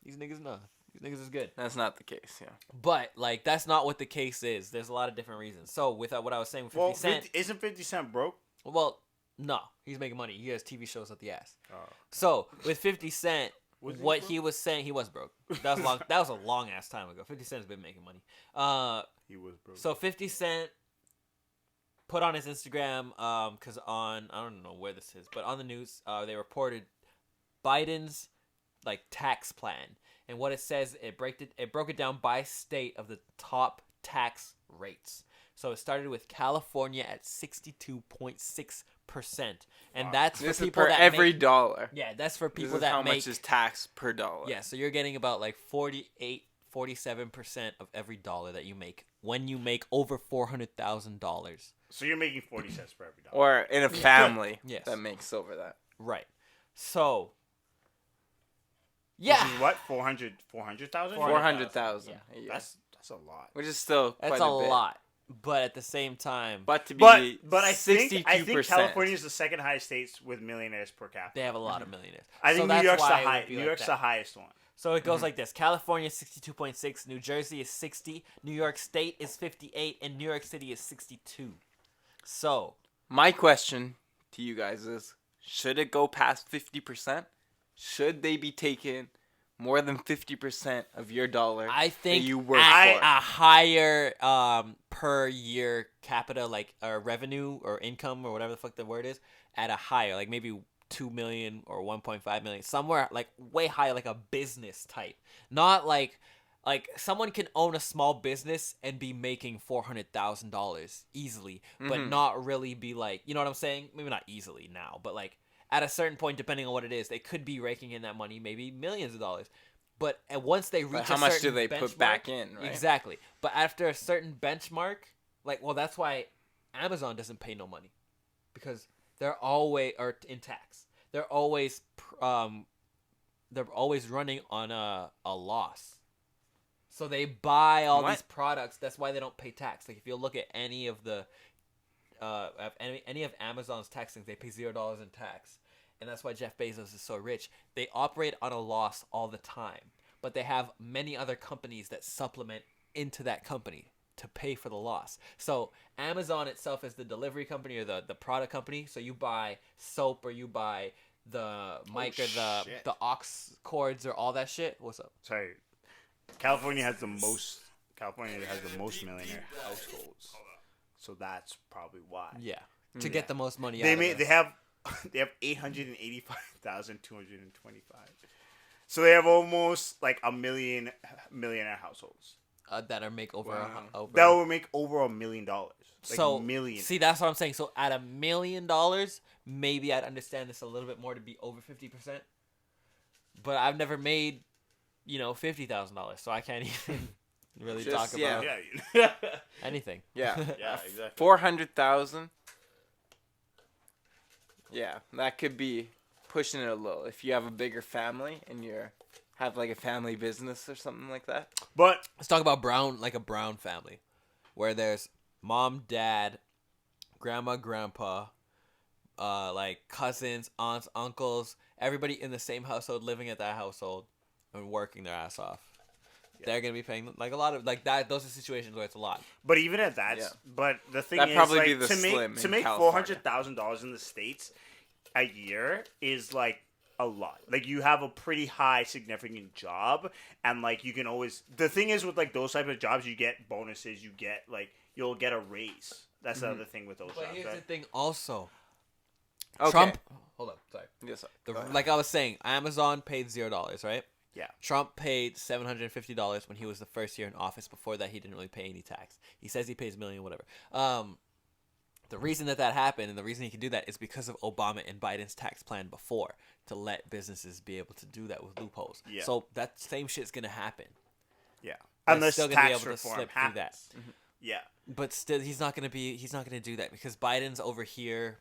E: these niggas know. These niggas is good.
C: That's not the case, yeah.
E: But, like, that's not what the case is. There's a lot of different reasons. So, with what I was saying with 50 Cent...
B: isn't 50 Cent broke?
E: Well, no. He's making money. He has TV shows at the ass.
B: Oh.
E: So, with 50 Cent,
B: Was he
E: what
B: broke?
E: he was saying... He was broke. That was long. That was a long-ass time ago. 50 Cent's been making money.
B: He was broke.
E: So, 50 Cent put on his Instagram, because on... I don't know where this is, but on the news, they reported Biden's, like, tax plan. And what it says, it broke it down by state of the top tax rates. So it started with California at 62.6%, and that's for
C: This is
E: people
C: per
E: that
C: every
E: make,
C: dollar.
E: yeah, that's for
C: This
E: people
C: is
E: that
C: how
E: make
C: much is tax per dollar.
E: yeah. So you're getting about like 47% of every dollar that you make when you make over $400,000.
B: So you're making 40 cents for every dollar.
C: Or in a family
E: Yes.
C: that makes over that.
E: Right. So yeah,
B: Which is what? 400,000?
C: 400,000.
E: Yeah.
C: Yeah.
B: That's a lot.
C: Which is still
E: that's
C: quite
E: a
C: a bit.
E: lot. But at the same time,
C: But to be
B: But I think
C: 62%.
B: California is the second highest states with millionaires per capita.
E: they have a lot of millionaires.
B: I
E: So
B: think
E: that's
B: New York's the
E: why it would
B: high.
E: be
B: New
E: like
B: York's
E: that.
B: the highest one.
E: So it goes like this: California is 62.6, New Jersey is 60, New York State is 58, and New York City is 62. So
C: My question to you guys is, should it go past 50%? Should they be taking more than 50% of your dollar
E: I think
C: that you work
E: at
C: for?
E: a higher per year capita like revenue or income or whatever the fuck the word is, at a higher, like maybe 2 million or 1.5 million, somewhere like way higher, like a business type, not like someone can own a small business and be making $400,000 easily, but not really be like, you know what I'm saying? Maybe not easily now, but like at a certain point, depending on what it is, they could be raking in that money, maybe millions of dollars. But once they reach
C: But how
E: a
C: much do
E: certain
C: they put
E: benchmark-
C: back in, right?
E: Exactly. But after a certain benchmark, like, well, that's why Amazon doesn't pay no money, because they're always or in tax. They're always running on a loss. So they buy all
C: What?
E: these products. That's why they don't pay tax. Like if you look at any of the any of Amazon's tax things, they pay $0 in tax. And that's why Jeff Bezos is so rich. They operate on a loss all the time, but they have many other companies that supplement into that company to pay for the loss. So Amazon itself is the delivery company or the product company. So you buy soap or you buy the mic or
B: shit.
E: the aux cords or all that shit. What's up?
B: Sorry, California has the most. California has the most millionaire households, so that's probably why.
E: Yeah, to get the most money.
B: They
E: out
B: made.
E: of
B: They have 885,225. So they have almost like a million millionaire households.
E: that are make over over.
B: That will make over $1 million. Like
E: So
B: million.
E: see, that's what I'm saying. So at $1 million, maybe I'd understand this a little bit more to be over 50%. But I've never made, $50,000, so I can't even really
C: Just-
E: talk
C: yeah.
E: about
B: Yeah.
E: anything.
C: Yeah.
B: Yeah, exactly.
C: 400,000. Yeah, that could be pushing it a little. If you have a bigger family and have like a family business or something like that.
B: But
E: Let's talk about a Brown family, where there's mom, dad, grandma, grandpa, like cousins, aunts, uncles, everybody in the same household, living at that household, and working their ass off. They're gonna be paying like a lot of like that. Those are situations where it's a lot.
B: But even at that,
C: Yeah.
B: but the thing
C: That'd
B: is,
C: probably
B: like,
C: be the
B: to
C: slim
B: make
C: in
B: $400,000
C: California.
B: in the States a year is like a lot. Like you have a pretty high significant job, and like you can always. The thing is with like those type of jobs, you get bonuses. You get like you'll get a raise. That's the other thing with those
E: But
B: jobs.
E: here's
B: Right?
E: the thing, also.
C: Okay.
E: Trump. Hold up, sorry.
C: Yes.
E: Like I was saying, Amazon paid $0, right?
B: Yeah.
E: Trump paid $750 when he was the first year in office. Before that, he didn't really pay any tax. He says he pays $1 million, whatever. The reason that happened and the reason he can do that is because of Obama and Biden's tax plan before to let businesses be able to do that with loopholes.
B: Yeah.
E: So that same shit's gonna happen.
B: Yeah.
E: They're
B: Unless
E: still gonna be
B: tax
E: able to
B: reform
E: slip through
B: happens.
E: that.
B: Yeah.
E: But still, he's not gonna do that because Biden's over here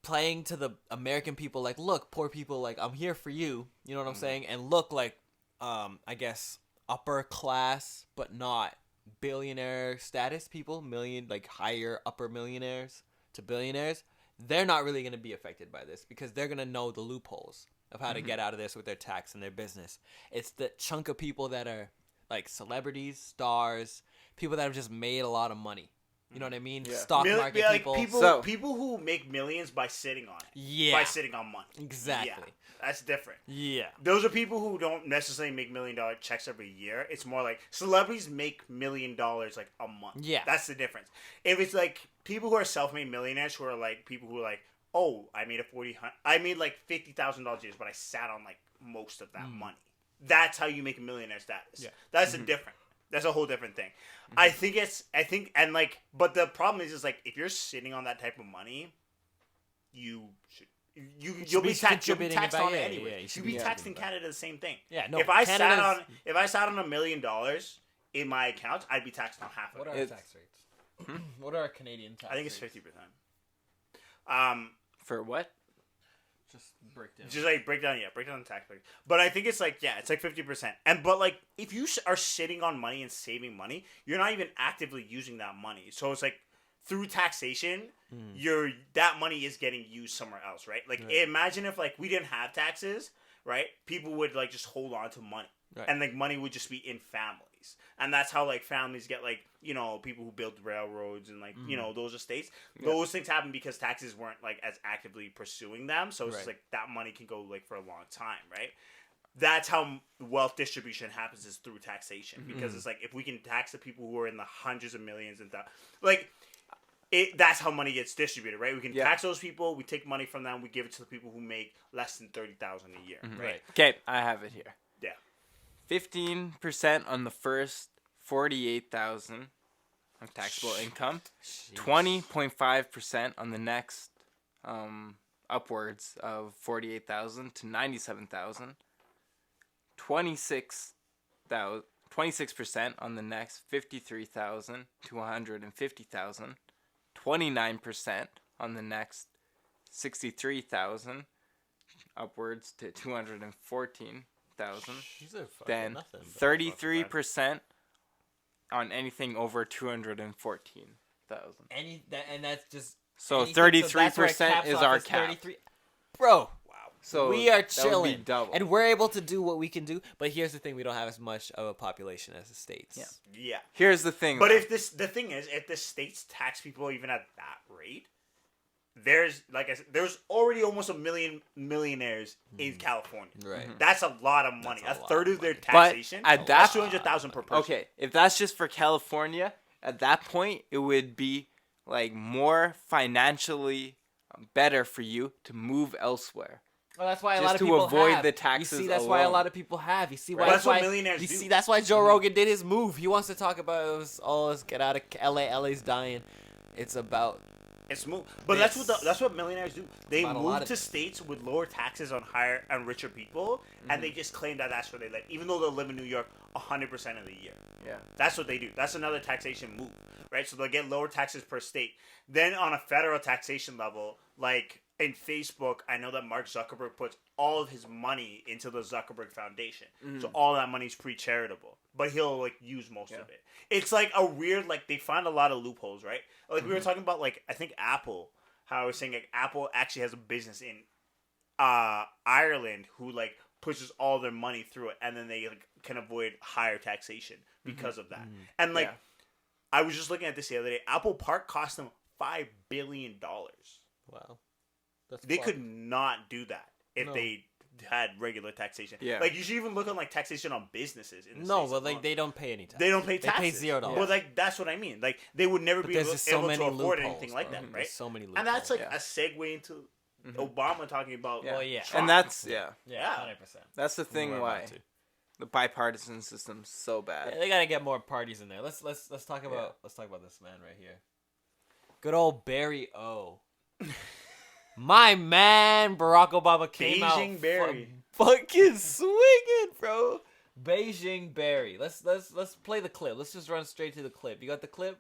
E: playing to the American people like, look, poor people, like I'm here for you. You know what I'm saying? And look, like, I guess upper class, but not billionaire status people, like higher upper millionaires to billionaires. They're not really gonna be affected by this because they're gonna know the loopholes of how to get out of this with their tax and their business. It's the chunk of people that are like celebrities, stars, people that have just made a lot of money. You know what I mean?
C: Yeah.
E: Stock market
B: like
E: people.
B: people who make millions by sitting on it.
E: Yeah.
B: By sitting on money.
E: Exactly.
B: Yeah, that's different.
E: Yeah.
B: Those are people who don't necessarily make $1 million checks every year. It's more like celebrities make $1 million like a month.
E: Yeah.
B: That's the difference. If it's like people who are self-made millionaires who are like people who are like, oh, I made like $50,000 years, but I sat on like most of that money. That's how you make a millionaire status.
E: Yeah.
B: That's a different. That's a whole different thing. But the problem is like if you're sitting on that type of money, you'll be taxed
E: contributing it back,
B: on it
E: yeah,
B: anyway.
E: yeah, you should
B: You'll
E: be
B: be taxed in
E: contributing
B: Canada the same thing.
E: Yeah, no,
B: If I
E: Canada's-
B: sat on $1 million in my account, I'd be taxed on half of
E: What
B: it.
E: are our tax rates? What are our Canadian tax
B: I think it's
E: rates?
B: 50%.
C: For what?
E: Just breakdown.
B: Just like break down the tax rate. But I think it's like 50%. But like if you are sitting on money and saving money, you're not even actively using that money. So it's like through taxation, that money is getting used somewhere else, right? Like imagine if like we didn't have taxes, right? People would like just hold on to money.
E: Right.
B: And like money would just be in families. And that's how like families get like, people who build railroads and like, those estates.
C: Yeah.
B: Those things happen because taxes weren't like as actively pursuing them. So it's just
E: Right.
B: like that money can go like for a long time, right? That's how wealth distribution happens is through taxation. Because it's like if we can tax the people who are in the hundreds of millions and that's how money gets distributed, right? We can tax those people, we take money from them, we give it to the people who make less than $30,000 a year, right?
C: Okay, I have it here.
B: Yeah.
C: 15% on the first 48,000 of taxable income. 20.5% on the next upwards of 48,000 to 97,000. 26% on the next 53,000 to 150,000. 29% on the next 63,000 upwards to 214,000.
E: These are fucking
C: Then
E: nothing.
C: 33% on anything over 214,000.
E: And that's just
C: So
E: anything,
C: 33% is our cap.
E: 33. Bro,
C: So
E: we are
C: that would be
E: chilling,
C: double.
E: and we're able to do what we can do. But here's the thing: we don't have as much of a population as the states.
C: Yeah.
B: Yeah.
C: Here's the thing.
B: But
C: though.
B: the thing is, if the states tax people even at that rate, there's like I said, there's already almost 1 million millionaires in California.
E: Right.
B: That's a lot of money.
E: That's
B: A
E: a lot
B: third
E: of
B: of their
E: money.
B: taxation.
C: But at
B: that's
C: that-
B: 200,000 per person.
C: Okay, if that's just for California, at that point it would be like more financially better for you to move elsewhere.
E: Well, that's why a
C: Just
E: lot of
C: to
E: people
C: avoid
E: have.
C: the taxes
E: You see, that's why a
C: alone.
E: lot of people have. You see why
B: Well, that's what
E: why-
B: millionaires
E: you
B: do.
E: see, that's why Joe Rogan did his move. He wants to talk about let's get out of LA. LA's dying. It's about
B: It's smooth. But that's what millionaires do. They
E: About a lot
B: move
E: of
B: to
E: things.
B: states with lower taxes on higher and richer people, and they just claim that that's where they live, even though they'll live in New York 100% of the year.
C: Yeah.
B: That's what they do. That's another taxation move, right? So they'll get lower taxes per state. Then on a federal taxation level, like in Facebook, I know that Mark Zuckerberg puts all of his money into the Zuckerberg Foundation. So all that money's pre-charitable, but he'll like use most of it. It's like a weird, like they find a lot of loopholes, right? Like we were talking about, like I think Apple, how I was saying like Apple actually has a business in Ireland who like pushes all their money through it, and then they like can avoid higher taxation because of that. And like I was just looking at this the other day. Apple Park cost them $5 billion.
E: wow. That's
B: They
E: fuck.
B: could not do that if
E: No.
B: they had regular taxation.
C: Yeah.
B: Like you should even look on like taxation on businesses. In the
E: No,
B: States
E: but like
B: alone.
E: they don't pay any tax.
B: They don't pay
E: They
B: taxes.
E: pay $0.
B: Well, like that's what I mean. Like they would never
E: But
B: be
E: there's
B: able,
E: just so
B: able
E: many
B: to afford
E: loopholes,
B: anything like
E: bro.
B: that, right?
E: There's so many loopholes.
B: And that's like
C: Yeah.
B: a segue into Obama talking about.
C: Yeah.
E: Well, yeah.
B: Trump.
C: And that's
E: yeah,
B: Yeah.
E: 100%.
C: that's the thing
E: We're
C: why
E: about to.
C: the bipartisan system's so bad.
E: Yeah, they gotta get more parties in there. Let's talk about let's talk about this man right here. Good old Barry O. My man Barack Obama came
B: Beijing
E: out
B: Barry.
E: fucking swinging, bro. Beijing Barry. Let's play the clip. Let's just run straight to the clip. You got the clip?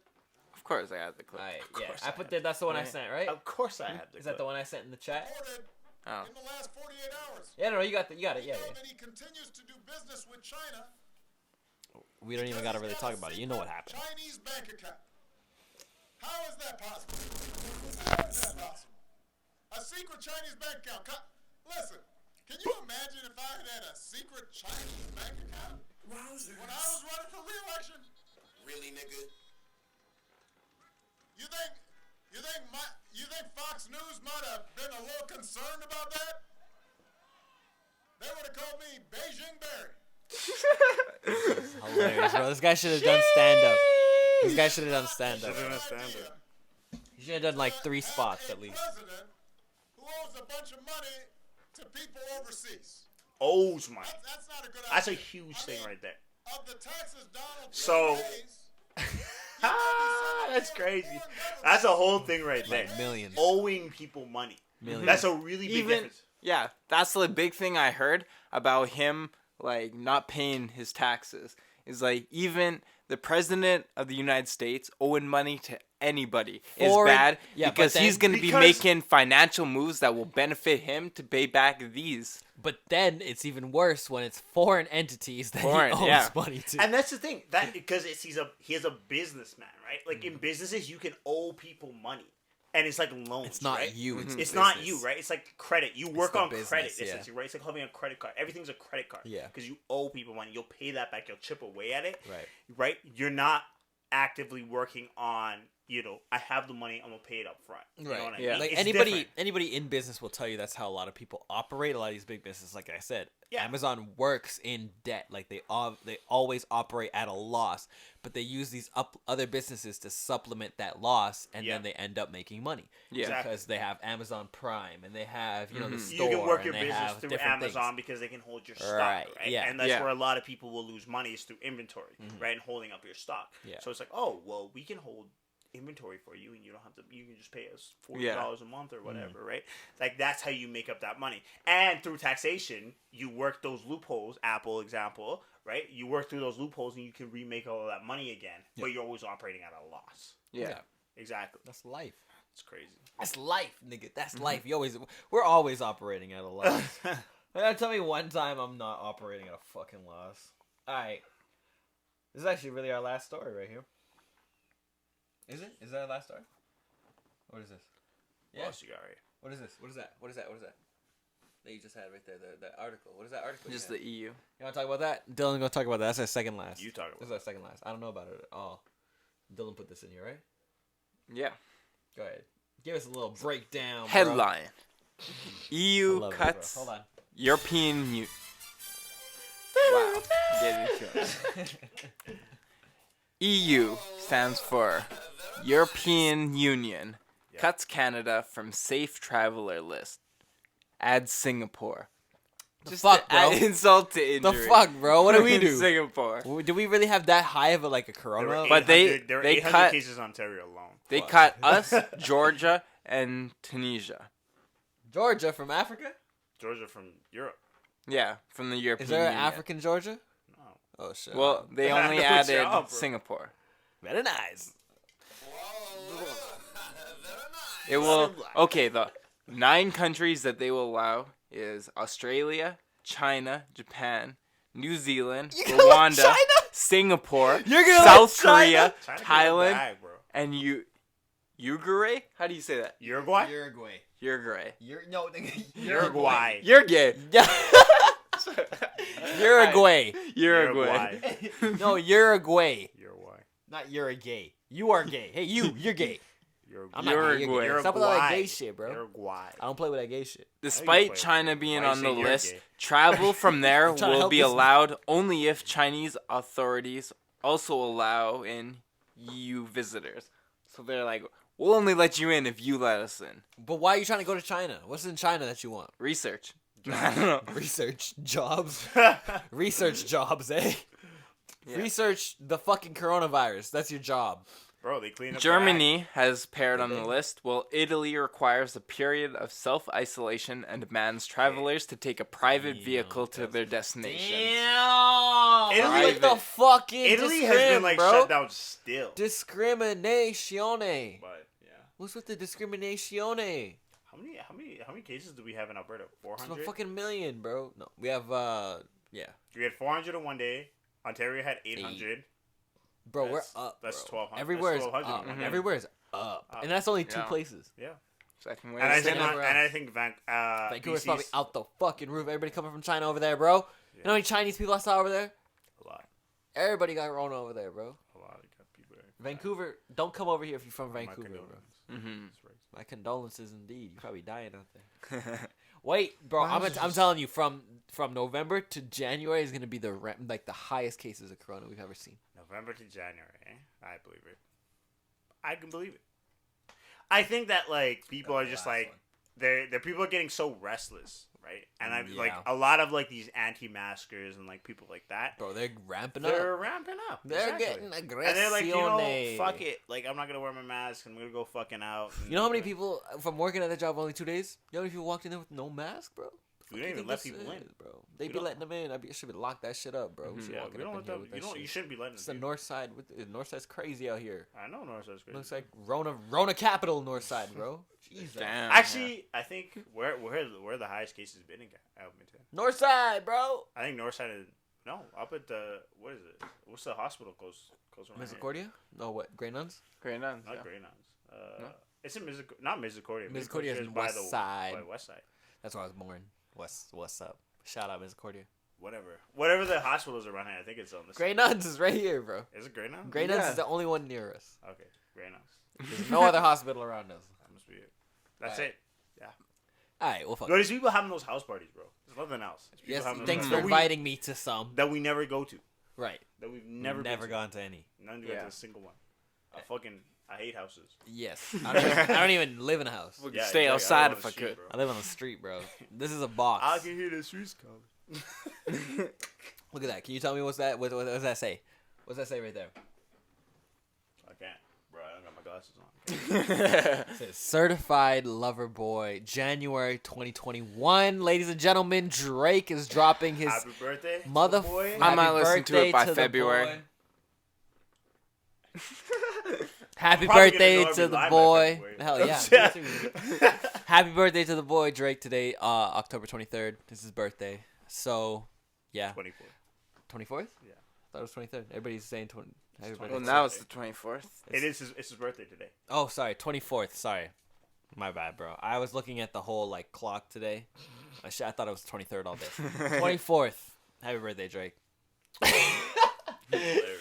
C: Of course, I had the clip.
E: All right,
B: Of
E: yeah.
B: course
E: I
B: I
E: put
B: have.
E: that. That's the one I
C: Right.
E: sent, right?
B: Of course, I have.
E: Is that the one I sent in the chat?
D: Reported
C: Oh.
D: in the last 48 hours.
E: Yeah, no, you got it. Yeah,
D: We know
E: yeah.
D: that he continues to do business with China.
E: We don't even gotta really talk about it. You know what happened.
D: Chinese bank account. How is that possible? How is that possible? A secret Chinese bank account. Listen, can you imagine if I had a secret Chinese bank account when I was running for re-election?
F: Really, nigga?
D: You think Fox News might have been a little concerned about that? They would have called me Beijing Barry.
E: Hilarious, bro. This guy should have done stand up. This guy should have done stand up.
B: Should've done stand-up.
E: He should have done like 3 spots at least.
D: President who owes a bunch of money to people overseas.
B: Owes money.
D: That's not a good idea.
B: That's a huge thing right there.
D: Of the taxes Donald
B: So-
D: Trump pays,
B: That's crazy. That's a whole thing right there.
E: Like millions.
B: Owing people money.
E: Millions.
B: That's a really big
C: Even
B: difference.
C: yeah, that's the big thing I heard about him like not paying his taxes. Is like even the president of the United States owing money to anybody is
E: Foreign-
C: bad
E: yeah, but
C: because
E: then-
C: he's gonna be
B: Because-
C: making financial moves that will benefit him to pay back these.
E: But then it's even worse when it's foreign entities that
C: Foreign,
E: he owes
C: yeah.
E: money to.
B: And that's the thing. That because he's a businessman, right? Like in businesses, you can owe people money, and it's like loans.
E: It's not
B: right?
E: you. It's,
B: It's
E: the
B: not
E: business.
B: you, right? It's like credit. You work
E: the
B: on
E: business,
B: credit,
E: yeah.
B: essentially, right? It's like having a credit card. Everything's a credit card.
E: Yeah.
B: Because you owe people money. You'll pay that back. You'll chip away at it.
E: Right.
B: Right? You're not actively working on, I have the money, I'm going to pay it up front. You know what I
C: Yeah.
B: mean?
E: Like
B: It's
E: anybody
B: different.
E: in business will tell you that's how a lot of people operate. A lot of these big businesses, like I said,
B: Yeah.
E: Amazon works in debt. Like they always operate at a loss, but they use these other businesses to supplement that loss, and
B: Yeah.
E: then they end up making money.
C: Yeah.
B: Exactly.
E: Because they have Amazon Prime and they have the
B: You
E: store.
B: can work
E: and
B: your
E: they
B: business
E: have
B: through
E: different
B: Amazon
E: things.
B: because they can hold your stock,
E: Right,
B: right?
E: yeah.
B: And that's
C: Yeah.
B: where a lot of people will lose money is through inventory, right? And holding up your stock.
E: Yeah.
B: So it's like, oh, well, we can hold inventory for you, and you don't have to. You can just pay us $40 a month or whatever, right? Like that's how you make up that money. And through taxation, you work those loopholes. Apple example, right? You work through those loopholes, and you can remake all of that money again, but you're always operating at a loss.
C: Yeah.
B: Exactly.
E: That's life.
B: It's crazy.
E: That's life, nigga. That's life. We're always operating at a loss. Tell me one time I'm not operating at a fucking loss. All right. This is actually really our last story right here. Is it? Is that our last story? What is this?
B: What else you got right?
E: What is this? What is that? What is that? What is that? That you just had right there. The article. What is that article?
C: Just
E: you
C: the EU.
E: want to talk about that? Dylan, go talk about that. That's our second last.
B: You talk about
E: This is our second last. I don't know about it at all. Dylan put this in here, right?
C: Yeah.
E: Go ahead. Give us a little breakdown, bro.
C: Headline:
E: I
C: EU
E: love it, bro.
C: cuts
E: Hold on.
C: European Union. Wow. Get into it. EU stands for European Union. Cuts Canada from safe traveler list. Adds Singapore. Just
E: fuck,
C: to add
E: bro?
C: insult to
E: The
C: injury.
E: fuck, bro? What do we do?
C: Singapore.
E: Do we really have that high of a corona?
C: But
B: there were
C: they
B: 800
C: cut-
B: cases in Ontario alone.
C: They
E: Fuck.
C: cut us, Georgia, and Tunisia.
E: Georgia from Africa?
B: Georgia from Europe.
C: Yeah, from the European
E: Is there an
C: Union.
E: African Georgia?
B: No.
E: Oh shit.
C: Well, they
B: I
C: only
B: know it's
C: added
B: y'all, bro.
C: Singapore.
E: very nice.
C: It will. Okay, the 9 countries that they will allow is Australia, China, Japan, New Zealand,
E: You're gonna let
C: Rwanda,
E: China?
C: Singapore,
E: You're gonna
C: South
E: let
C: Korea,
B: China can
C: Thailand,
B: bag, bro.
C: and Uruguay. How do you say that?
B: Uruguay?
E: Uruguay.
C: Uruguay.
B: Uruguay.
C: You're gay.
E: Uruguay.
C: Uruguay.
E: No, Uruguay.
B: Uruguay.
E: Not you're a gay. You are gay. Hey, you're gay. I'm not gay. You're
C: Uruguay.
E: gay. Stop with all that gay shit, bro.
B: Uruguay.
E: I don't play with that gay shit.
C: Despite
B: play
C: China
B: it.
C: being
B: Why you
C: on the
B: say you're
C: list,
B: gay?
C: travel from there
E: I'm trying to
C: will
E: help
C: be
E: this-
C: allowed only if Chinese authorities also allow in EU visitors. So they're like, we'll only let you in if you let us in.
E: But why are you trying to go to China? What's in China that you want?
C: Research. I don't know.
E: Research jobs. Research jobs, eh?
C: Yeah.
E: Research the fucking coronavirus. That's your job.
B: Bro, they clean up
C: Germany has paired on the list, while Italy requires a period of self-isolation and demands travelers to take a private vehicle to their destinations.
E: Damn.
B: Italy-
E: What the fucking
B: Italy has been like
E: bro?
B: shut down still.
E: Discriminatione.
B: But yeah.
E: What's with the discriminatione?
B: How many cases do we have in Alberta?
E: It's a
B: 400?
E: fucking million, bro. No, we have yeah,
B: We had 400 in one day. Ontario had 800.
E: bro. We're
B: That's-
E: up.
B: that's
E: bro.
B: 1,200.
E: Everywhere is
B: That's 1,200
E: up.
B: in one day.
E: Everywhere is up, and that's only 2
C: Yeah.
E: places.
B: Yeah.
C: Second wave.
B: And I
E: say
B: think
E: never Vancouver's
B: BC's
E: probably out the fucking roof. Everybody coming from China over there, bro. You know how many Chinese people I saw over there?
B: a lot.
E: Everybody got Rona over there, bro.
B: A lot of people there.
E: Vancouver, don't come over here if you're from
B: My
E: Vancouver, bro.
B: condolences.
C: Mhm.
B: That's right.
E: My condolences indeed. You're probably dying out there. Wait, bro. I'm telling you, from November to January is gonna be the highest cases of corona we've ever seen.
B: November to January, eh? I believe it. I can believe it. I think that people are just they're people are getting so restless, right? And I
E: Yeah.
B: a lot of these anti-maskers and people like that.
E: Bro, they're ramping up.
B: They're ramping up.
E: They're
B: exactly.
E: getting aggressive.
B: And they're like, fuck it. I'm not gonna wear my mask. I'm gonna go fucking out.
E: You know how many people from working at that job only 2 days? You know how many people walked in there with no mask, bro?
B: We
E: Fuck
B: don't
E: you
B: even
E: think
B: let
E: this
B: people in.
E: is, bro. They
B: We
E: be
B: don't-
E: letting them in. I should be locked that shit up, bro. We should
B: Yeah,
E: walking
B: we
E: up
B: don't
E: in
B: let
E: here
B: them.
E: with
B: You
E: that
B: don't.
E: shit.
B: You shouldn't be letting
E: It's the
B: them.
E: north side. The north side's crazy out here.
B: I know Northside's crazy.
E: Looks like Rona capital north side, bro. Jesus.
C: Damn.
B: Actually, I think where the highest cases been in Edmonton.
E: North side, bro.
B: I think Northside is up at the what is it? What's the hospital close around here?
E: Misericordia? No, what? Grey Nuns?
C: Great nuns.
B: Not
C: Yeah.
B: Grey Nuns. It's in not Misericordia.
E: Misericordia is
B: by
E: west side.
B: By west side.
E: That's where I was born. What's up? Shout out Misericordia.
B: Whatever the hospitals around here. I think it's on this.
E: Grey Nuns is right here, bro.
B: Is it Grey Nuns?
E: Grey Nuns
C: Yeah.
E: is the only one near us.
B: Okay, Grey Nuns.
E: There's no other hospital around us.
B: That must be it. That's
E: Alright.
B: it.
E: Alright, well, fuck.
B: No, these people having those house parties, bro. There's nothing else. There's people
E: Yes,
B: having those
E: thanks
B: house
E: for
B: parties
E: inviting me to some.
B: that we never go to.
E: Right.
B: That we've never been
E: gone to any.
B: to. None to
C: Yeah.
B: to a single one. I hate houses.
E: Yes. I don't even live in a house.
C: Would
B: Yeah,
C: stay
B: exactly.
C: outside
B: live
C: if
B: on
C: I
B: the street,
C: could.
B: bro.
E: I live on the street, bro. This is a box.
B: I can hear the streets calling.
E: Look at that. Can you tell me what's that? What does that say? What's that say right there?
B: I can't, bro. I don't got my glasses on.
E: It says Certified Lover Boy, January 2021. Ladies and gentlemen, Drake is dropping his
B: Happy birthday,
E: mother.
B: boy.
C: I might listen to it
E: birthday
C: by
E: the
C: February.
E: boy. Happy
B: probably gonna
E: birthday
B: know
E: to
B: every
E: the
B: line by
E: boy.
B: February.
E: Hell yeah.
B: Yeah.
E: Happy birthday to the boy, Drake, today, October 23rd. This is his birthday. So, yeah.
B: 24.
E: 24th?
B: Yeah.
E: I thought it was 23rd. Everybody's saying 20. Happy birthday.
C: Well, now it's the 24th.
B: It's his birthday today.
E: Oh, sorry, 24th. Sorry, my bad, bro. I was looking at the whole clock today. I thought it was 23rd all day. 24th. Happy birthday, Drake.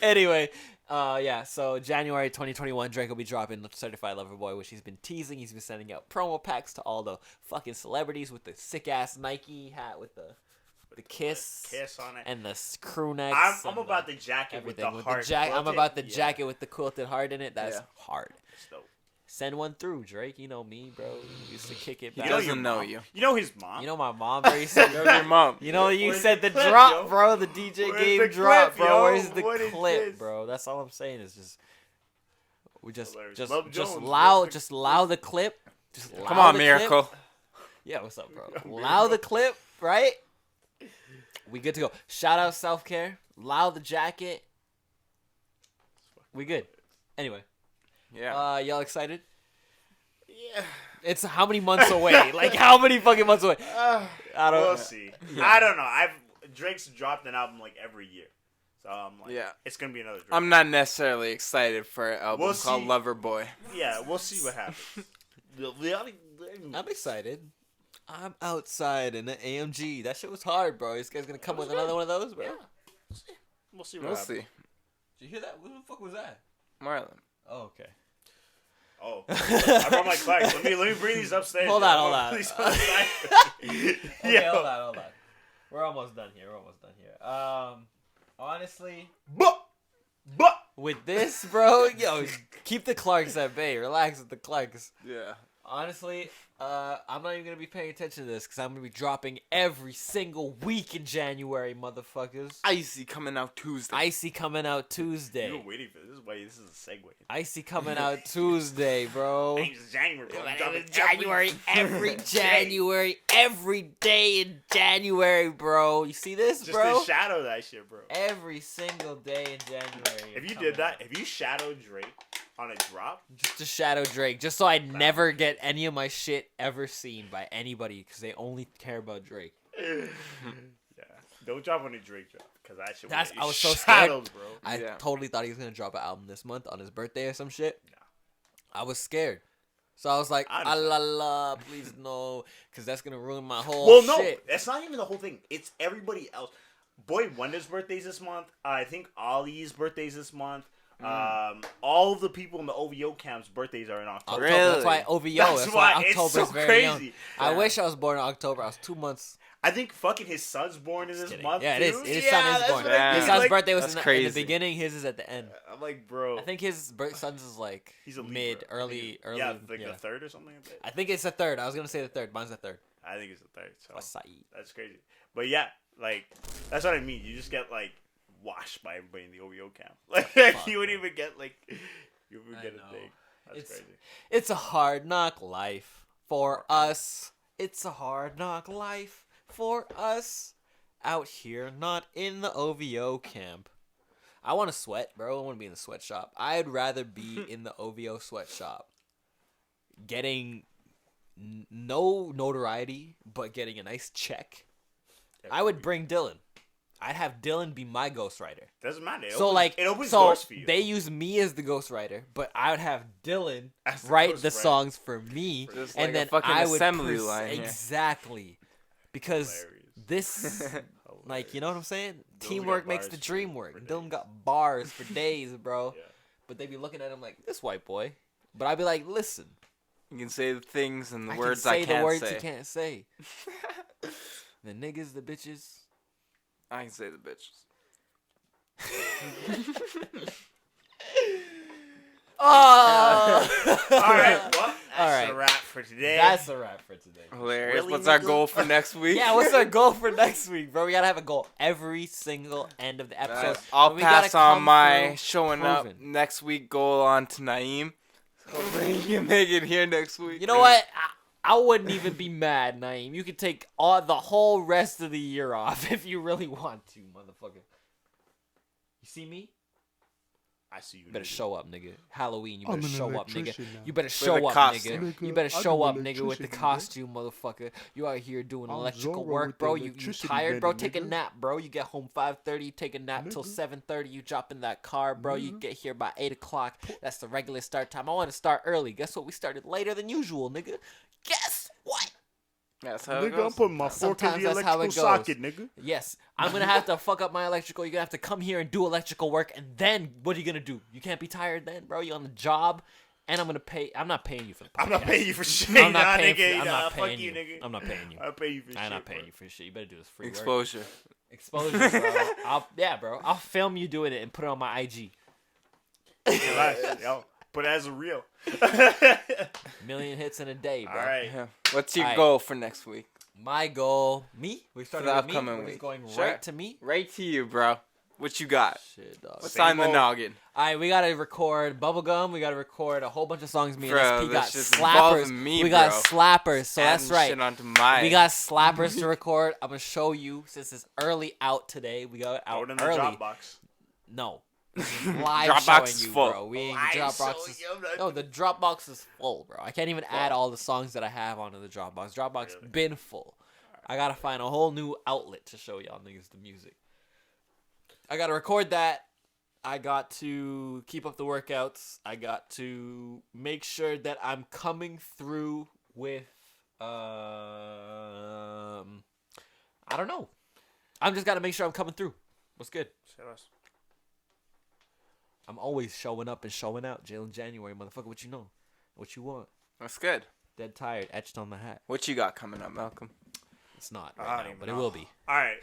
E: Anyway, yeah, so January 2021, Drake will be dropping Certified Lover Boy, which he's been teasing. He's been sending out promo packs to all the fucking celebrities with the sick ass Nike hat with the kiss
B: on it.
E: and the crew necks.
B: I'm about the jacket
E: everything
B: with the heart.
E: I'm about the
B: Yeah.
E: jacket with the quilted heart in it. That's
C: Yeah.
E: hard.
B: It's dope.
E: Send one through, Drake. You know me, bro. Used to kick it
C: He
E: back.
C: doesn't know you.
B: You know his mom.
E: You know my mom, bro. You said
C: Knows your mom.
E: You know, you
B: Where's
E: said
B: the
E: the
B: clip,
E: drop,
B: yo?
E: bro. The DJ
B: Where's
E: game
B: the
E: drop,
B: clip,
E: bro.
B: yo?
E: Where's the
B: What is
E: clip,
B: this?
E: bro? That's all I'm saying is just we
B: Hilarious. Love Jones,
E: allow
B: where's the-
E: just allow the clip. Just allow
C: Come on,
E: the
C: Miracle.
E: Clip. Yeah, what's up, bro? Allow the clip, right? We good to go. Shout out Self Care. Allow the jacket. We good. Anyway,
C: Yeah.
E: y'all excited?
B: Yeah.
E: It's how many months away? Like how many fucking months away? I don't.
B: We'll see. I don't know. Drake's dropped an album like every year, so I'm like,
C: Yeah.
B: it's gonna be another Drake.
C: I'm not necessarily excited for an album
B: We'll
C: called
B: see.
C: Lover Boy.
B: Yeah, we'll see what happens.
E: I'm excited. I'm outside in the AMG. That shit was hard, bro. This guy's gonna come with another one of those, bro.
B: We'll see what
C: We'll
B: happens.
C: see.
E: Did you hear that? What the fuck was that?
C: Marlon.
E: Oh, okay.
B: Oh, I brought my Clarks. Let me bring these upstairs.
E: Hold
B: yo.
E: on, hold on.
B: Please outside.
E: Okay, hold on. We're almost done here. Honestly,
B: But
E: with this, bro, yo, keep the Clarks at bay. Relax with the Clarks.
C: Yeah.
E: Honestly, I'm not even gonna be paying attention to this because I'm gonna be dropping every single week in January, motherfuckers.
C: Icy coming out Tuesday.
E: Icy coming out Tuesday.
B: you were waiting for this. This is why this is a segue.
E: Icy coming out Tuesday, bro.
B: It's January. Bro. I'm dropping
E: January, every January, every day in January, bro. You see this,
B: Just
E: bro?
B: to shadow that shit, bro.
E: Every single day in January.
B: If you
E: coming
B: did that,
E: out.
B: if you shadowed Drake on a drop,
E: Just to shadow Drake, just so I never get any of my shit ever seen by anybody, because they only care about Drake.
B: yeah, don't drop on a Drake drop because that shit.
E: That's-
B: would get
E: I was so
B: shadowed, bro.
E: I
C: Yeah.
E: totally thought he was gonna drop an album this month on his birthday or some shit.
B: Nah.
E: I was scared. So I was like,
B: I
E: ah
B: understand.
E: la la, please no, because that's gonna ruin my whole
B: Well, no,
E: shit.
B: that's not even the whole thing. It's everybody else. Boy Wonder's birthday's this month. I think Ollie's birthday's this month. All of the people in the OVO camp's birthdays are in October.
E: October, that's why OVO. That's, why
B: it's
E: October's
B: so
E: very young.
B: crazy.
E: I wish I was born in October. I was 2 months.
B: I think fucking his son's born in this
E: Kidding.
B: month.
E: Yeah, it
B: too.
E: is. His son is
B: that's
E: born.
B: what I
C: Yeah.
E: His
B: mean.
E: son's
B: Like,
E: birthday was
C: that's
E: in the
C: crazy.
E: beginning. His is at the end.
B: I'm like, bro.
E: I think his son's is like
B: he's a Libra.
E: mid,
B: I think
E: early.
B: yeah, like the third or something like that.
E: I think it's the third. I was gonna say the third. Mine's the third.
B: I think it's the third. So
E: Acai.
B: that's crazy. But yeah, like that's what I mean. You just get like washed by everybody in the OVO camp. Like you wouldn't even get like you wouldn't
E: I
B: get
E: know.
B: a thing. That's
E: It's-
B: crazy.
E: It's a hard knock life for us. It's a hard knock life for us out here, not in the OVO camp. I want to sweat, bro. I want to be in the sweatshop. I'd rather be in the OVO sweatshop, getting no notoriety, but getting a nice check. I would bring Dylan. I'd have Dylan be my ghostwriter.
B: Doesn't matter. It
E: So
B: opens,
E: like,
B: it opens
E: so
B: doors for you.
E: they use me as the ghostwriter, but I would have Dylan
B: As the
E: write the
B: ghostwriter.
E: songs for me,
C: Just
E: and
C: like a
E: then
C: fucking
E: I would
C: assembly line here.
E: exactly, because
B: Hilarious.
E: this, like, you know what I'm saying?
B: Dylan's
E: Teamwork
B: got
E: makes the
B: bars
E: dream
B: for
E: work.
B: days.
E: Dylan got bars for days, bro.
B: Yeah.
E: But they be looking at him like this white boy, but I'd be like, listen,
C: You can say the things and the
E: I
C: words
E: can say
C: I can't
E: the words
C: say.
E: you can't say. The niggas, the bitches.
C: I can say the bitches.
E: Oh.
B: All right, well, that's
E: All right.
B: a wrap for today.
E: That's a wrap for today.
C: Hilarious.
B: Really,
C: What's our
B: nigga?
C: goal for next week?
E: Yeah, what's our goal for next week, bro? We gotta have a goal every single end of the episode.
C: I'll
E: And we gotta
C: pass on
E: come
C: my
E: through
C: showing up
E: proven.
C: next week goal on to Naeem. Hopefully he can make it here next week.
E: You know what? I wouldn't even be mad, Naeem. You could take all the whole rest of the year off if you really want to, motherfucker. You see me?
B: I see you.
E: You better
B: nigga.
E: show up, nigga. Halloween, you
G: I'm
E: better
G: an
E: show up, nigga.
G: electrician now.
E: You better
C: a
E: show up,
C: costume.
E: nigga. You
G: Nigga,
E: better
G: I
E: show
G: do
E: up, nigga, with the
G: electrician, nigga.
E: costume, motherfucker. You out here doing
G: I'm
E: electrical
G: Zorro
E: work,
G: with the
E: bro. You
G: electricity
E: tired, bro?
G: nigga,
E: Take a
G: nigga.
E: nap, bro. You get home 5:30, take a nap till
G: Nigga.
E: 7:30. You drop in that car, bro. You
G: Nigga.
E: get here by 8 o'clock. That's the regular start time. I want to start early. Guess what? We started later than usual, nigga. Guess what?
C: That's how it
B: Nigga, I'm
C: goes.
B: putting my fork in
E: Sometimes
B: the
E: that's how it
B: electrical
E: goes.
B: socket, nigga.
E: Yes, I'm gonna have to fuck up my electrical. You're gonna have to come here and do electrical work, and then what are you gonna do? You can't be tired then, bro. You're on the job, and I'm gonna pay. I'm not paying you for the podcast.
B: I'm not paying you for shit.
E: I'm not
B: nah,
E: paying
B: nigga.
E: for, I'm
B: nah,
E: not
B: fuck
E: paying
B: you,
E: you.
B: nigga.
E: I'm not paying you.
B: I'll pay you for shit.
E: I'm not paying
B: bro.
E: you for shit. You better do this free work.
C: Exposure.
E: Exposure, bro. Bro. I'll film you doing it and put it on my IG.
B: Yo, put it as a reel.
E: Million hits in a day, bro.
B: All right.
C: Yeah. What's your
E: Alright.
C: goal for next week?
E: My goal, me. We started
C: the
E: with me.
C: upcoming
E: We're just
C: week.
E: going
C: Sure.
E: right to me.
C: Right to you, bro. What you got?
E: Shit, dog.
C: What's
B: Same
C: on the
B: old.
C: noggin?
E: All right, we gotta record Bubblegum. We gotta record a whole bunch of songs. Me and
C: Bro,
E: SP got
C: that's just involving
E: slappers.
C: me,
E: we got
C: bro.
E: slappers. So that's
C: Adding
E: right.
C: Shit onto my.
E: We got slappers to record. I'm gonna show you since it's early out today. We got it
B: Throw
E: out
B: it in the
E: early.
B: Dropbox.
E: No, this is live
C: Dropbox
E: showing
C: is
E: you,
C: full.
E: bro. We ain't
B: Live
E: Dropbox.
B: showing
E: Is,
B: you, I'm not-
E: no, the Dropbox is full, bro. I can't even add all the songs that I have onto the Dropbox. Dropbox
B: Really?
E: been full. I gotta find a whole new outlet to show y'all niggas the music. I gotta record that. I got to keep up the workouts. I got to make sure that I'm coming through with I don't know. I'm just gotta make sure I'm coming through. What's good?
B: Say less.
E: I'm always showing up and showing out. Jaylin January, motherfucker. What you know? What you want?
C: That's good.
E: Dead tired, etched on the hat.
C: What you got coming up, Malcolm?
E: It's not
B: I
E: right
B: don't
E: now,
B: even
E: but
B: know.
E: it will be.
B: All right,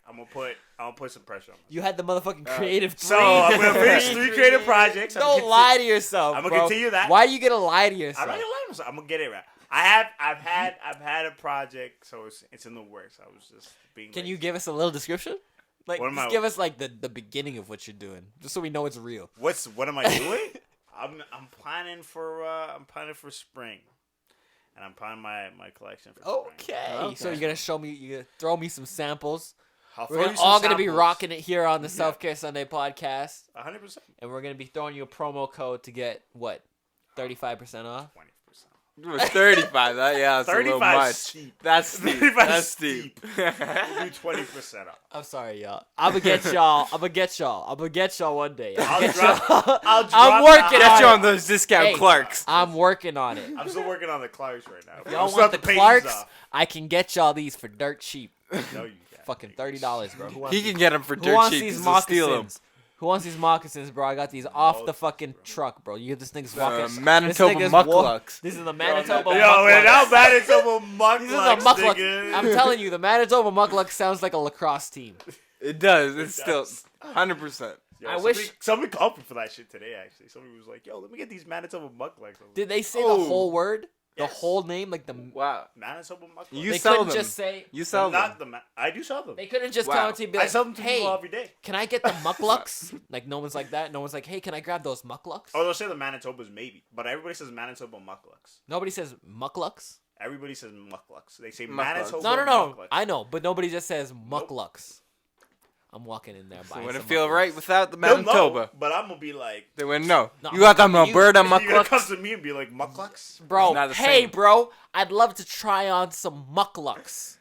B: I'm gonna put some pressure on myself.
E: You had the motherfucking creative
B: So
E: three.
B: I'm gonna finish 3 creative projects.
E: Don't lie to yourself.
B: I'm gonna
E: bro.
B: continue that.
E: Why are you gonna lie to
B: I'm
E: yourself?
B: not gonna lie to myself. I'm gonna get it right. I've had a project, so it's in the works. I was just being.
E: Can
B: lazy.
E: you give us a little description? Like,
B: What am
E: just
B: I-
E: give us like the beginning of what you're doing, just so we know it's real.
B: What am I doing? I'm planning for spring, and I'm planning my collection for spring.
E: Okay. So you're gonna show me, you're gonna throw me some samples.
B: I'll
E: We're
B: throw
E: gonna,
B: you some
E: all gonna be
B: samples.
E: rocking it here on the Self Care Sunday podcast,
B: 100%,
E: and we're gonna be throwing you a promo code to get what, 35% off.
B: 20%.
C: 35. That's a little
B: 35
C: much.
B: steep.
C: That's steep.
B: 35
C: That's steep.
B: We'll do 20% off.
E: I'm sorry, y'all. I'm gonna get y'all. I'm gonna get y'all one day.
B: I'll
E: Get
B: drop-
E: y'all.
B: I'll drop
E: I'm working
B: the-
C: Get you
E: on
C: on
E: it.
C: those discount
E: Hey,
C: Clarks.
E: I'm working on it.
B: I'm still working on the Clarks right now.
E: Y'all
B: I'm still
E: want
B: have
E: the
B: to pay these
E: Clarks?
B: off.
E: I can get y'all these for dirt cheap.
B: No, you can't.
E: Fucking $30, bro. Who wants
C: He
E: these?
C: can get them for
E: Who
C: dirt
E: wants
C: cheap.
E: these
C: He'll steal them.
E: moccasins? Who wants these moccasins, bro? I got these off the fucking truck, bro. You get this nigga's walking.
C: Manitoba
E: this nigga's
C: Mucklucks.
E: This is the Manitoba
B: Yo, man,
E: Mucklucks.
B: now Manitoba Mucklucks,
E: These are the Mucklucks.
B: nigga.
E: I'm telling you, the Manitoba Muckluck sounds like a lacrosse team.
C: It does. It's still
B: does.
C: 100%.
B: Yo,
E: I
B: somebody-
E: wish-
B: somebody called me for that shit today. Actually, somebody was like, "Yo, let me get these Manitoba Mucklucks."
E: Did they say the
C: Oh.
E: whole word? The
B: Yes.
E: whole name? Like the.
C: Wow.
B: Manitoba Mucklucks?
C: You
E: They
C: sell
E: couldn't
C: them.
E: just say.
C: You sell
B: Not
C: them.
B: I do sell them.
E: They couldn't just
C: Wow.
E: come up to you and be
B: I
E: like,
B: sell them to
E: hey,
B: people every day.
E: can I get the mucklucks? Like, no one's like that. No one's like, hey, can I grab those mucklucks?
B: Oh, they'll say the Manitobas maybe, but everybody says Manitoba Mucklucks.
E: Nobody says mucklucks.
B: Everybody says Mucklucks. They say
C: Mucklucks.
B: Manitoba.
E: No.
B: Mucklucks.
E: I know, but nobody just says mucklucks. I'm walking in there
C: They
E: buying
C: wouldn't
E: some
C: feel
E: mucklucks.
C: right without the
B: They'll
C: Manitoba.
B: know, but I'm gonna be like,
C: They wouldn't know.
E: No,
C: You got them
E: you-
C: Alberta
B: you're gonna come
C: Mucklucks?
B: to me and be like Mucklucks.
E: Bro,
C: Not the
E: hey,
C: same.
E: bro, I'd love to try on some mucklucks.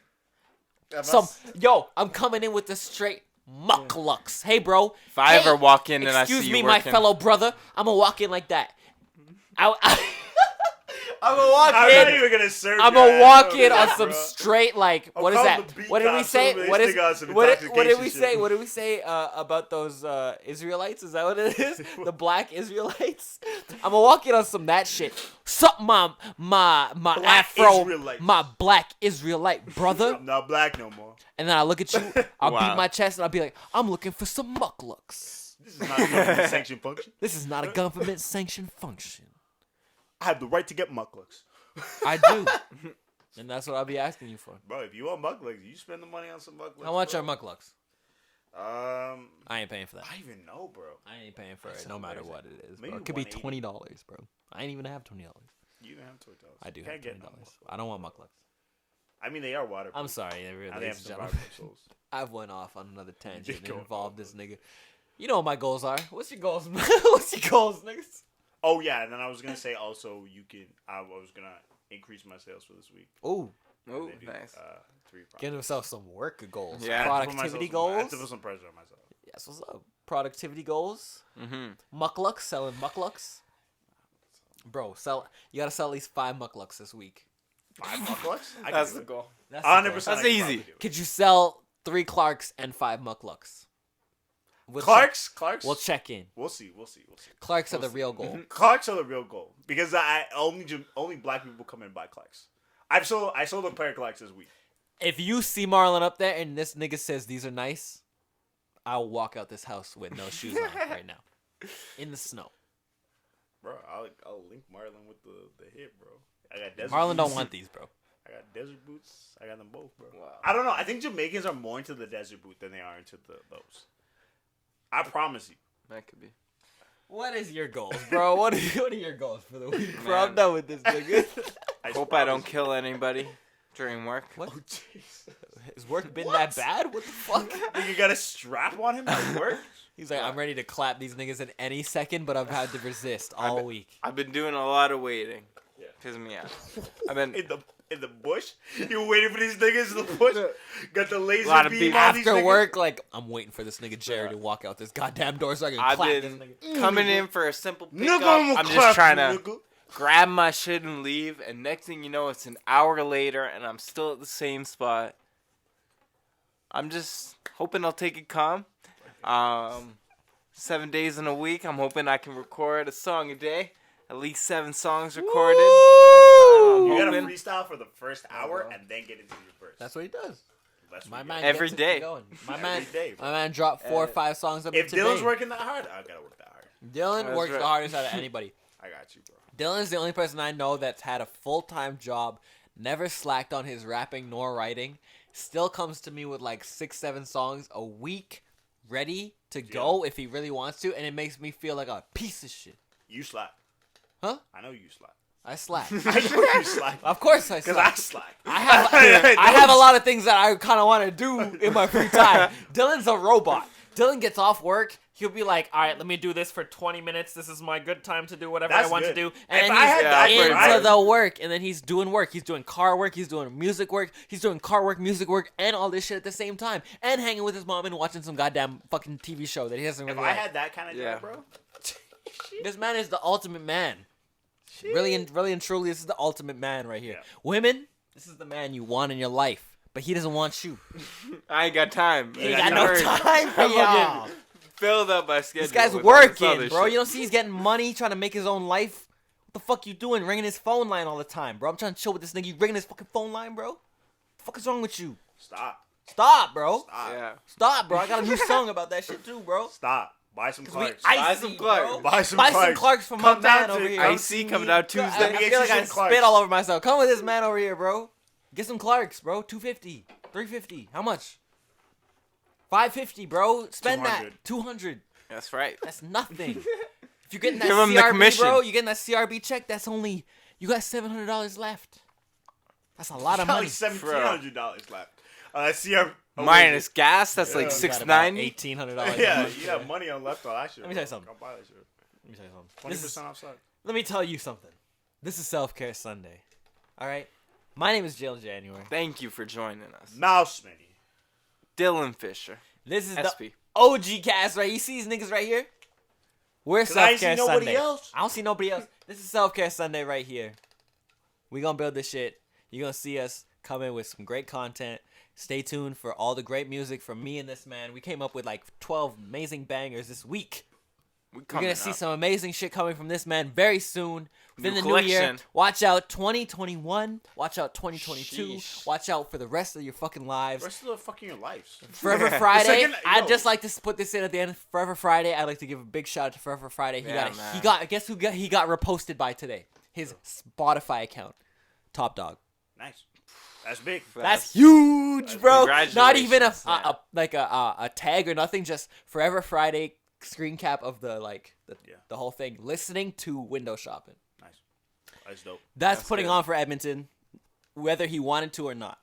E: Yo, I'm coming in with the straight mucklucks. Hey, bro.
C: If I
E: hey,
C: ever walk in and I see
E: excuse
C: you
E: me, my
C: working-
E: fellow brother, I'm gonna walk in like that. I'm gonna walk
B: I'm not
E: in.
B: even gonna serve.
E: I'm
B: your
E: gonna
B: ass
E: walk
B: over
E: in on
B: there,
E: some
B: bro.
E: straight like
B: I'll
E: what is
B: call
E: that?
B: the beat
E: What did we
B: cops
E: say?
B: over,
E: What
B: they
E: is
B: stick on some
E: what did we
B: intoxication
E: say?
B: shit.
E: What did we say about those Israelites? Is that what it is? The black Israelites? I'm gonna walk in on some that shit. Sup my
B: Black
E: Afro,
B: Israelite.
E: my black Israelite brother.
B: I'm not black no more.
E: And then I look at you, I'll
C: Wow.
E: beat my chest and I'll be like, I'm looking for some mucklucks.
B: This is not a government sanctioned function.
E: This is not a government sanctioned function.
B: I have the right to get Mucklucks.
E: I do. And that's what I'll be asking you for.
B: Bro, if you want Mucklucks, you spend the money on some Mucklucks.
E: How much
B: bro.
E: are mucklucks? I ain't paying for that.
B: I even know, bro.
E: I ain't paying for
B: That's
E: it, no matter
B: crazy.
E: what it is.
B: Maybe
E: Bro. It could be
B: $180.
E: $20, bro. I ain't even have $20.
B: You don't have $20.
E: I do
B: Can't
E: have
B: get
E: $20.
B: no Mucklucks.
E: I don't want mucklucks.
B: I mean, they are waterproof.
E: I'm sorry,
B: And
E: ladies
B: they have
E: and
B: some
E: gentlemen.
B: vibrant souls.
E: I've went off on another tangent
B: did
E: and
B: go
E: involved
B: off.
E: this nigga. You know what my goals are. What's your goals, man? What's your goals, niggas?
B: Oh yeah, and then I was gonna say also you can. I was gonna increase my sales for this week.
E: Ooh,
C: Oh,
B: Maybe,
C: nice.
B: 3 products.
E: get himself some work goals.
C: Yeah.
E: Productivity
B: I have to
E: goals.
B: put some pressure on myself.
E: Yes, what's up? Productivity goals.
C: Mm-hmm.
E: Mucklucks, selling mucklucks. Bro, you gotta sell at least 5 mucklucks this week.
B: 5 mucklucks? I
C: That's
B: can
C: the
B: do it.
C: goal.
E: That's
B: 100%.
C: That's
B: I can
C: easy.
B: probably do it.
E: Could you sell 3 Clarks and 5 Mucklucks? We'll
B: Clarks?
E: We'll check in.
B: We'll see.
E: Clarks are
B: We'll
E: the
B: see.
E: real goal.
B: Clarks are the real goal because only black people come in and buy Clarks. I sold a pair of Clarks this week.
E: If you see Marlon up there and this nigga says these are nice, I'll walk out this house with no shoes on right now. In the snow.
B: Bro, I'll link Marlon with the hit, bro. I got desert
E: Marlon don't
B: boots.
E: want these, bro.
B: I got desert boots. I got them both, bro.
C: Wow.
B: I don't know. I think Jamaicans are more into the desert boot than they are into those. I promise you.
C: That could be.
E: What is your goals, bro? What are your goals for the week, bro?
C: Man.
E: I'm done with this nigga.
C: Hope I don't kill anybody during work.
E: What?
B: Oh, jeez.
E: Has work been that bad? What the fuck?
B: You got a strap on him at work?
E: He's like, I'm ready to clap these niggas in any second, but I've had to resist all week.
C: I've been doing a lot of waiting.
B: Yeah.
C: Piss me off. I've been
B: In the bush? You were waiting for these niggas in the bush? Got the laser
C: Lot of
B: beam
C: people.
B: on these
E: After
B: niggas?
E: work, like, I'm waiting for this nigga Jerry to walk out this goddamn door so I can
C: I've
E: clap this
C: been
E: nigga.
C: coming in for a simple pickup.
B: Nigga, I'ma
C: I'm
B: clap
C: just trying
B: you,
C: to
B: nigga.
C: grab my shit and leave, and next thing you know, it's an hour later, and I'm still at the same spot. I'm just hoping I'll take it calm. 7 days in a week, I'm hoping I can record a song a day. At least 7 songs recorded.
B: You gotta
C: Hoping.
B: freestyle for the first hour and then get into your verse.
E: That's what he does.
B: That's
E: My
B: what
E: man
B: you
C: Every
E: gets it
C: day.
E: going. My
B: Every
E: man,
B: day, bro.
E: my man dropped 4 or 5 songs up
B: If
E: today.
B: Dylan's working that hard, I gotta work that hard.
E: Dylan
C: That's
E: works
C: right.
E: the hardest out of anybody.
B: I got you, bro.
E: Dylan's the only person I know that's had a full-time job, never slacked on his rapping nor writing, still comes to me with like 6-7 songs a week ready to go if he really wants to, and it makes me feel like a piece of shit.
B: You slack.
E: Huh?
B: I know you slack.
E: I slack.
B: I know you slack.
E: Of course I
B: Because
E: slack.
B: I slack.
E: I have a lot of things that I kind of want to do in my free time. Dylan's a robot. Dylan gets off work. He'll be like, all right, let me do this for 20 minutes. This is my good time to do whatever
B: That's
E: I want
B: good.
E: to do.
B: If
E: And then
B: I had that
E: he's
B: for-
E: into the work. And then he's doing work. He's doing car work. He's doing music work. He's doing car work, music work, and all this shit at the same time. And hanging with his mom and watching some goddamn fucking TV show that he doesn't
B: If
E: really
B: I
E: like.
B: had that kind of
C: Yeah.
B: job, bro.
E: This man is the ultimate man. Really and truly, this is the ultimate man right here.
B: Yeah.
E: Women, this is the man you want in your life. But he doesn't want you.
C: I ain't got time.
E: He ain't got no time for
C: I'm
E: y'all.
C: fucking filled up my schedule.
E: This guy's
C: with all this
E: working,
C: other
E: bro.
C: shit.
E: You don't see he's getting money, trying to make his own life. What the fuck you doing? Ringing his phone line all the time, bro. I'm trying to chill with this nigga. You ringing his fucking phone line, bro? What the fuck is wrong with you?
B: Stop.
E: Stop, bro.
B: Stop.
C: Yeah.
E: Stop, bro. I got a new song about that shit too, bro.
B: Stop. Buy some
E: 'Cause we
B: Clarks.
E: icy,
C: some Clarks.
E: bro.
B: Buy some
E: Buy some
B: Clarks.
E: Clarks from
B: Come
E: my man
B: down
E: over
B: to
E: here.
C: IC coming out
E: I
C: Tuesday.
B: Let me get
E: feel
B: you
E: like I
B: some Clarks.
E: spit all over myself. Come with this man over here, bro. Get some Clarks, bro. $250, $350. How much? $550, bro. Spend that. $200.
C: That's right.
E: That's nothing. If you're getting that
C: Give 'em the
E: CRB,
C: commission.
E: bro, you're getting that CRB check. That's only you got $700 left. That's a lot of
B: Only
E: money.
B: $1,700 left. I see our
C: Minus gas, that's like
E: You got about
C: $690.
E: $1,800.
B: Yeah, you got money on left on that shit.
E: Let me tell you something.
B: Come buy that shit.
E: Let me tell you something. This is-
B: 20% off stock.
E: Let me tell you something. This is Self Care Sunday. All right. My name is Jaylin January.
C: Thank you for joining us.
B: Mouse Mini.
C: Dylan Fisher.
E: This is
C: SP.
E: the OG cast, right? You see these niggas right here? We're
B: 'Cause I ain't
E: Self Care
B: see nobody
E: Sunday.
B: else.
E: I don't see nobody else. This is Self Care Sunday right here. We gonna build this shit. You're gonna see us come in with some great content. Stay tuned for all the great music from me and this man. We came up with like 12 amazing bangers this week. You're gonna see some amazing shit coming from this man very soon. Within
C: New
E: the new year.
C: collection.
E: Watch out 2021. Watch out 2022.
C: Sheesh.
E: Watch out for the rest of your fucking lives.
B: Rest of the fucking your lives.
E: Forever Friday.
B: Second-
E: I'd
B: yo.
E: just like to put this in at the end. Forever Friday. I'd like to give a big shout out to Forever Friday. He
C: Yeah,
E: got
C: man.
E: he got guess who got he got reposted by today. His Spotify account. Top dog.
B: Nice. That's big.
E: That's huge, bro. Not even
C: Congratulations, man.
E: a like a tag or nothing. Just Forever Friday screen cap of the the whole thing. Listening to window shopping.
B: Nice. That's dope.
E: That's putting
C: good.
E: on for Edmonton, whether he wanted to or not.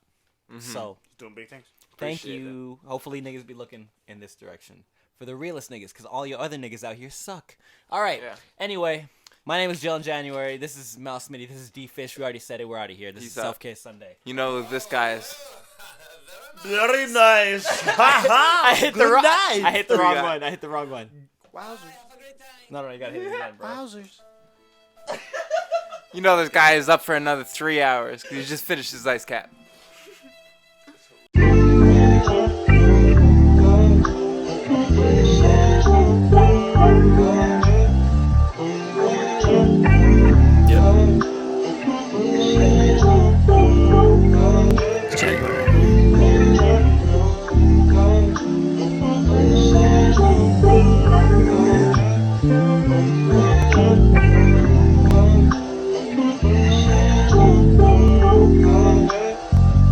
C: Mm-hmm.
E: So
B: He's doing big things.
E: thank
C: Appreciate
E: you. Hopefully niggas be looking in this direction for the realest niggas, because all your other niggas out here suck. All right.
C: Yeah.
E: Anyway, my name is Jaylin January. This is Mouse Smitty. This is D Fish. We already said it. We're out of here. This
C: Peace
E: is
C: out.
E: Self Care Sunday.
C: You know who this guy is.
B: Very nice.
E: I hit the wrong.
B: night.
E: I hit the wrong
C: Yeah.
E: one. I hit the wrong one.
B: Wowzers.
E: No, you gotta hit it again, bro.
B: Wowzers.
C: You know this guy is up for another 3 hours because he just finished his ice cap.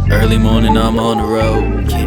A: Early morning, I'm on the road.